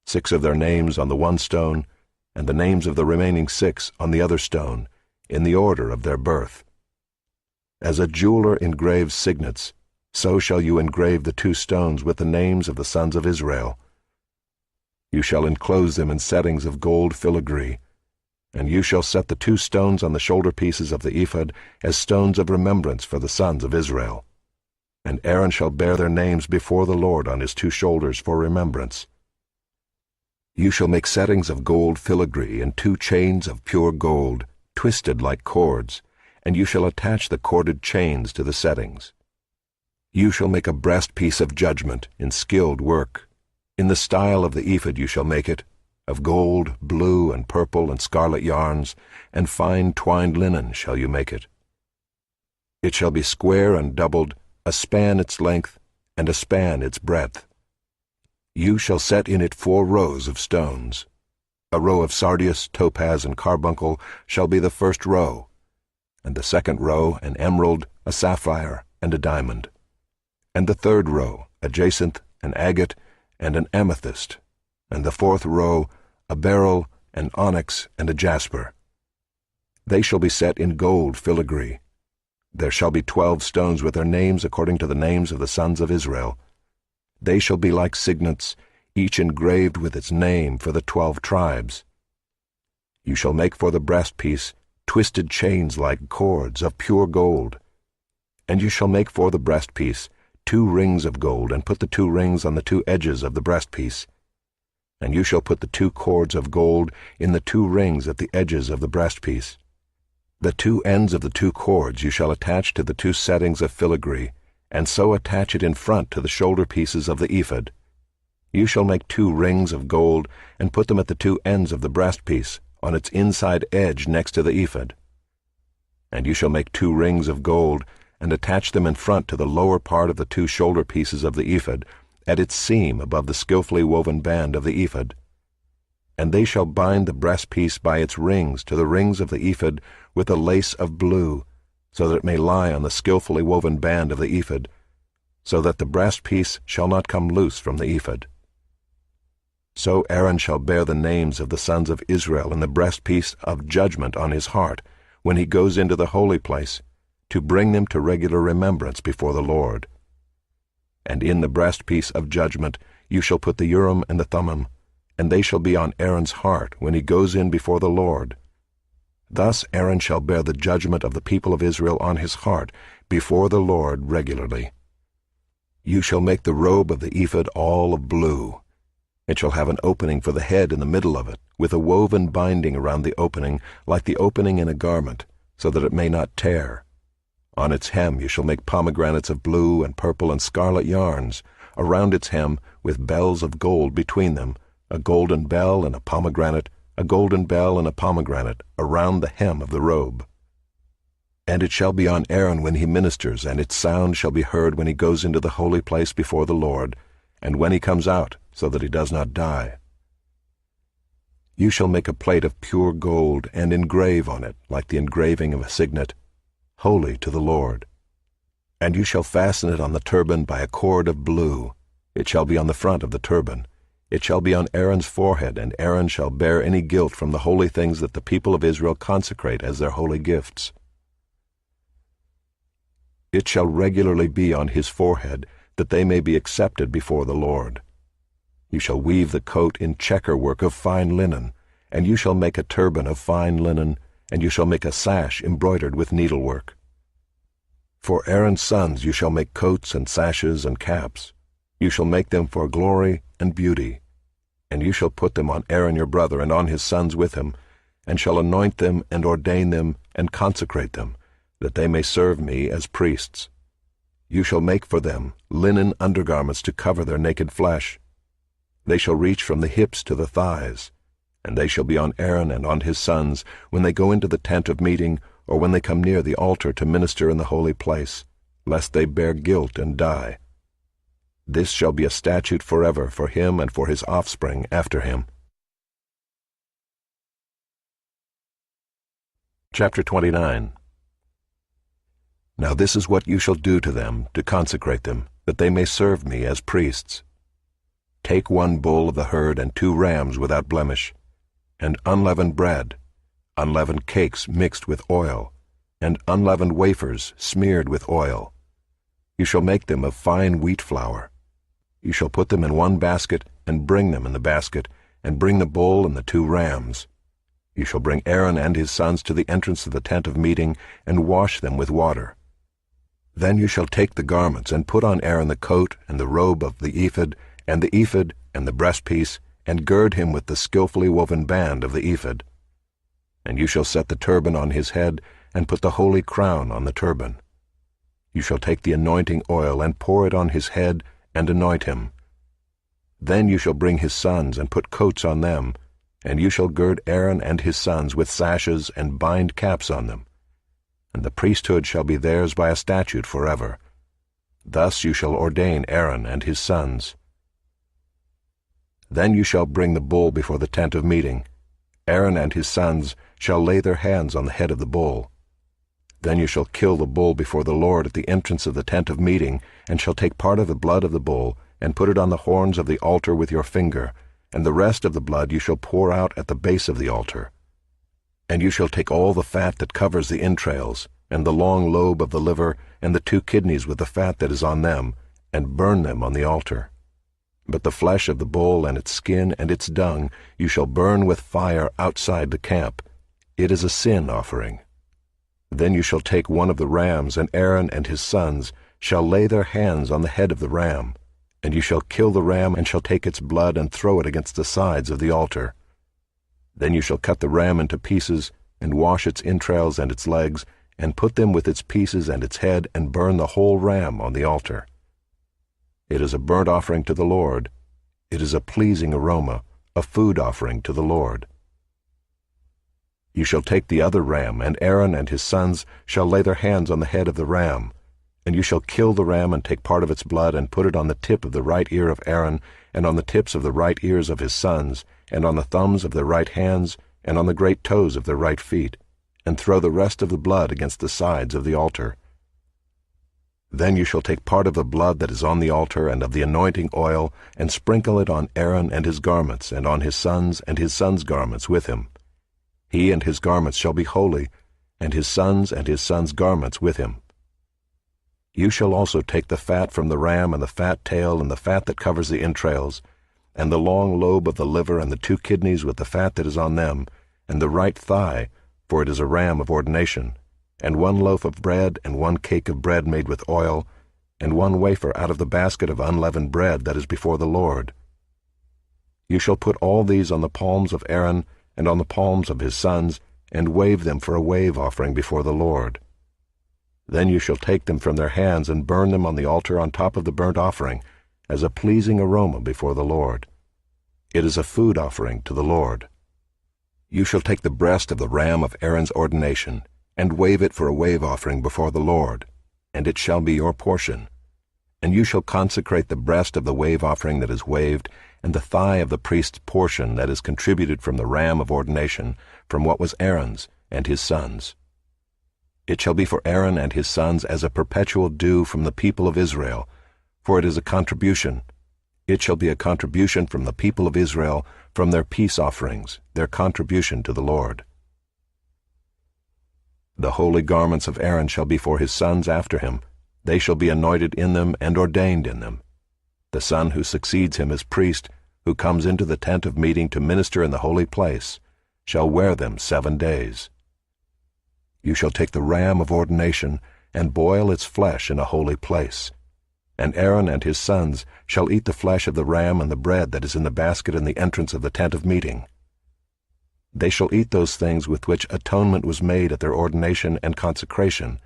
6 of their names on the one stone, and the names of the remaining 6 on the other stone, in the order of their birth. As a jeweler engraves signets, so shall you engrave the 2 stones with the names of the sons of Israel. You shall enclose them in settings of gold filigree, and you shall set the 2 stones on the shoulder pieces of the ephod as stones of remembrance for the sons of Israel. And Aaron shall bear their names before the Lord on his 2 shoulders for remembrance. You shall make settings of gold filigree and 2 chains of pure gold, twisted like cords, and you shall attach the corded chains to the settings. You shall make a breastpiece of judgment in skilled work. In the style of the ephod you shall make it, of gold, blue, and purple, and scarlet yarns, and fine twined linen shall you make it. It shall be square and doubled, a span its length, and a span its breadth. You shall set in it 4 rows of stones. A row of sardius, topaz, and carbuncle shall be the first row, and the second row an emerald, a sapphire, and a diamond, and the third row a jacinth, an agate, and an amethyst, and the 4th row a beryl, an onyx, and a jasper. They shall be set in gold filigree. There shall be 12 stones with their names according to the names of the sons of Israel. They shall be like signets, each engraved with its name for the 12 tribes. You shall make for the breastpiece twisted chains like cords of pure gold. And you shall make for the breastpiece 2 rings of gold, and put the 2 rings on the 2 edges of the breastpiece. And you shall put the 2 cords of gold in the 2 rings at the edges of the breastpiece. The 2 ends of the 2 cords you shall attach to the 2 settings of filigree, and so attach it in front to the shoulder pieces of the ephod. You shall make 2 rings of gold, and put them at the 2 ends of the breastpiece, on its inside edge next to the ephod. And you shall make 2 rings of gold, and attach them in front to the lower part of the 2 shoulder pieces of the ephod, at its seam above the skillfully woven band of the ephod. And they shall bind the breastpiece by its rings to the rings of the ephod with a lace of blue, so that it may lie on the skillfully woven band of the ephod, so that the breastpiece shall not come loose from the ephod. So Aaron shall bear the names of the sons of Israel in the breastpiece of judgment on his heart, when he goes into the holy place, to bring them to regular remembrance before the Lord. And in the breastpiece of judgment you shall put the Urim and the Thummim, and they shall be on Aaron's heart when he goes in before the Lord. Thus Aaron shall bear the judgment of the people of Israel on his heart before the Lord regularly. You shall make the robe of the ephod all of blue. It shall have an opening for the head in the middle of it, with a woven binding around the opening, like the opening in a garment, so that it may not tear. On its hem you shall make pomegranates of blue and purple and scarlet yarns, around its hem with bells of gold between them, a golden bell and a pomegranate, a golden bell and a pomegranate, around the hem of the robe. And it shall be on Aaron when he ministers, and its sound shall be heard when he goes into the holy place before the Lord, and when he comes out, so that he does not die. You shall make a plate of pure gold, and engrave on it, like the engraving of a signet, holy to the Lord. And you shall fasten it on the turban by a cord of blue. It shall be on the front of the turban. It shall be on Aaron's forehead, and Aaron shall bear any guilt from the holy things that the people of Israel consecrate as their holy gifts. It shall regularly be on his forehead, that they may be accepted before the Lord. You shall weave the coat in checker work of fine linen, and you shall make a turban of fine linen, and you shall make a sash embroidered with needlework. For Aaron's sons you shall make coats and sashes and caps. You shall make them for glory and beauty. And you shall put them on Aaron your brother and on his sons with him, and shall anoint them and ordain them and consecrate them, that they may serve me as priests. You shall make for them linen undergarments to cover their naked flesh. They shall reach from the hips to the thighs, and they shall be on Aaron and on his sons when they go into the tent of meeting, or when they come near the altar to minister in the holy place, lest they bear guilt and die. This shall be a statute forever for him and for his offspring after him. Chapter 29. Now this is what you shall do to them, to consecrate them, that they may serve me as priests. Take 1 bull of the herd and 2 rams without blemish, and unleavened bread, unleavened cakes mixed with oil, and unleavened wafers smeared with oil. You shall make them of fine wheat flour. You shall put them in 1 basket, and bring them in the basket, and bring the bull and the 2 rams. You shall bring Aaron and his sons to the entrance of the tent of meeting, and wash them with water. Then you shall take the garments, and put on Aaron the coat and the robe of the ephod and the breastpiece, and gird him with the skillfully woven band of the ephod. And you shall set the turban on his head, and put the holy crown on the turban. You shall take the anointing oil, and pour it on his head, and anoint him. Then you shall bring his sons, and put coats on them, and you shall gird Aaron and his sons with sashes, and bind caps on them. And the priesthood shall be theirs by a statute forever. Thus you shall ordain Aaron and his sons. Then you shall bring the bull before the tent of meeting. Aaron and his sons shall lay their hands on the head of the bull. Then you shall kill the bull before the Lord at the entrance of the tent of meeting, and shall take part of the blood of the bull, and put it on the horns of the altar with your finger, and the rest of the blood you shall pour out at the base of the altar. And you shall take all the fat that covers the entrails, and the long lobe of the liver, and the 2 kidneys with the fat that is on them, and burn them on the altar. But the flesh of the bull and its skin and its dung you shall burn with fire outside the camp. It is a sin offering. Then you shall take 1 of the rams, and Aaron and his sons shall lay their hands on the head of the ram, and you shall kill the ram, and shall take its blood and throw it against the sides of the altar. Then you shall cut the ram into pieces, and wash its entrails and its legs, and put them with its pieces and its head, and burn the whole ram on the altar. It is a burnt offering to the Lord. It is a pleasing aroma, a food offering to the Lord. You shall take the other ram, and Aaron and his sons shall lay their hands on the head of the ram. And you shall kill the ram, and take part of its blood, and put it on the tip of the right ear of Aaron, and on the tips of the right ears of his sons, and on the thumbs of their right hands, and on the great toes of their right feet, and throw the rest of the blood against the sides of the altar. Then you shall take part of the blood that is on the altar and of the anointing oil, and sprinkle it on Aaron and his garments, and on his sons garments with him. He and his garments shall be holy, and his sons garments with him. You shall also take the fat from the ram, and the fat tail, and the fat that covers the entrails, and the long lobe of the liver, and the 2 kidneys with the fat that is on them, and the right thigh, for it is a ram of ordination, and 1 loaf of bread, and 1 cake of bread made with oil, and 1 wafer out of the basket of unleavened bread that is before the Lord. You shall put all these on the palms of Aaron, and on the palms of his sons, and wave them for a wave offering before the Lord. Then you shall take them from their hands and burn them on the altar on top of the burnt offering, as a pleasing aroma before the Lord. It is a food offering to the Lord. You shall take the breast of the ram of Aaron's ordination, and wave it for a wave offering before the Lord, and it shall be your portion. And you shall consecrate the breast of the wave offering that is waved, and the thigh of the priest's portion that is contributed from the ram of ordination, from what was Aaron's and his sons. It shall be for Aaron and his sons as a perpetual due from the people of Israel, for it is a contribution. It shall be a contribution from the people of Israel, from their peace offerings, their contribution to the Lord. The holy garments of Aaron shall be for his sons after him. They shall be anointed in them and ordained in them. The son who succeeds him as priest, who comes into the tent of meeting to minister in the holy place, shall wear them 7 days. You shall take the ram of ordination, and boil its flesh in a holy place. And Aaron and his sons shall eat the flesh of the ram and the bread that is in the basket in the entrance of the tent of meeting. They shall eat those things with which atonement was made at their ordination and consecration,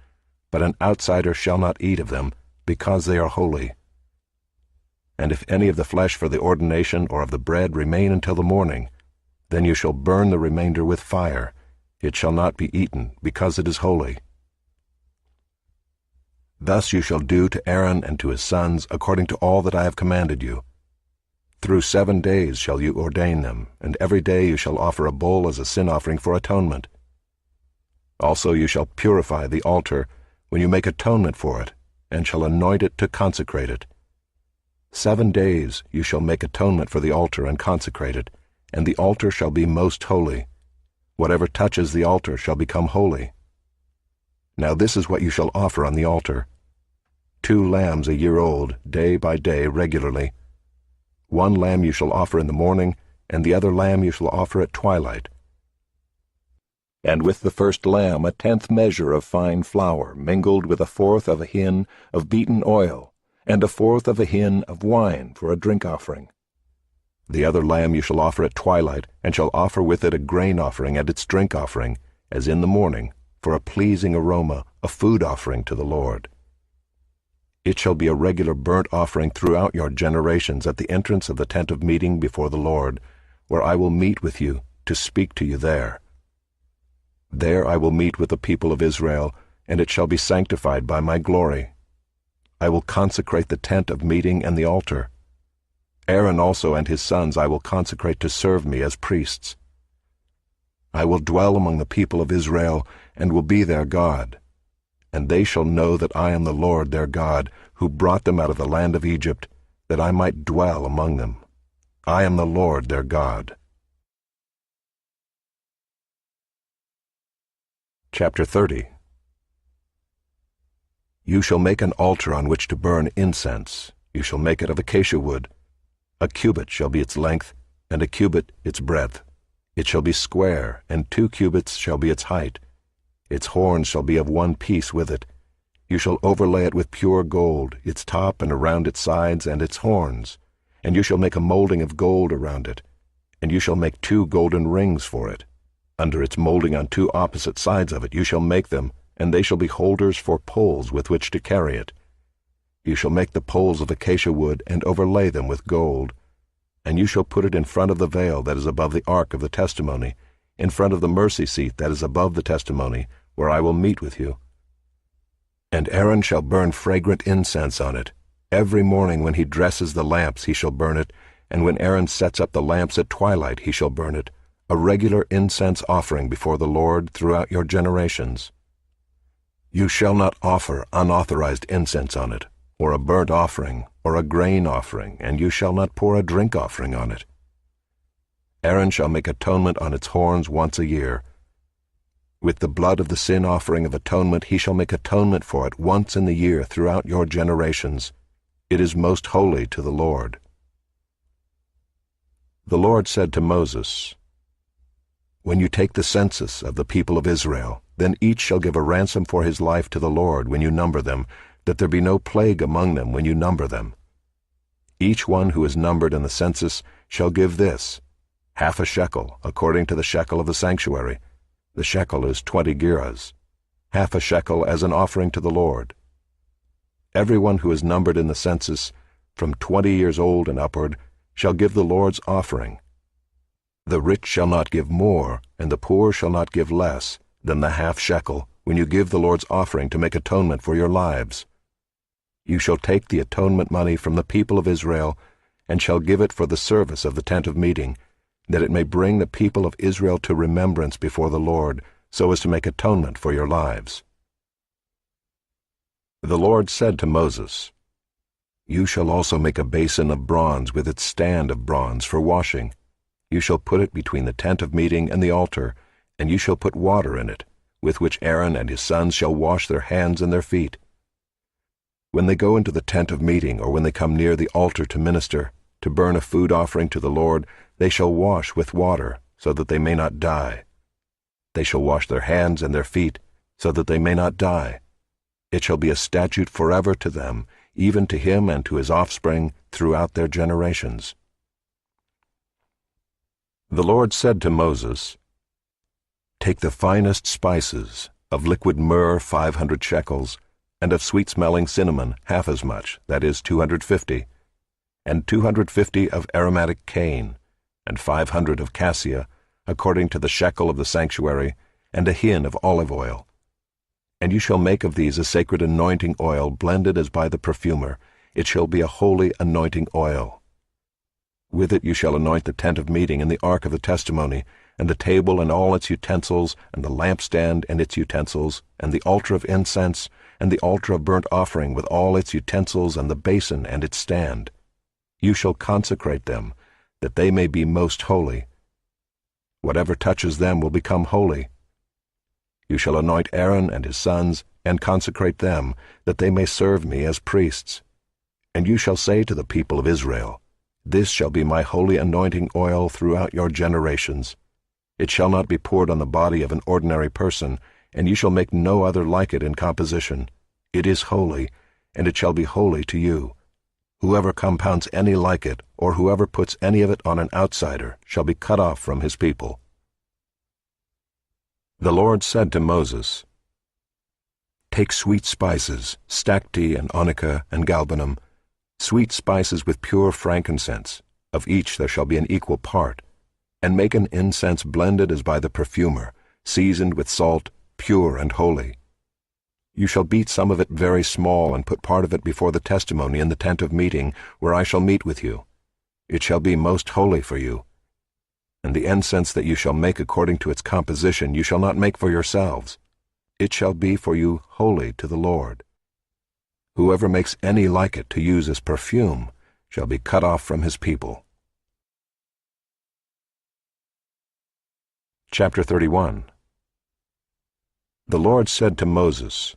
but an outsider shall not eat of them, because they are holy. And if any of the flesh for the ordination or of the bread remain until the morning, then you shall burn the remainder with fire. It shall not be eaten, because it is holy. Thus you shall do to Aaron and to his sons according to all that I have commanded you. Through 7 days shall you ordain them, and every day you shall offer a bull as a sin offering for atonement. Also you shall purify the altar when you make atonement for it, and shall anoint it to consecrate it. 7 days you shall make atonement for the altar and consecrate it, and the altar shall be most holy. Whatever touches the altar shall become holy. Now this is what you shall offer on the altar: 2 lambs a year old, day by day regularly. 1 lamb you shall offer in the morning, and the other lamb you shall offer at twilight. And with the first lamb 1/10 measure of fine flour, mingled with 1/4 of a hin of beaten oil, and 1/4 of a hin of wine for a drink offering. The other lamb you shall offer at twilight, and shall offer with it a grain offering and its drink offering, as in the morning, for a pleasing aroma, a food offering to the Lord. It shall be a regular burnt offering throughout your generations at the entrance of the tent of meeting before the Lord, where I will meet with you to speak to you there. There I will meet with the people of Israel, and it shall be sanctified by my glory. I will consecrate the tent of meeting and the altar. Aaron also and his sons I will consecrate to serve me as priests. I will dwell among the people of Israel, and will be their God. And they shall know that I am the Lord their God, who brought them out of the land of Egypt, that I might dwell among them. I am the Lord their God. Chapter 30. You shall make an altar on which to burn incense. You shall make it of acacia wood. 1 cubit shall be its length, and 1 cubit its breadth. It shall be square, and 2 cubits shall be its height. Its horns shall be of 1 piece with it. You shall overlay it with pure gold, its top and around its sides and its horns. And you shall make a molding of gold around it. And you shall make 2 golden rings for it. Under its molding on 2 opposite sides of it you shall make them, and they shall be holders for poles with which to carry it. You shall make the poles of acacia wood, and overlay them with gold. And you shall put it in front of the veil that is above the ark of the testimony, in front of the mercy seat that is above the testimony, where I will meet with you. And Aaron shall burn fragrant incense on it. Every morning when he dresses the lamps he shall burn it, and when Aaron sets up the lamps at twilight he shall burn it, a regular incense offering before the Lord throughout your generations. You shall not offer unauthorized incense on it, or a burnt offering, or a grain offering, and you shall not pour a drink offering on it. Aaron shall make atonement on its horns once a year. With the blood of the sin offering of atonement he shall make atonement for it once in the year throughout your generations. It is most holy to the Lord. The Lord said to Moses, When you take the census of the people of Israel, then each shall give a ransom for his life to the Lord when you number them, that there be no plague among them when you number them. Each one who is numbered in the census shall give this, half a shekel, according to the shekel of the sanctuary. The shekel is 20 gerahs, half a shekel as an offering to the Lord. Everyone who is numbered in the census, from 20 years old and upward, shall give the Lord's offering. The rich shall not give more, and the poor shall not give less, than the half shekel, when you give the Lord's offering to make atonement for your lives. You shall take the atonement money from the people of Israel, and shall give it for the service of the tent of meeting, that it may bring the people of Israel to remembrance before the Lord, so as to make atonement for your lives. The Lord said to Moses, You shall also make a basin of bronze with its stand of bronze for washing. You shall put it between the tent of meeting and the altar, and you shall put water in it, with which Aaron and his sons shall wash their hands and their feet. When they go into the tent of meeting, or when they come near the altar to minister, to burn a food offering to the Lord, they shall wash with water, so that they may not die. They shall wash their hands and their feet, so that they may not die. It shall be a statute forever to them, even to him and to his offspring throughout their generations. The Lord said to Moses, Take the finest spices, of liquid myrrh 500 shekels, and of sweet-smelling cinnamon half as much, that is 250, and 250 of aromatic cane, and 500 of cassia, according to the shekel of the sanctuary, and a hin of olive oil. And you shall make of these a sacred anointing oil blended as by the perfumer. It shall be a holy anointing oil. With it you shall anoint the tent of meeting and the ark of the testimony, and the table and all its utensils, and the lampstand and its utensils, and the altar of incense, and the altar of burnt offering with all its utensils, and the basin and its stand. You shall consecrate them, that they may be most holy. Whatever touches them will become holy. You shall anoint Aaron and his sons, and consecrate them, that they may serve me as priests. And you shall say to the people of Israel, This shall be my holy anointing oil throughout your generations. It shall not be poured on the body of an ordinary person, and you shall make no other like it in composition. It is holy, and it shall be holy to you. Whoever compounds any like it, or whoever puts any of it on an outsider, shall be cut off from his people. The Lord said to Moses, Take sweet spices, stacte and onycha and galbanum, sweet spices with pure frankincense, of each there shall be an equal part, and make an incense blended as by the perfumer, seasoned with salt, pure and holy. You shall beat some of it very small, and put part of it before the testimony in the tent of meeting, where I shall meet with you. It shall be most holy for you. And the incense that you shall make according to its composition you shall not make for yourselves. It shall be for you holy to the Lord. Whoever makes any like it to use as perfume shall be cut off from his people. Chapter 31. The Lord said to Moses,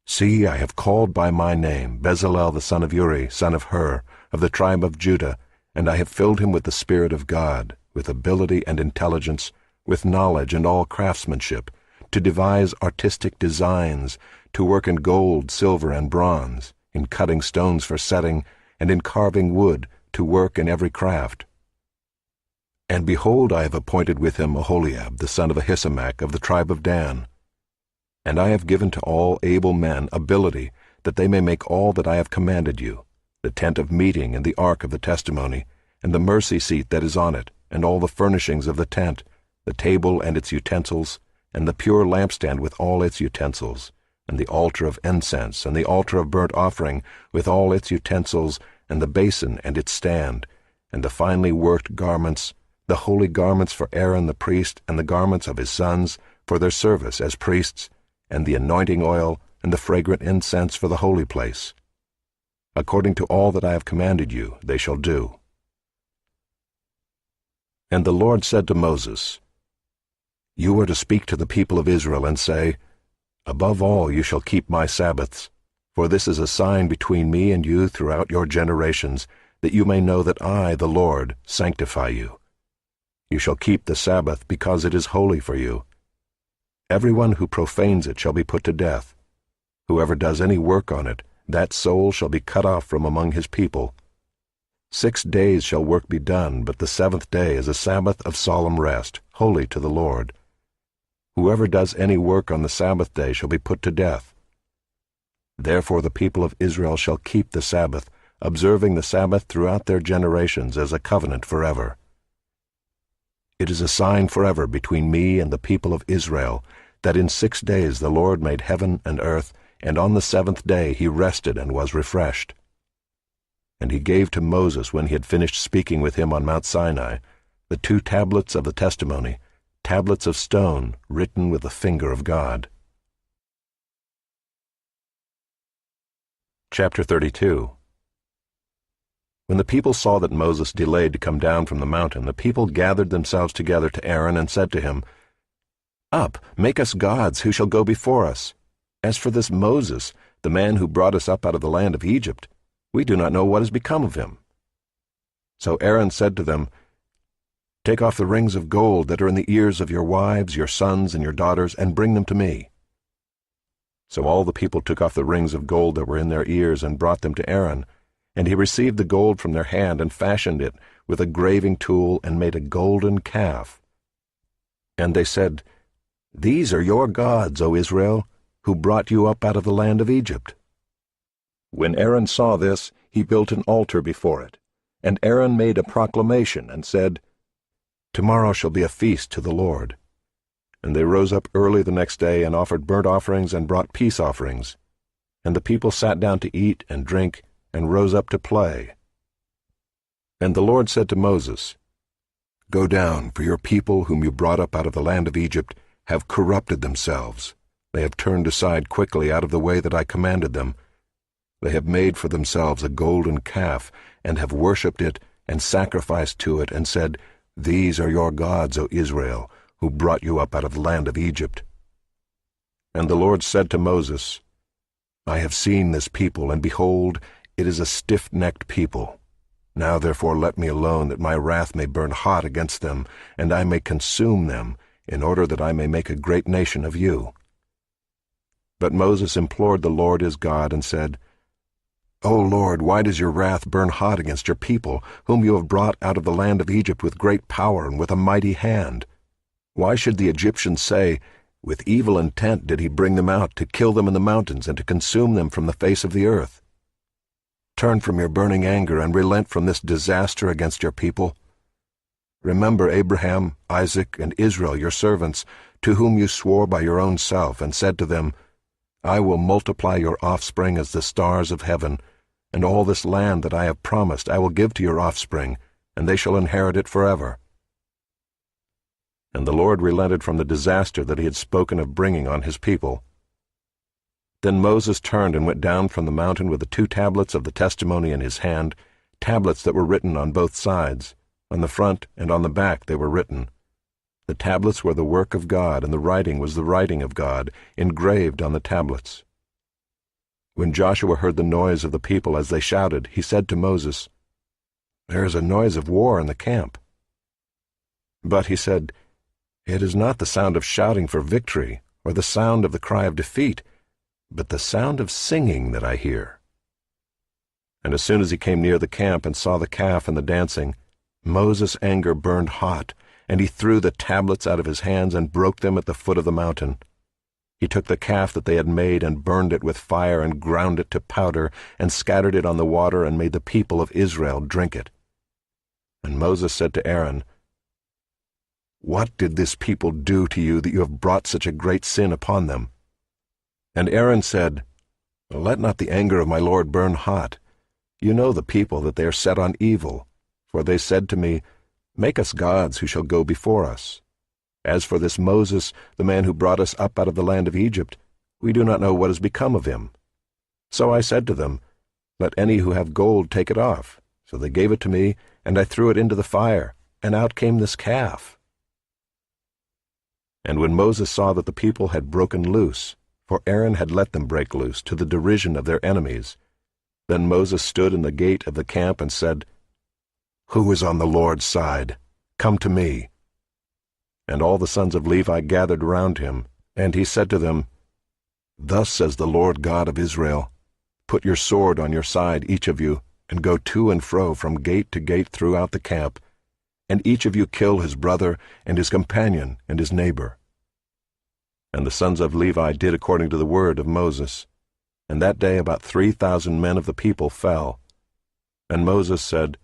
See, I have called by my name Bezalel the son of Uri, son of Hur, of the tribe of Judah, and I have filled him with the Spirit of God, with ability and intelligence, with knowledge and all craftsmanship, to devise artistic designs, to work in gold, silver, and bronze, in cutting stones for setting, and in carving wood, to work in every craft. And behold, I have appointed with him Aholiab, the son of Ahisamach, of the tribe of Dan. And I have given to all able men ability, that they may make all that I have commanded you, the tent of meeting and the ark of the testimony, and the mercy seat that is on it, and all the furnishings of the tent, the table and its utensils, and the pure lampstand with all its utensils, and the altar of incense, and the altar of burnt offering with all its utensils, and the basin and its stand, and the finely worked garments, the holy garments for Aaron the priest, and the garments of his sons, for their service as priests, and the anointing oil, and the fragrant incense for the holy place. According to all that I have commanded you, they shall do. And the Lord said to Moses, You are to speak to the people of Israel and say, Above all you shall keep my Sabbaths, for this is a sign between me and you throughout your generations, that you may know that I, the Lord, sanctify you. You shall keep the Sabbath, because it is holy for you. Everyone who profanes it shall be put to death. Whoever does any work on it, that soul shall be cut off from among his people. 6 days shall work be done, but the 7th day is a Sabbath of solemn rest, holy to the Lord. Whoever does any work on the Sabbath day shall be put to death. Therefore the people of Israel shall keep the Sabbath, observing the Sabbath throughout their generations as a covenant forever. It is a sign forever between me and the people of Israel, that in 6 days the Lord made heaven and earth, and on the 7th day he rested and was refreshed. And he gave to Moses, when he had finished speaking with him on Mount Sinai, the 2 tablets of the testimony, tablets of stone written with the finger of God. Chapter 32. When the people saw that Moses delayed to come down from the mountain, the people gathered themselves together to Aaron and said to him, Up, make us gods who shall go before us. As for this Moses, the man who brought us up out of the land of Egypt, we do not know what has become of him. So Aaron said to them, Take off the rings of gold that are in the ears of your wives, your sons, and your daughters, and bring them to me. So all the people took off the rings of gold that were in their ears and brought them to Aaron, and he received the gold from their hand and fashioned it with a graving tool and made a golden calf. And they said, These are your gods, O Israel, who brought you up out of the land of Egypt. When Aaron saw this, he built an altar before it, and Aaron made a proclamation and said, Tomorrow shall be a feast to the Lord. And they rose up early the next day and offered burnt offerings and brought peace offerings. And the people sat down to eat and drink and rose up to play. And the Lord said to Moses, Go down, for your people whom you brought up out of the land of Egypt have corrupted themselves. They have turned aside quickly out of the way that I commanded them. They have made for themselves a golden calf, and have worshipped it, and sacrificed to it, and said, These are your gods, O Israel, who brought you up out of the land of Egypt. And the Lord said to Moses, I have seen this people, and behold, it is a stiff-necked people. Now therefore let me alone, that my wrath may burn hot against them, and I may consume them, in order that I may make a great nation of you. But Moses implored the Lord his God, and said, O Lord, why does your wrath burn hot against your people, whom you have brought out of the land of Egypt with great power and with a mighty hand? Why should the Egyptians say, With evil intent did he bring them out, to kill them in the mountains, and to consume them from the face of the earth? Turn from your burning anger, and relent from this disaster against your people. Remember Abraham, Isaac, and Israel your servants, to whom you swore by your own self, and said to them, I will multiply your offspring as the stars of heaven, and all this land that I have promised I will give to your offspring, and they shall inherit it forever. And the Lord relented from the disaster that he had spoken of bringing on his people. Then Moses turned and went down from the mountain with the 2 tablets of the testimony in his hand, tablets that were written on both sides. On the front and on the back they were written. The tablets were the work of God, and the writing was the writing of God, engraved on the tablets. When Joshua heard the noise of the people as they shouted, he said to Moses, There is a noise of war in the camp. But he said, It is not the sound of shouting for victory, or the sound of the cry of defeat, but the sound of singing that I hear. And as soon as he came near the camp and saw the calf and the dancing, Moses' anger burned hot, and he threw the tablets out of his hands and broke them at the foot of the mountain. He took the calf that they had made and burned it with fire and ground it to powder and scattered it on the water and made the people of Israel drink it. And Moses said to Aaron, What did this people do to you that you have brought such a great sin upon them? And Aaron said, Let not the anger of my Lord burn hot. You know the people, that they are set on evil. For they said to me, Make us gods who shall go before us. As for this Moses, the man who brought us up out of the land of Egypt, We do not know what has become of him. So I said to them, Let any who have gold take it off. So they gave it to me, and I threw it into the fire, and out came this calf. And when Moses saw that the people had broken loose, for Aaron had let them break loose, to the derision of their enemies, then Moses stood in the gate of the camp and said, Who is on the Lord's side? Come to me. And all the sons of Levi gathered round him, and he said to them, Thus says the Lord God of Israel, Put your sword on your side, each of you, and go to and fro from gate to gate throughout the camp, and each of you kill his brother and his companion and his neighbor. And the sons of Levi did according to the word of Moses. And that day about 3,000 men of the people fell. And Moses said,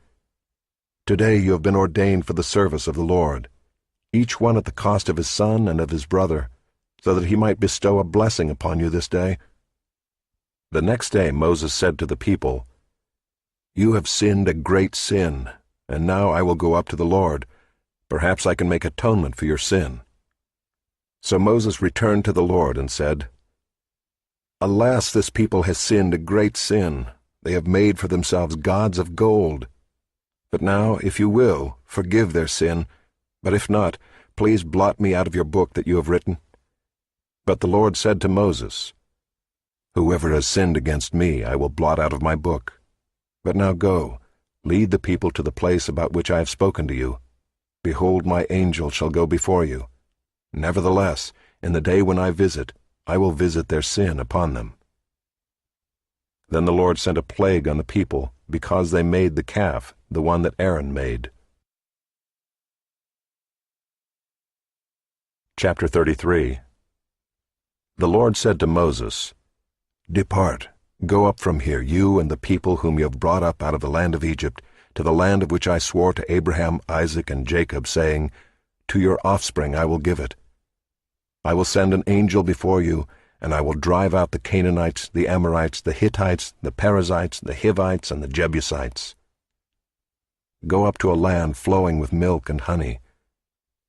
Today you have been ordained for the service of the Lord, each one at the cost of his son and of his brother, so that he might bestow a blessing upon you this day. The next day Moses said to the people, You have sinned a great sin, and now I will go up to the Lord. Perhaps I can make atonement for your sin. So Moses returned to the Lord and said, Alas, this people has sinned a great sin. They have made for themselves gods of gold. But now, if you will, forgive their sin, but if not, please blot me out of your book that you have written. But the Lord said to Moses, Whoever has sinned against me I will blot out of my book. But now go, lead the people to the place about which I have spoken to you. Behold, my angel shall go before you. Nevertheless, in the day when I visit, I will visit their sin upon them. Then the Lord sent a plague on the people, because they made the calf, the one that Aaron made. Chapter 33. The Lord said to Moses, Depart, go up from here, you and the people whom you have brought up out of the land of Egypt, to the land of which I swore to Abraham, Isaac, and Jacob, saying, To your offspring I will give it. I will send an angel before you, and I will drive out the Canaanites, the Amorites, the Hittites, the Perizzites, the Hivites, and the Jebusites. Go up to a land flowing with milk and honey.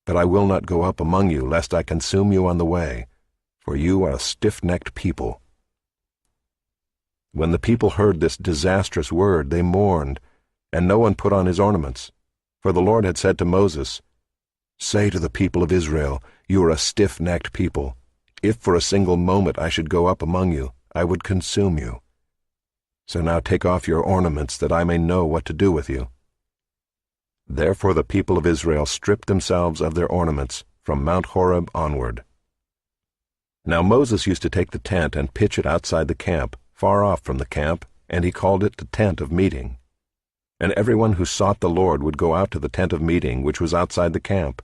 But I will not go up among you, lest I consume you on the way, for you are a stiff-necked people. When the people heard this disastrous word, they mourned, and no one put on his ornaments. For the Lord had said to Moses, Say to the people of Israel, You are a stiff-necked people. If for a single moment I should go up among you, I would consume you. So now take off your ornaments, that I may know what to do with you. Therefore the people of Israel stripped themselves of their ornaments, from Mount Horeb onward. Now Moses used to take the tent and pitch it outside the camp, far off from the camp, and he called it the tent of meeting. And everyone who sought the Lord would go out to the tent of meeting, which was outside the camp.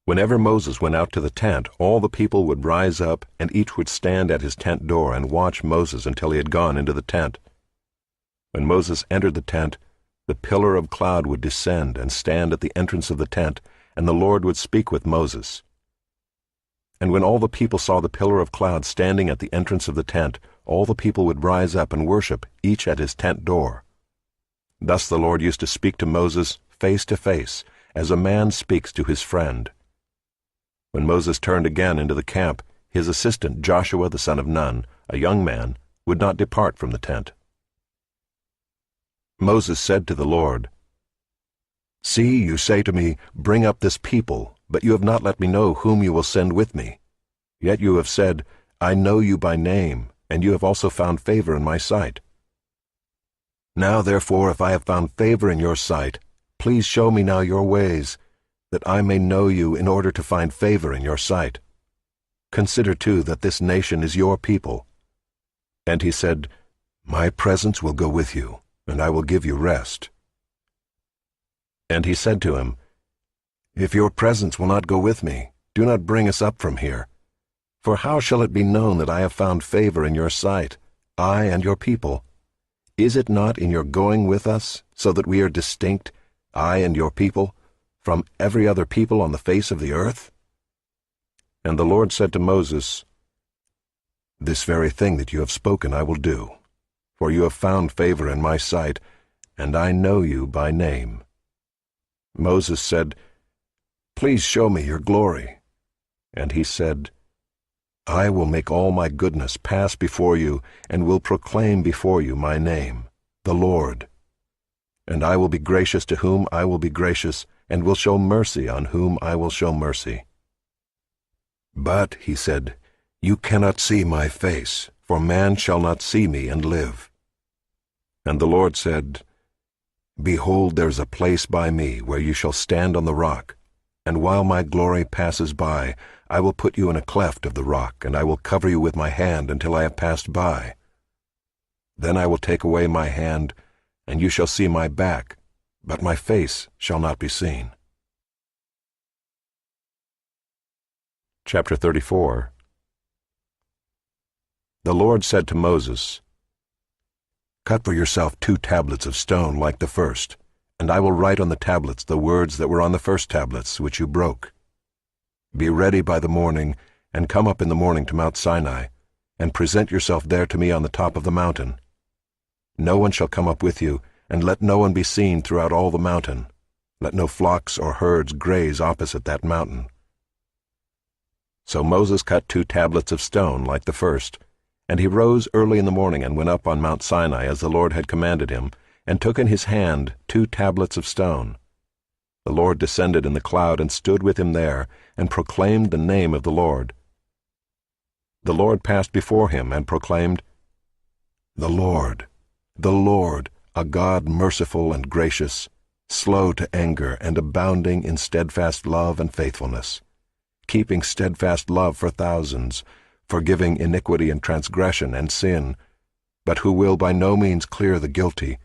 Whenever Moses went out to the tent, all the people would rise up, and each would stand at his tent door and watch Moses until he had gone into the tent. When Moses entered the tent, the pillar of cloud would descend and stand at the entrance of the tent, and the Lord would speak with Moses. And when all the people saw the pillar of cloud standing at the entrance of the tent, all the people would rise up and worship, each at his tent door. Thus the Lord used to speak to Moses face to face, as a man speaks to his friend. When Moses turned again into the camp, his assistant Joshua the son of Nun, a young man, would not depart from the tent. Moses said to the Lord, See, you say to me, Bring up this people, but you have not let me know whom you will send with me. Yet you have said, I know you by name, and you have also found favor in my sight. Now therefore, if I have found favor in your sight, please show me now your ways, that I may know you in order to find favor in your sight. Consider too that this nation is your people. And he said, My presence will go with you, and I will give you rest. And he said to him, If your presence will not go with me, do not bring us up from here. For how shall it be known that I have found favor in your sight, I and your people? Is it not in your going with us, so that we are distinct, I and your people, from every other people on the face of the earth? And the Lord said to Moses, This very thing that you have spoken I will do, for you have found favor in my sight, and I know you by name. Moses said, Please show me your glory. And he said, I will make all my goodness pass before you, and will proclaim before you my name, the Lord. And I will be gracious to whom I will be gracious, and will show mercy on whom I will show mercy. But, he said, you cannot see my face, for man shall not see me and live. And the Lord said, Behold, there is a place by me where you shall stand on the rock, and while my glory passes by, I will put you in a cleft of the rock, and I will cover you with my hand until I have passed by. Then I will take away my hand, and you shall see my back, but my face shall not be seen. Chapter 34. The Lord said to Moses, Cut for yourself 2 tablets of stone like the first, and I will write on the tablets the words that were on the first tablets which you broke. Be ready by the morning, and come up in the morning to Mount Sinai, and present yourself there to me on the top of the mountain. No one shall come up with you, and let no one be seen throughout all the mountain. Let no flocks or herds graze opposite that mountain. So Moses cut 2 tablets of stone like the first, and he rose early in the morning and went up on Mount Sinai as the Lord had commanded him, and took in his hand 2 tablets of stone. The Lord descended in the cloud and stood with him there, and proclaimed the name of the Lord. The Lord passed before him and proclaimed, The Lord, a God merciful and gracious, slow to anger and abounding in steadfast love and faithfulness, keeping steadfast love for thousands, forgiving iniquity and transgression and sin, but who will by no means clear the guilty,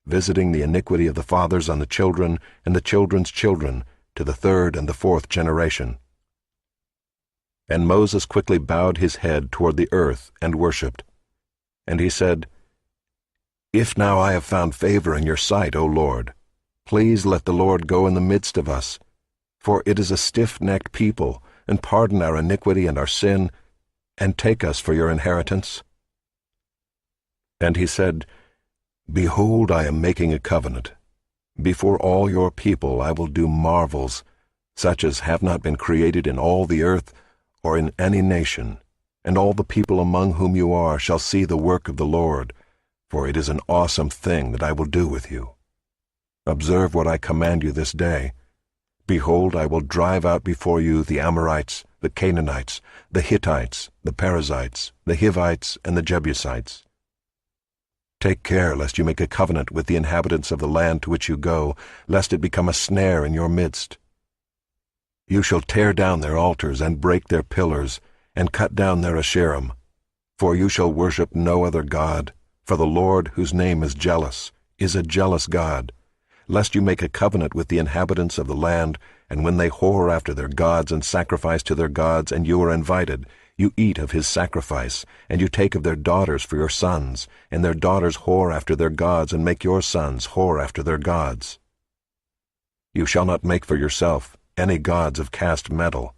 visiting the iniquity of the fathers on the children and the children's children to the 3rd and the 4th generation. And Moses quickly bowed his head toward the earth and worshipped. And he said, If now I have found favor in your sight, O Lord, please let the Lord go in the midst of us, for it is a stiff-necked people, and pardon our iniquity and our sin, and take us for your inheritance. And he said, Behold, I am making a covenant. Before all your people I will do marvels, such as have not been created in all the earth or in any nation, and all the people among whom you are shall see the work of the Lord, for it is an awesome thing that I will do with you. Observe what I command you this day. Behold, I will drive out before you the Amorites, the Canaanites, the Hittites, the Perizzites, the Hivites, and the Jebusites. Take care lest you make a covenant with the inhabitants of the land to which you go, lest it become a snare in your midst. You shall tear down their altars and break their pillars, and cut down their Asherim. For you shall worship no other God, for the Lord, whose name is jealous, is a jealous God, lest you make a covenant with the inhabitants of the land, and when they whore after their gods and sacrifice to their gods, and you are invited, you eat of his sacrifice, and you take of their daughters for your sons, and their daughters whore after their gods, and make your sons whore after their gods. You shall not make for yourself any gods of cast metal.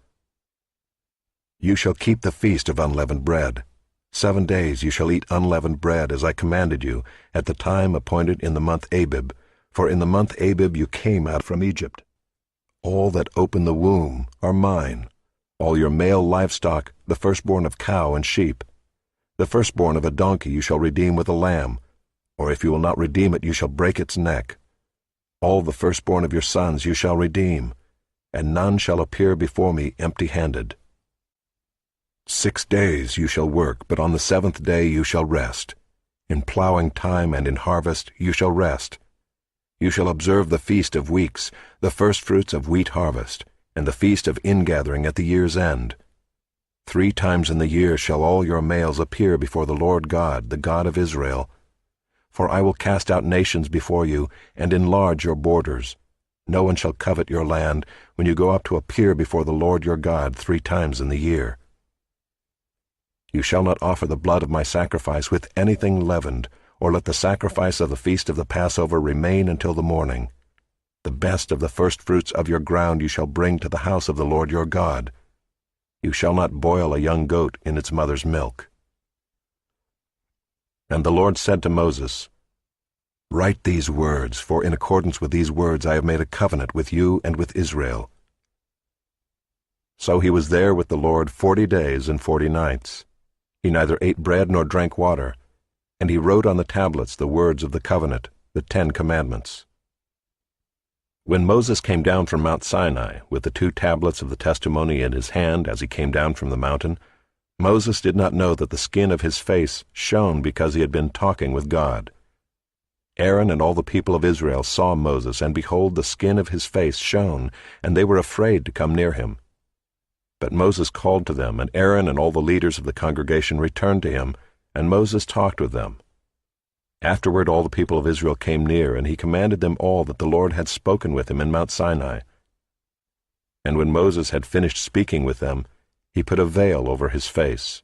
You shall keep the feast of unleavened bread. 7 days you shall eat unleavened bread, as I commanded you, at the time appointed in the month Abib, for in the month Abib you came out from Egypt. All that open the womb are mine, all your male livestock, the firstborn of cow and sheep. The firstborn of a donkey you shall redeem with a lamb, or if you will not redeem it, you shall break its neck. All the firstborn of your sons you shall redeem, and none shall appear before me empty-handed. 6 days you shall work, but on the 7th day you shall rest. In plowing time and in harvest you shall rest. You shall observe the feast of weeks, the firstfruits of wheat harvest, and the feast of ingathering at the year's end. 3 times in the year shall all your males appear before the Lord God, the God of Israel. For I will cast out nations before you, and enlarge your borders. No one shall covet your land when you go up to appear before the Lord your God 3 times in the year. You shall not offer the blood of my sacrifice with anything leavened, or let the sacrifice of the feast of the Passover remain until the morning. The best of the firstfruits of your ground you shall bring to the house of the Lord your God. You shall not boil a young goat in its mother's milk. And the Lord said to Moses, Write these words, for in accordance with these words I have made a covenant with you and with Israel. So he was there with the Lord 40 days and 40 nights. He neither ate bread nor drank water, and he wrote on the tablets the words of the covenant, the 10 Commandments. When Moses came down from Mount Sinai with the 2 tablets of the testimony in his hand as he came down from the mountain, Moses did not know that the skin of his face shone because he had been talking with God. Aaron and all the people of Israel saw Moses, and behold, the skin of his face shone, and they were afraid to come near him. But Moses called to them, and Aaron and all the leaders of the congregation returned to him, and Moses talked with them. Afterward all the people of Israel came near, and he commanded them all that the Lord had spoken with him in Mount Sinai. And when Moses had finished speaking with them, he put a veil over his face.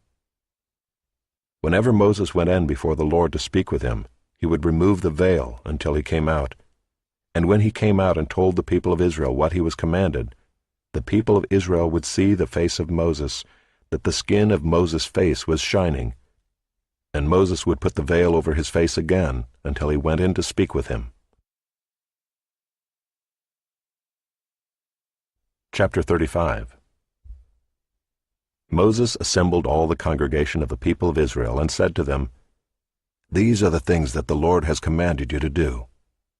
Whenever Moses went in before the Lord to speak with him, he would remove the veil until he came out. And when he came out and told the people of Israel what he was commanded, the people of Israel would see the face of Moses, that the skin of Moses' face was shining. And Moses would put the veil over his face again until he went in to speak with him. Chapter 35. Moses assembled all the congregation of the people of Israel and said to them, "These are the things that the Lord has commanded you to do.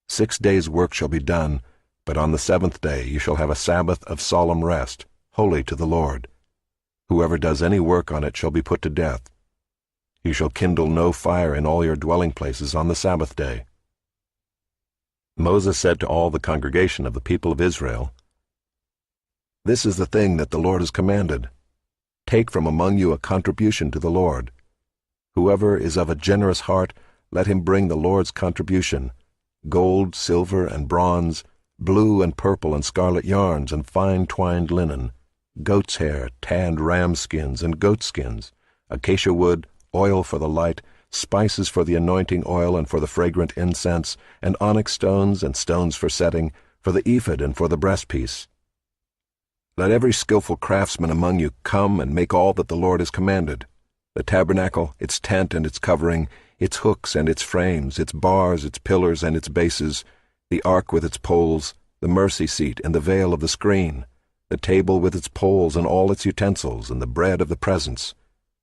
6 days' work shall be done, but on the 7th day you shall have a Sabbath of solemn rest, holy to the Lord. Whoever does any work on it shall be put to death. You shall kindle no fire in all your dwelling places on the Sabbath day." Moses said to all the congregation of the people of Israel, "This is the thing that the Lord has commanded. Take from among you a contribution to the Lord. Whoever is of a generous heart, let him bring the Lord's contribution, gold, silver, and bronze, blue and purple and scarlet yarns, and fine twined linen, goat's hair, tanned ram skins and goat skins, acacia wood, oil for the light, spices for the anointing oil and for the fragrant incense, and onyx stones and stones for setting, for the ephod and for the breastpiece. Let every skillful craftsman among you come and make all that the Lord has commanded: the tabernacle, its tent and its covering, its hooks and its frames, its bars, its pillars and its bases, the ark with its poles, the mercy seat and the veil of the screen, the table with its poles and all its utensils, and the bread of the presence,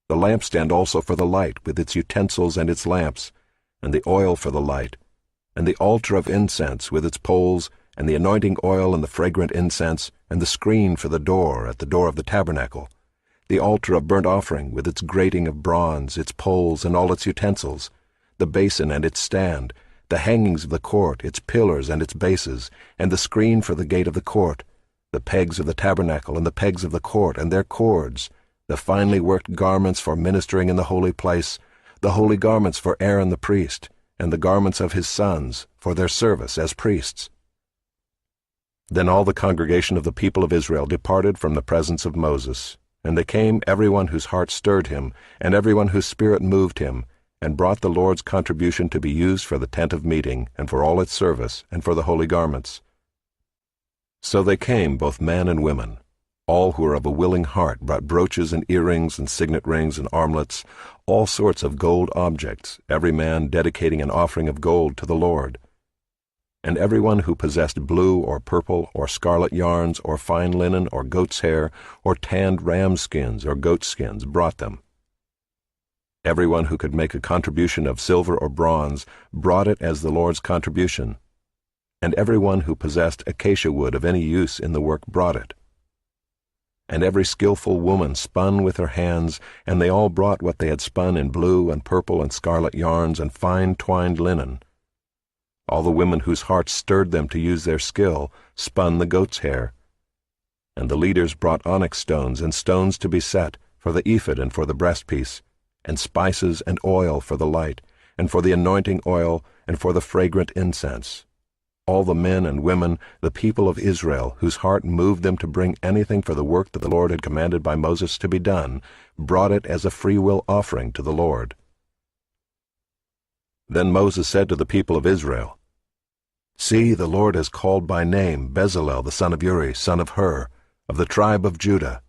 the lampstand also for the light with its utensils and its lamps, and the oil for the light, and the altar of incense with its poles, and the anointing oil and the fragrant incense, and the screen for the door at the door of the tabernacle, the altar of burnt offering with its grating of bronze, its poles and all its utensils, the basin and its stand, the hangings of the court, its pillars and its bases, and the screen for the gate of the court, the pegs of the tabernacle and the pegs of the court and their cords, the finely worked garments for ministering in the holy place, the holy garments for Aaron the priest, and the garments of his sons for their service as priests." Then all the congregation of the people of Israel departed from the presence of Moses, and they came, everyone whose heart stirred him, and everyone whose spirit moved him, and brought the Lord's contribution to be used for the tent of meeting, and for all its service, and for the holy garments. So they came, both men and women. All who were of a willing heart brought brooches and earrings and signet rings and armlets, all sorts of gold objects, every man dedicating an offering of gold to the Lord. And everyone who possessed blue or purple or scarlet yarns or fine linen or goat's hair or tanned ram skins or goat skins brought them. Everyone who could make a contribution of silver or bronze brought it as the Lord's contribution. And everyone who possessed acacia wood of any use in the work brought it. And every skillful woman spun with her hands, and they all brought what they had spun in blue and purple and scarlet yarns and fine twined linen. All the women whose hearts stirred them to use their skill spun the goat's hair. And the leaders brought onyx stones and stones to be set for the ephod and for the breastpiece, and spices and oil for the light, and for the anointing oil, and for the fragrant incense. All the men and women, the people of Israel, whose heart moved them to bring anything for the work that the Lord had commanded by Moses to be done, brought it as a freewill offering to the Lord. Then Moses said to the people of Israel, "See, the Lord has called by name Bezalel the son of Uri, son of Hur, of the tribe of Judah,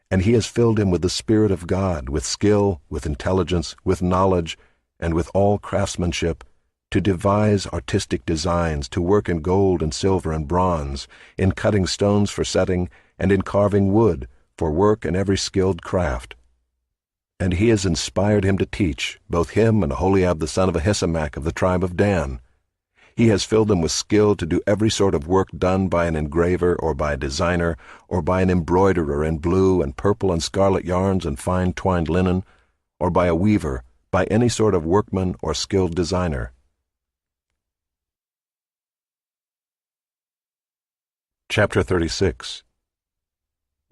and he has filled him with the Spirit of God, with skill, with intelligence, with knowledge, and with all craftsmanship, to devise artistic designs, to work in gold and silver and bronze, in cutting stones for setting, and in carving wood, for work in every skilled craft. And he has inspired him to teach, both him and Aholiab the son of Ahisamach of the tribe of Dan. He has filled them with skill to do every sort of work done by an engraver or by a designer or by an embroiderer in blue and purple and scarlet yarns and fine twined linen, or by a weaver, by any sort of workman or skilled designer. Chapter 36.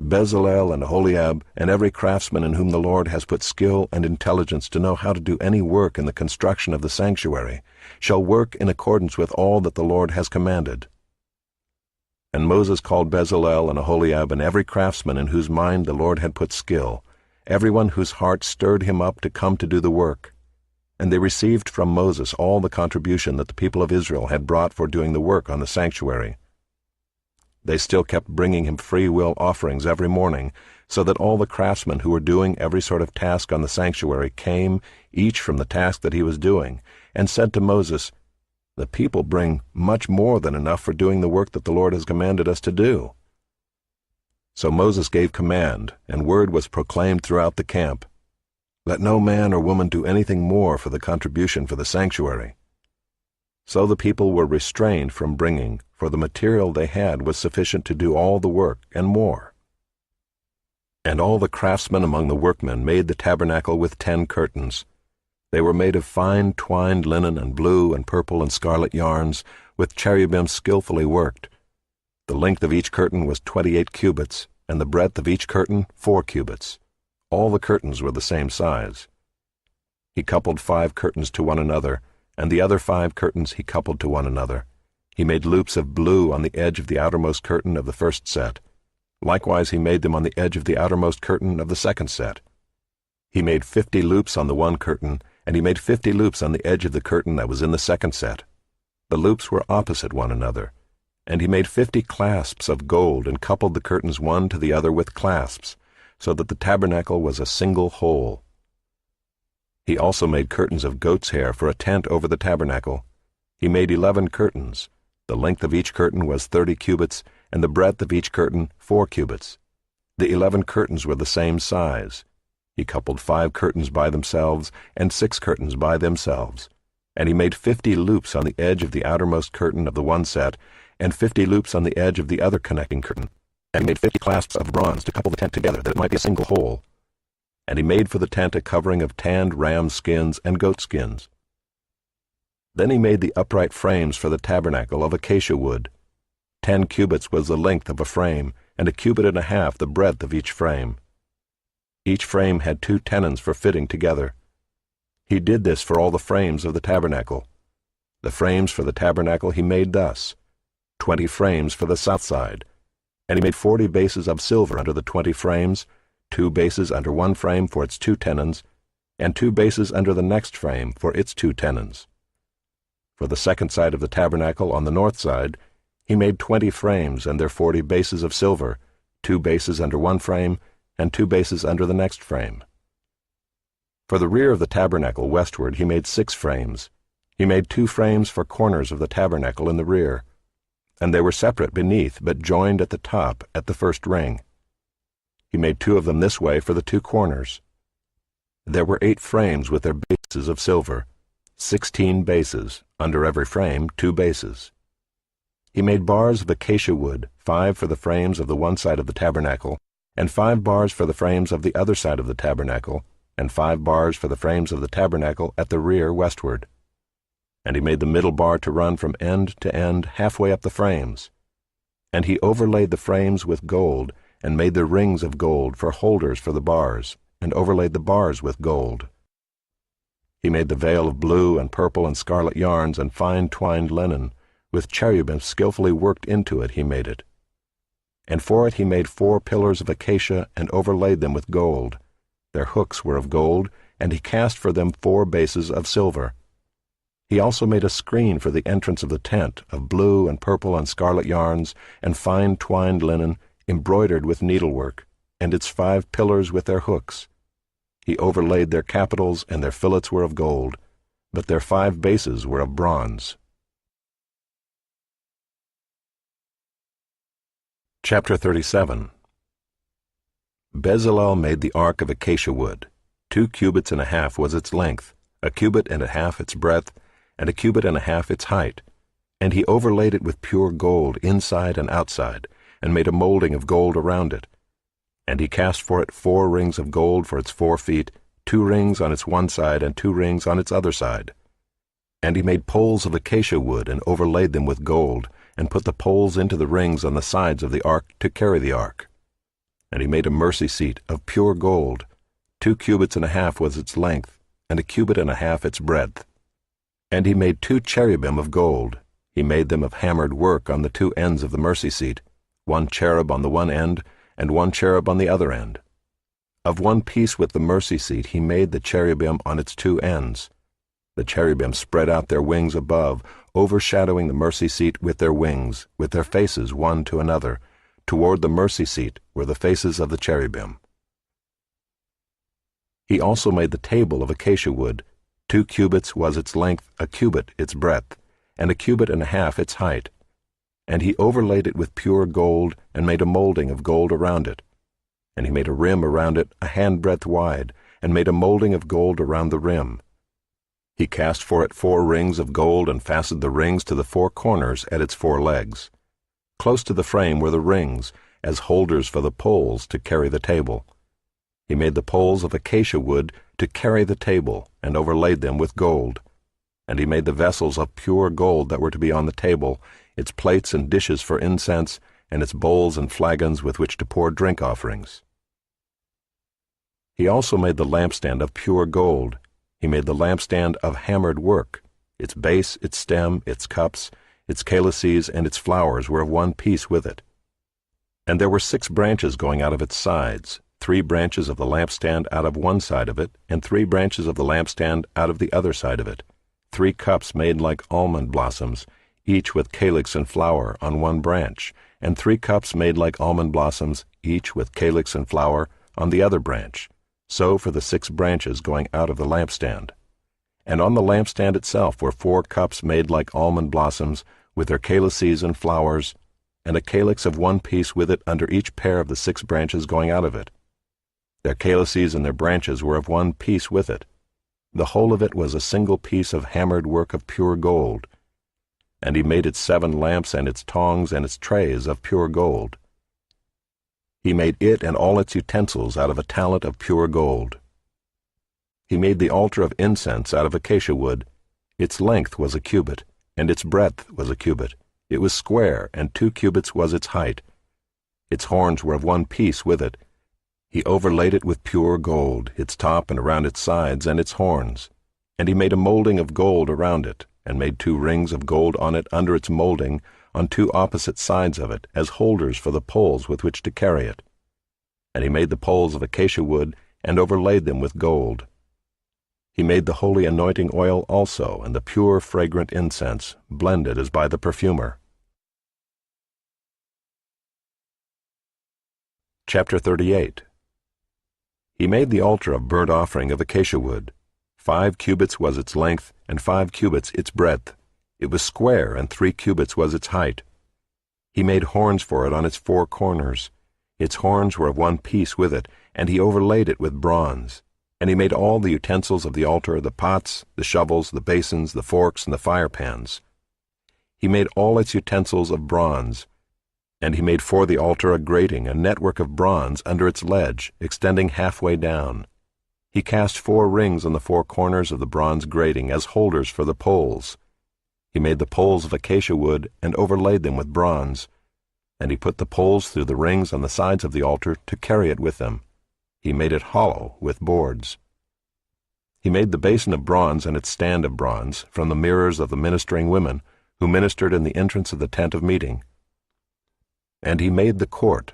Bezalel and Aholiab and every craftsman in whom the Lord has put skill and intelligence to know how to do any work in the construction of the sanctuary shall work in accordance with all that the Lord has commanded. And Moses called Bezalel and Aholiab and every craftsman in whose mind the Lord had put skill, everyone whose heart stirred him up to come to do the work. And they received from Moses all the contribution that the people of Israel had brought for doing the work on the sanctuary. They still kept bringing him free will offerings every morning, so that all the craftsmen who were doing every sort of task on the sanctuary came, each from the task that he was doing, and said to Moses, "The people bring much more than enough for doing the work that the Lord has commanded us to do." So Moses gave command, and word was proclaimed throughout the camp, "Let no man or woman do anything more for the contribution for the sanctuary." So the people were restrained from bringing, for the material they had was sufficient to do all the work and more. And all the craftsmen among the workmen made the tabernacle with 10 curtains. They were made of fine twined linen and blue and purple and scarlet yarns, with cherubim skillfully worked. The length of each curtain was 28 cubits, and the breadth of each curtain 4 cubits. All the curtains were the same size. He coupled 5 curtains to one another, and the other 5 curtains he coupled to one another. He made loops of blue on the edge of the outermost curtain of the first set. Likewise he made them on the edge of the outermost curtain of the second set. He made 50 loops on the one curtain, and he made 50 loops on the edge of the curtain that was in the second set. The loops were opposite one another. And he made 50 clasps of gold and coupled the curtains one to the other with clasps, so that the tabernacle was a single whole. He also made curtains of goat's hair for a tent over the tabernacle. He made 11 curtains. The length of each curtain was 30 cubits, and the breadth of each curtain 4 cubits. The 11 curtains were the same size. He coupled 5 curtains by themselves, and 6 curtains by themselves. And he made 50 loops on the edge of the outermost curtain of the one set, and 50 loops on the edge of the other connecting curtain. And he made 50 clasps of bronze to couple the tent together, that it might be a single whole. And he made for the tent a covering of tanned ram skins and goat skins. Then he made the upright frames for the tabernacle of acacia wood. 10 cubits was the length of a frame, and 1.5 cubits the breadth of each frame. Each frame had 2 tenons for fitting together. He did this for all the frames of the tabernacle. The frames for the tabernacle he made thus: 20 frames for the south side, and he made 40 bases of silver under the 20 frames, 2 bases under one frame for its 2 tenons, and 2 bases under the next frame for its 2 tenons. For the second side of the tabernacle on the north side, he made 20 frames and their 40 bases of silver, 2 bases under one frame, and 2 bases under the next frame. For the rear of the tabernacle westward he made 6 frames. He made 2 frames for corners of the tabernacle in the rear, and they were separate beneath, but joined at the top at the first ring. He made 2 of them this way for the 2 corners. There were 8 frames with their bases of silver, 16 bases, under every frame 2 bases. He made bars of acacia wood, 5 for the frames of the one side of the tabernacle, and 5 bars for the frames of the other side of the tabernacle, and 5 bars for the frames of the tabernacle at the rear westward. And he made the middle bar to run from end to end halfway up the frames. And he overlaid the frames with gold, and made the rings of gold for holders for the bars, and overlaid the bars with gold. He made the veil of blue and purple and scarlet yarns and fine twined linen, with cherubim skillfully worked into it he made it. And for it he made 4 pillars of acacia and overlaid them with gold. Their hooks were of gold, and he cast for them 4 bases of silver. He also made a screen for the entrance of the tent of blue and purple and scarlet yarns and fine twined linen, embroidered with needlework, and its 5 pillars with their hooks. He overlaid their capitals, and their fillets were of gold, but their 5 bases were of bronze. Chapter 37. Bezalel made the ark of acacia wood. 2 cubits and a half was its length, 1 cubit and a half its breadth, and 1 cubit and a half its height. And he overlaid it with pure gold inside and outside, and made a molding of gold around it. And he cast for it 4 rings of gold for its 4 feet, 2 rings on its one side and 2 rings on its other side. And he made poles of acacia wood and overlaid them with gold, and put the poles into the rings on the sides of the ark to carry the ark. And he made a mercy seat of pure gold. 2 cubits and a half was its length, and 1 cubit and a half its breadth. And he made 2 cherubim of gold. He made them of hammered work on the 2 ends of the mercy seat, 1 cherub on the one end, and 1 cherub on the other end. Of one piece with the mercy seat he made the cherubim on its 2 ends. The cherubim spread out their wings above, overshadowing the mercy seat with their wings, with their faces one to another. Toward the mercy seat were the faces of the cherubim. He also made the table of acacia wood. 2 cubits was its length, 1 cubit its breadth, and 1 cubit and a half its height. And he overlaid it with pure gold, and made a molding of gold around it. And he made a rim around it 1 handbreadth wide, and made a molding of gold around the rim. He cast for it 4 rings of gold, and fastened the rings to the 4 corners at its 4 legs. Close to the frame were the rings, as holders for the poles to carry the table. He made the poles of acacia wood to carry the table, and overlaid them with gold. And he made the vessels of pure gold that were to be on the table, its plates and dishes for incense, and its bowls and flagons with which to pour drink offerings. He also made the lampstand of pure gold. He made the lampstand of hammered work. Its base, its stem, its cups, its calices, and its flowers were of one piece with it. And there were 6 branches going out of its sides, 3 branches of the lampstand out of one side of it, and 3 branches of the lampstand out of the other side of it, 3 cups made like almond blossoms, each with calyx and flower on one branch, and 3 cups made like almond blossoms, each with calyx and flower on the other branch. So for the 6 branches going out of the lampstand. And on the lampstand itself were 4 cups made like almond blossoms, with their calices and flowers, and a calyx of one piece with it under each pair of the 6 branches going out of it. Their calices and their branches were of one piece with it. The whole of it was a single piece of hammered work of pure gold. And he made its 7 lamps and its tongs and its trays of pure gold. He made it and all its utensils out of a talent of pure gold. He made the altar of incense out of acacia wood. Its length was 1 cubit, and its breadth was 1 cubit. It was square, and 2 cubits was its height. Its horns were of one piece with it. He overlaid it with pure gold, its top and around its sides and its horns. And he made a molding of gold around it, and made 2 rings of gold on it under its molding, on 2 opposite sides of it, as holders for the poles with which to carry it. And he made the poles of acacia wood, and overlaid them with gold. He made the holy anointing oil also, and the pure fragrant incense, blended as by the perfumer. Chapter 38. He made the altar of burnt offering of acacia wood. 5 cubits was its length, and 5 cubits its breadth. It was square, and 3 cubits was its height. He made horns for it on its 4 corners. Its horns were of one piece with it, and he overlaid it with bronze. And he made all the utensils of the altar, the pots, the shovels, the basins, the forks, and the firepans. He made all its utensils of bronze. And he made for the altar a grating, a network of bronze under its ledge, extending halfway down. He cast 4 rings on the 4 corners of the bronze grating as holders for the poles. He made the poles of acacia wood, and overlaid them with bronze. And he put the poles through the rings on the sides of the altar to carry it with them. He made it hollow with boards. He made the basin of bronze and its stand of bronze from the mirrors of the ministering women, who ministered in the entrance of the tent of meeting. And he made the court.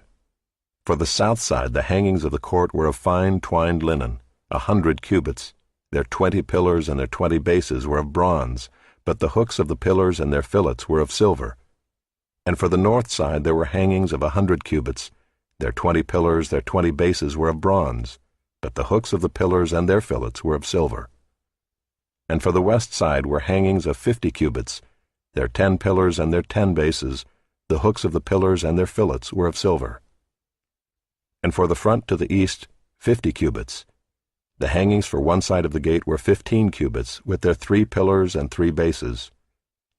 For the south side the hangings of the court were of fine twined linen, 100 cubits. Their 20 pillars and their 20 bases were of bronze, but the hooks of the pillars and their fillets were of silver. And for the north side there were hangings of 100 cubits. Their 20 pillars, their 20 bases were of bronze, but the hooks of the pillars and their fillets were of silver. And for the west side were hangings of 50 cubits. Their 10 pillars and their 10 bases, the hooks of the pillars and their fillets were of silver. and for the front to the east 50 cubits. The hangings for one side of the gate were 15 cubits, with their 3 pillars and 3 bases,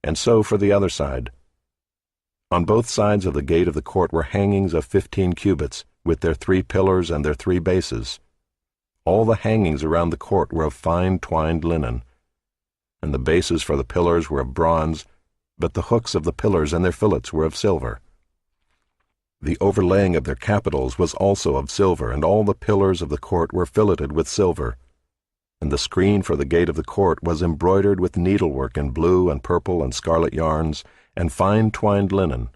and so for the other side. On both sides of the gate of the court were hangings of 15 cubits, with their 3 pillars and their 3 bases. All the hangings around the court were of fine twined linen, and the bases for the pillars were of bronze, but the hooks of the pillars and their fillets were of silver. The overlaying of their capitals was also of silver, and all the pillars of the court were filleted with silver. And the screen for the gate of the court was embroidered with needlework in blue and purple and scarlet yarns, and fine twined linen.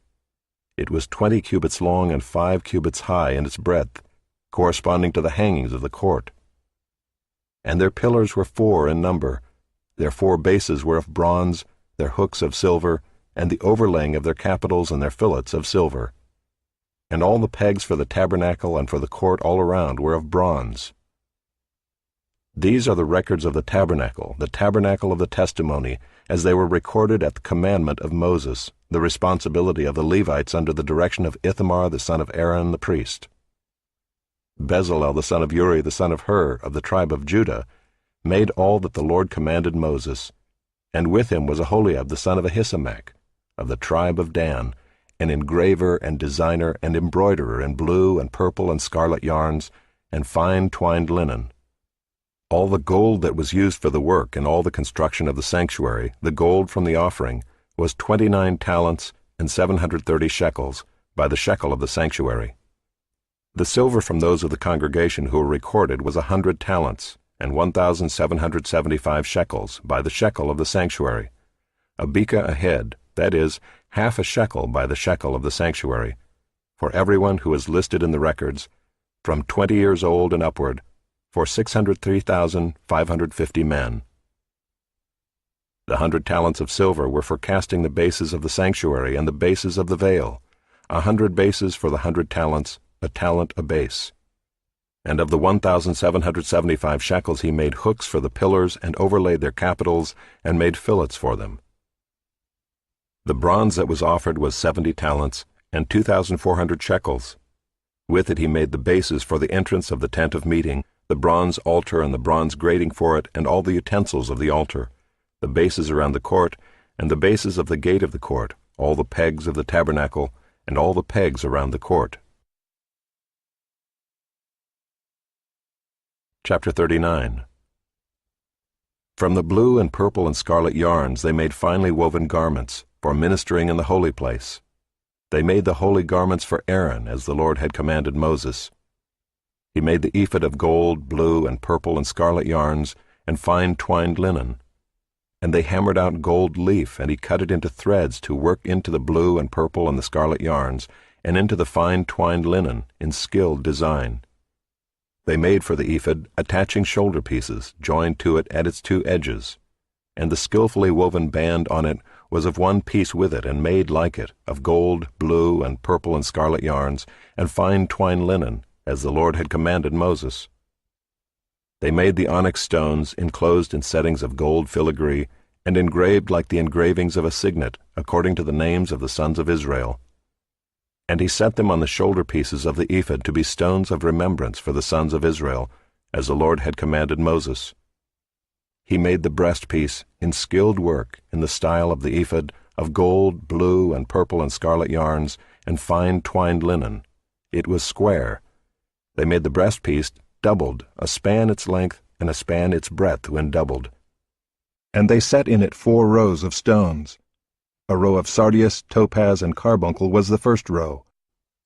It was 20 cubits long and 5 cubits high in its breadth, corresponding to the hangings of the court. And their pillars were 4 in number. Their 4 bases were of bronze, their hooks of silver, and the overlaying of their capitals and their fillets of silver. And all the pegs for the tabernacle and for the court all around were of bronze. These are the records of the tabernacle of the testimony, as they were recorded at the commandment of Moses, the responsibility of the Levites under the direction of Ithamar the son of Aaron the priest. Bezalel the son of Uri the son of Hur of the tribe of Judah made all that the Lord commanded Moses, and with him was Aholiab the son of Ahisamach of the tribe of Dan, an engraver and designer and embroiderer in blue and purple and scarlet yarns, and fine twined linen. All the gold that was used for the work and all the construction of the sanctuary, the gold from the offering, was 29 talents and 730 shekels, by the shekel of the sanctuary. The silver from those of the congregation who were recorded was 100 talents, and 1,775 shekels, by the shekel of the sanctuary. A beka a head, that is, half a shekel by the shekel of the sanctuary, for everyone who is listed in the records, from 20 years old and upward, for 603,550 men. The 100 talents of silver were for casting the bases of the sanctuary and the bases of the veil, 100 bases for the 100 talents, a talent a base. And of the 1,775 shekels he made hooks for the pillars and overlaid their capitals and made fillets for them. The bronze that was offered was 70 talents and 2,400 shekels. With it he made the bases for the entrance of the tent of meeting, the bronze altar and the bronze grating for it, and all the utensils of the altar, the bases around the court, and the bases of the gate of the court, all the pegs of the tabernacle, and all the pegs around the court. Chapter 39. From the blue and purple and scarlet yarns they made finely woven garments, for ministering in the holy place. They made the holy garments for Aaron, as the Lord had commanded Moses. He made the ephod of gold, blue, and purple and scarlet yarns, and fine twined linen. And they hammered out gold leaf, and he cut it into threads to work into the blue and purple and the scarlet yarns, and into the fine twined linen, in skilled design. They made for the ephod attaching shoulder pieces, joined to it at its 2 edges, and the skillfully woven band on it was of one piece with it, and made like it, of gold, blue, and purple and scarlet yarns, and fine twined linen, as the Lord had commanded Moses. They made the onyx stones, enclosed in settings of gold filigree, and engraved like the engravings of a signet, according to the names of the sons of Israel. And he set them on the shoulder pieces of the ephod to be stones of remembrance for the sons of Israel, as the Lord had commanded Moses. He made the breastpiece in skilled work, in the style of the ephod, of gold, blue, and purple and scarlet yarns, and fine twined linen. It was square. They made the breastpiece doubled, a span its length, and a span its breadth when doubled. And they set in it 4 rows of stones. A row of sardius, topaz, and carbuncle was the first row,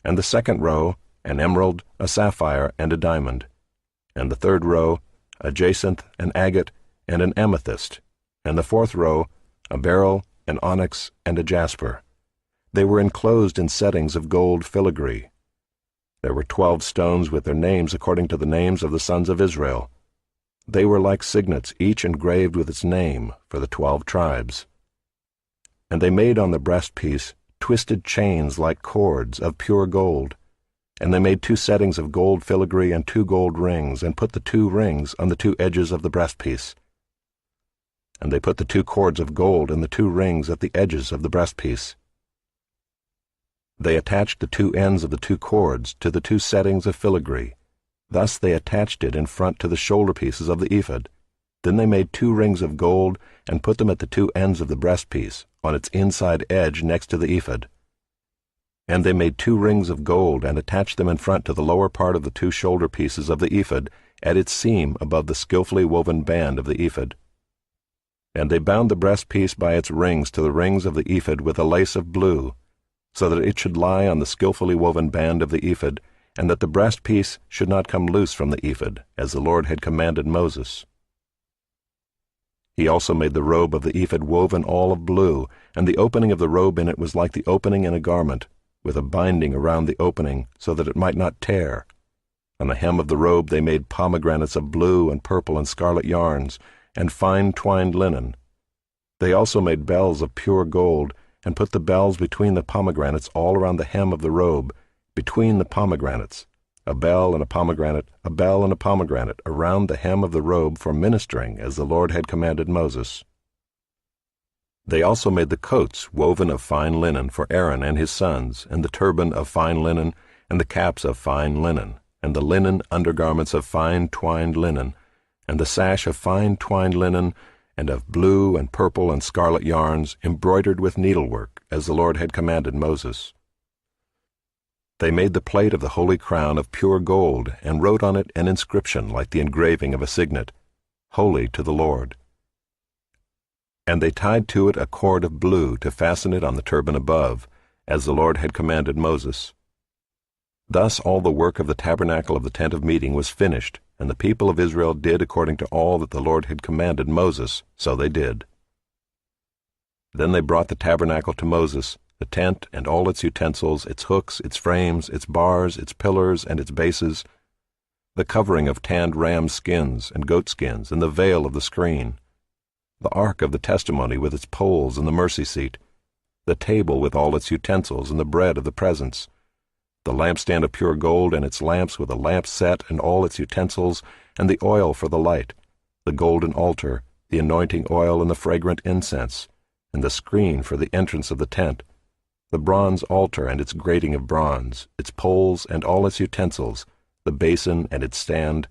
and the second row, an emerald, a sapphire, and a diamond, and the third row, a jacinth, an agate, and an amethyst, and the fourth row, a beryl, an onyx, and a jasper. They were enclosed in settings of gold filigree. There were 12 stones with their names according to the names of the sons of Israel. They were like signets, each engraved with its name, for the 12 tribes. And they made on the breastpiece twisted chains like cords of pure gold. And they made 2 settings of gold filigree and 2 gold rings, and put the 2 rings on the 2 edges of the breastpiece. And they put the 2 cords of gold and the 2 rings at the edges of the breastpiece. They attached the two ends of the two cords to the two settings of filigree. Thus they attached it in front to the shoulder pieces of the ephod. Then they made 2 rings of gold and put them at the 2 ends of the breastpiece, on its inside edge next to the ephod. And they made 2 rings of gold and attached them in front to the lower part of the 2 shoulder pieces of the ephod, at its seam above the skillfully woven band of the ephod. And they bound the breastpiece by its rings to the rings of the ephod with a lace of blue, so that it should lie on the skillfully woven band of the ephod, and that the breastpiece should not come loose from the ephod, as the Lord had commanded Moses. He also made the robe of the ephod woven all of blue, and the opening of the robe in it was like the opening in a garment, with a binding around the opening, so that it might not tear. On the hem of the robe they made pomegranates of blue and purple and scarlet yarns, and fine twined linen. They also made bells of pure gold, and put the bells between the pomegranates all around the hem of the robe, between the pomegranates, a bell and a pomegranate, a bell and a pomegranate, around the hem of the robe for ministering, as the Lord had commanded Moses. They also made the coats woven of fine linen for Aaron and his sons, and the turban of fine linen, and the caps of fine linen, and the linen undergarments of fine twined linen, and the sash of fine twined linen, and of blue and purple and scarlet yarns, embroidered with needlework, as the Lord had commanded Moses. They made the plate of the holy crown of pure gold, and wrote on it an inscription like the engraving of a signet, Holy to the Lord. And they tied to it a cord of blue to fasten it on the turban above, as the Lord had commanded Moses. Thus all the work of the tabernacle of the tent of meeting was finished, and the people of Israel did according to all that the Lord had commanded Moses, so they did. Then they brought the tabernacle to Moses, the tent and all its utensils, its hooks, its frames, its bars, its pillars, and its bases, the covering of tanned ram skins and goat skins, and the veil of the screen, the ark of the testimony with its poles and the mercy seat, the table with all its utensils and the bread of the presence, the lampstand of pure gold and its lamps with a lamp set and all its utensils, and the oil for the light, the golden altar, the anointing oil and the fragrant incense, and the screen for the entrance of the tent, the bronze altar and its grating of bronze, its poles and all its utensils, the basin and its stand,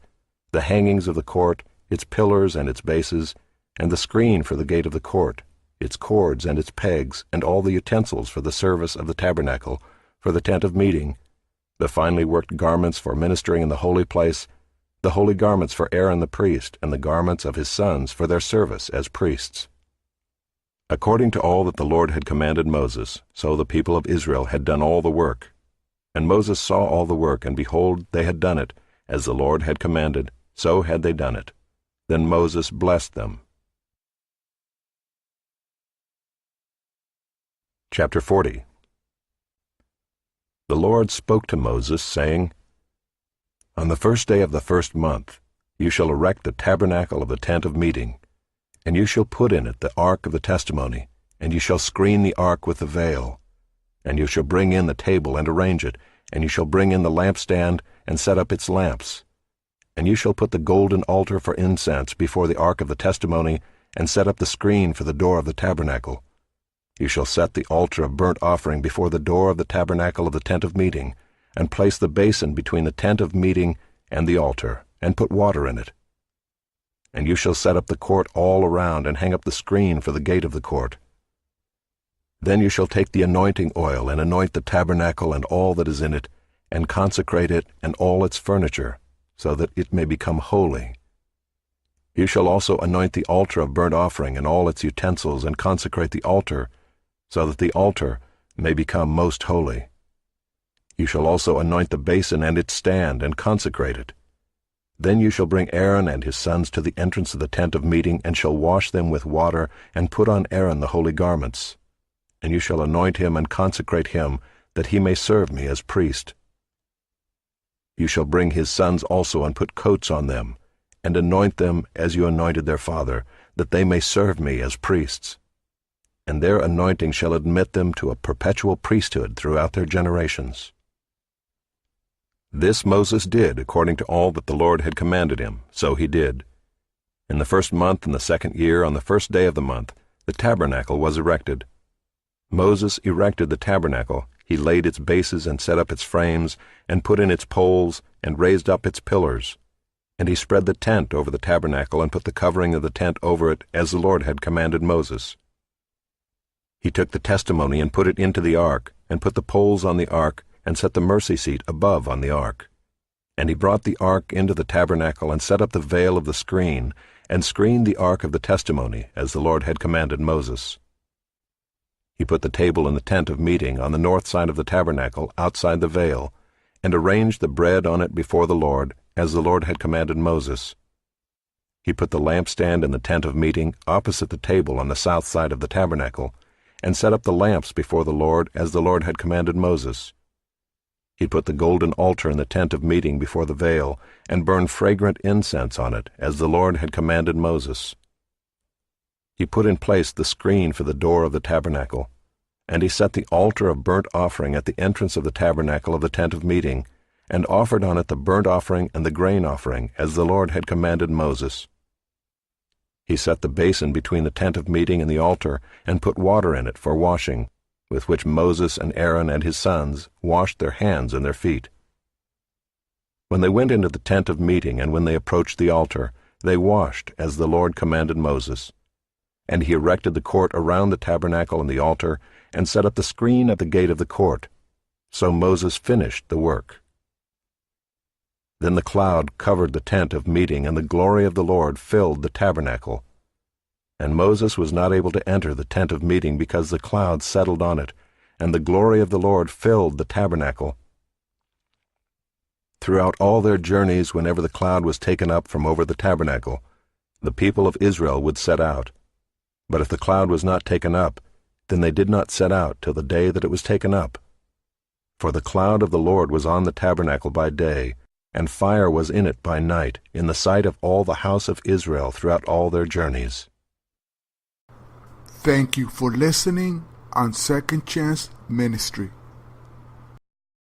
the hangings of the court, its pillars and its bases, and the screen for the gate of the court, its cords and its pegs, and all the utensils for the service of the tabernacle, for the tent of meeting, the finely worked garments for ministering in the holy place, the holy garments for Aaron the priest, and the garments of his sons for their service as priests. According to all that the Lord had commanded Moses, so the people of Israel had done all the work. And Moses saw all the work, and behold, they had done it, as the Lord had commanded, so had they done it. Then Moses blessed them. Chapter 40. The Lord spoke to Moses, saying, On the 1st day of the 1st month you shall erect the tabernacle of the tent of meeting, and you shall put in it the ark of the testimony, and you shall screen the ark with the veil. And you shall bring in the table and arrange it, and you shall bring in the lampstand and set up its lamps. And you shall put the golden altar for incense before the ark of the testimony, and set up the screen for the door of the tabernacle. You shall set the altar of burnt offering before the door of the tabernacle of the tent of meeting, and place the basin between the tent of meeting and the altar, and put water in it. And you shall set up the court all around, and hang up the screen for the gate of the court. Then you shall take the anointing oil, and anoint the tabernacle and all that is in it, and consecrate it and all its furniture, so that it may become holy. You shall also anoint the altar of burnt offering and all its utensils, and consecrate the altar, so that the altar may become most holy. You shall also anoint the basin and its stand, and consecrate it. Then you shall bring Aaron and his sons to the entrance of the tent of meeting, and shall wash them with water, and put on Aaron the holy garments. And you shall anoint him and consecrate him, that he may serve me as priest. You shall bring his sons also, and put coats on them, and anoint them as you anointed their father, that they may serve me as priests. And their anointing shall admit them to a perpetual priesthood throughout their generations. This Moses did according to all that the Lord had commanded him, so he did. In the 1st month in the 2nd year, on the 1st day of the month, the tabernacle was erected. Moses erected the tabernacle, He laid its bases and set up its frames, and put in its poles, and raised up its pillars. And he spread the tent over the tabernacle, and put the covering of the tent over it, as the Lord had commanded Moses. He took the testimony and put it into the ark, and put the poles on the ark, and set the mercy seat above on the ark. And he brought the ark into the tabernacle, and set up the veil of the screen, and screened the ark of the testimony, as the Lord had commanded Moses. He put the table in the tent of meeting on the north side of the tabernacle, outside the veil, and arranged the bread on it before the Lord, as the Lord had commanded Moses. He put the lampstand in the tent of meeting opposite the table on the south side of the tabernacle, and set up the lamps before the Lord, as the Lord had commanded Moses. He put the golden altar in the tent of meeting before the veil, and burned fragrant incense on it, as the Lord had commanded Moses. He put in place the screen for the door of the tabernacle, and he set the altar of burnt offering at the entrance of the tabernacle of the tent of meeting, and offered on it the burnt offering and the grain offering, as the Lord had commanded Moses. He set the basin between the tent of meeting and the altar, and put water in it for washing, with which Moses and Aaron and his sons washed their hands and their feet. When they went into the tent of meeting and when they approached the altar, they washed, as the Lord commanded Moses. And he erected the court around the tabernacle and the altar, and set up the screen at the gate of the court. So Moses finished the work. Then the cloud covered the tent of meeting, and the glory of the Lord filled the tabernacle. And Moses was not able to enter the tent of meeting because the cloud settled on it, and the glory of the Lord filled the tabernacle. Throughout all their journeys, whenever the cloud was taken up from over the tabernacle, the people of Israel would set out. But if the cloud was not taken up, then they did not set out till the day that it was taken up. For the cloud of the Lord was on the tabernacle by day, and fire was in it by night, in the sight of all the house of Israel throughout all their journeys. Thank you for listening on Second Chance Ministry.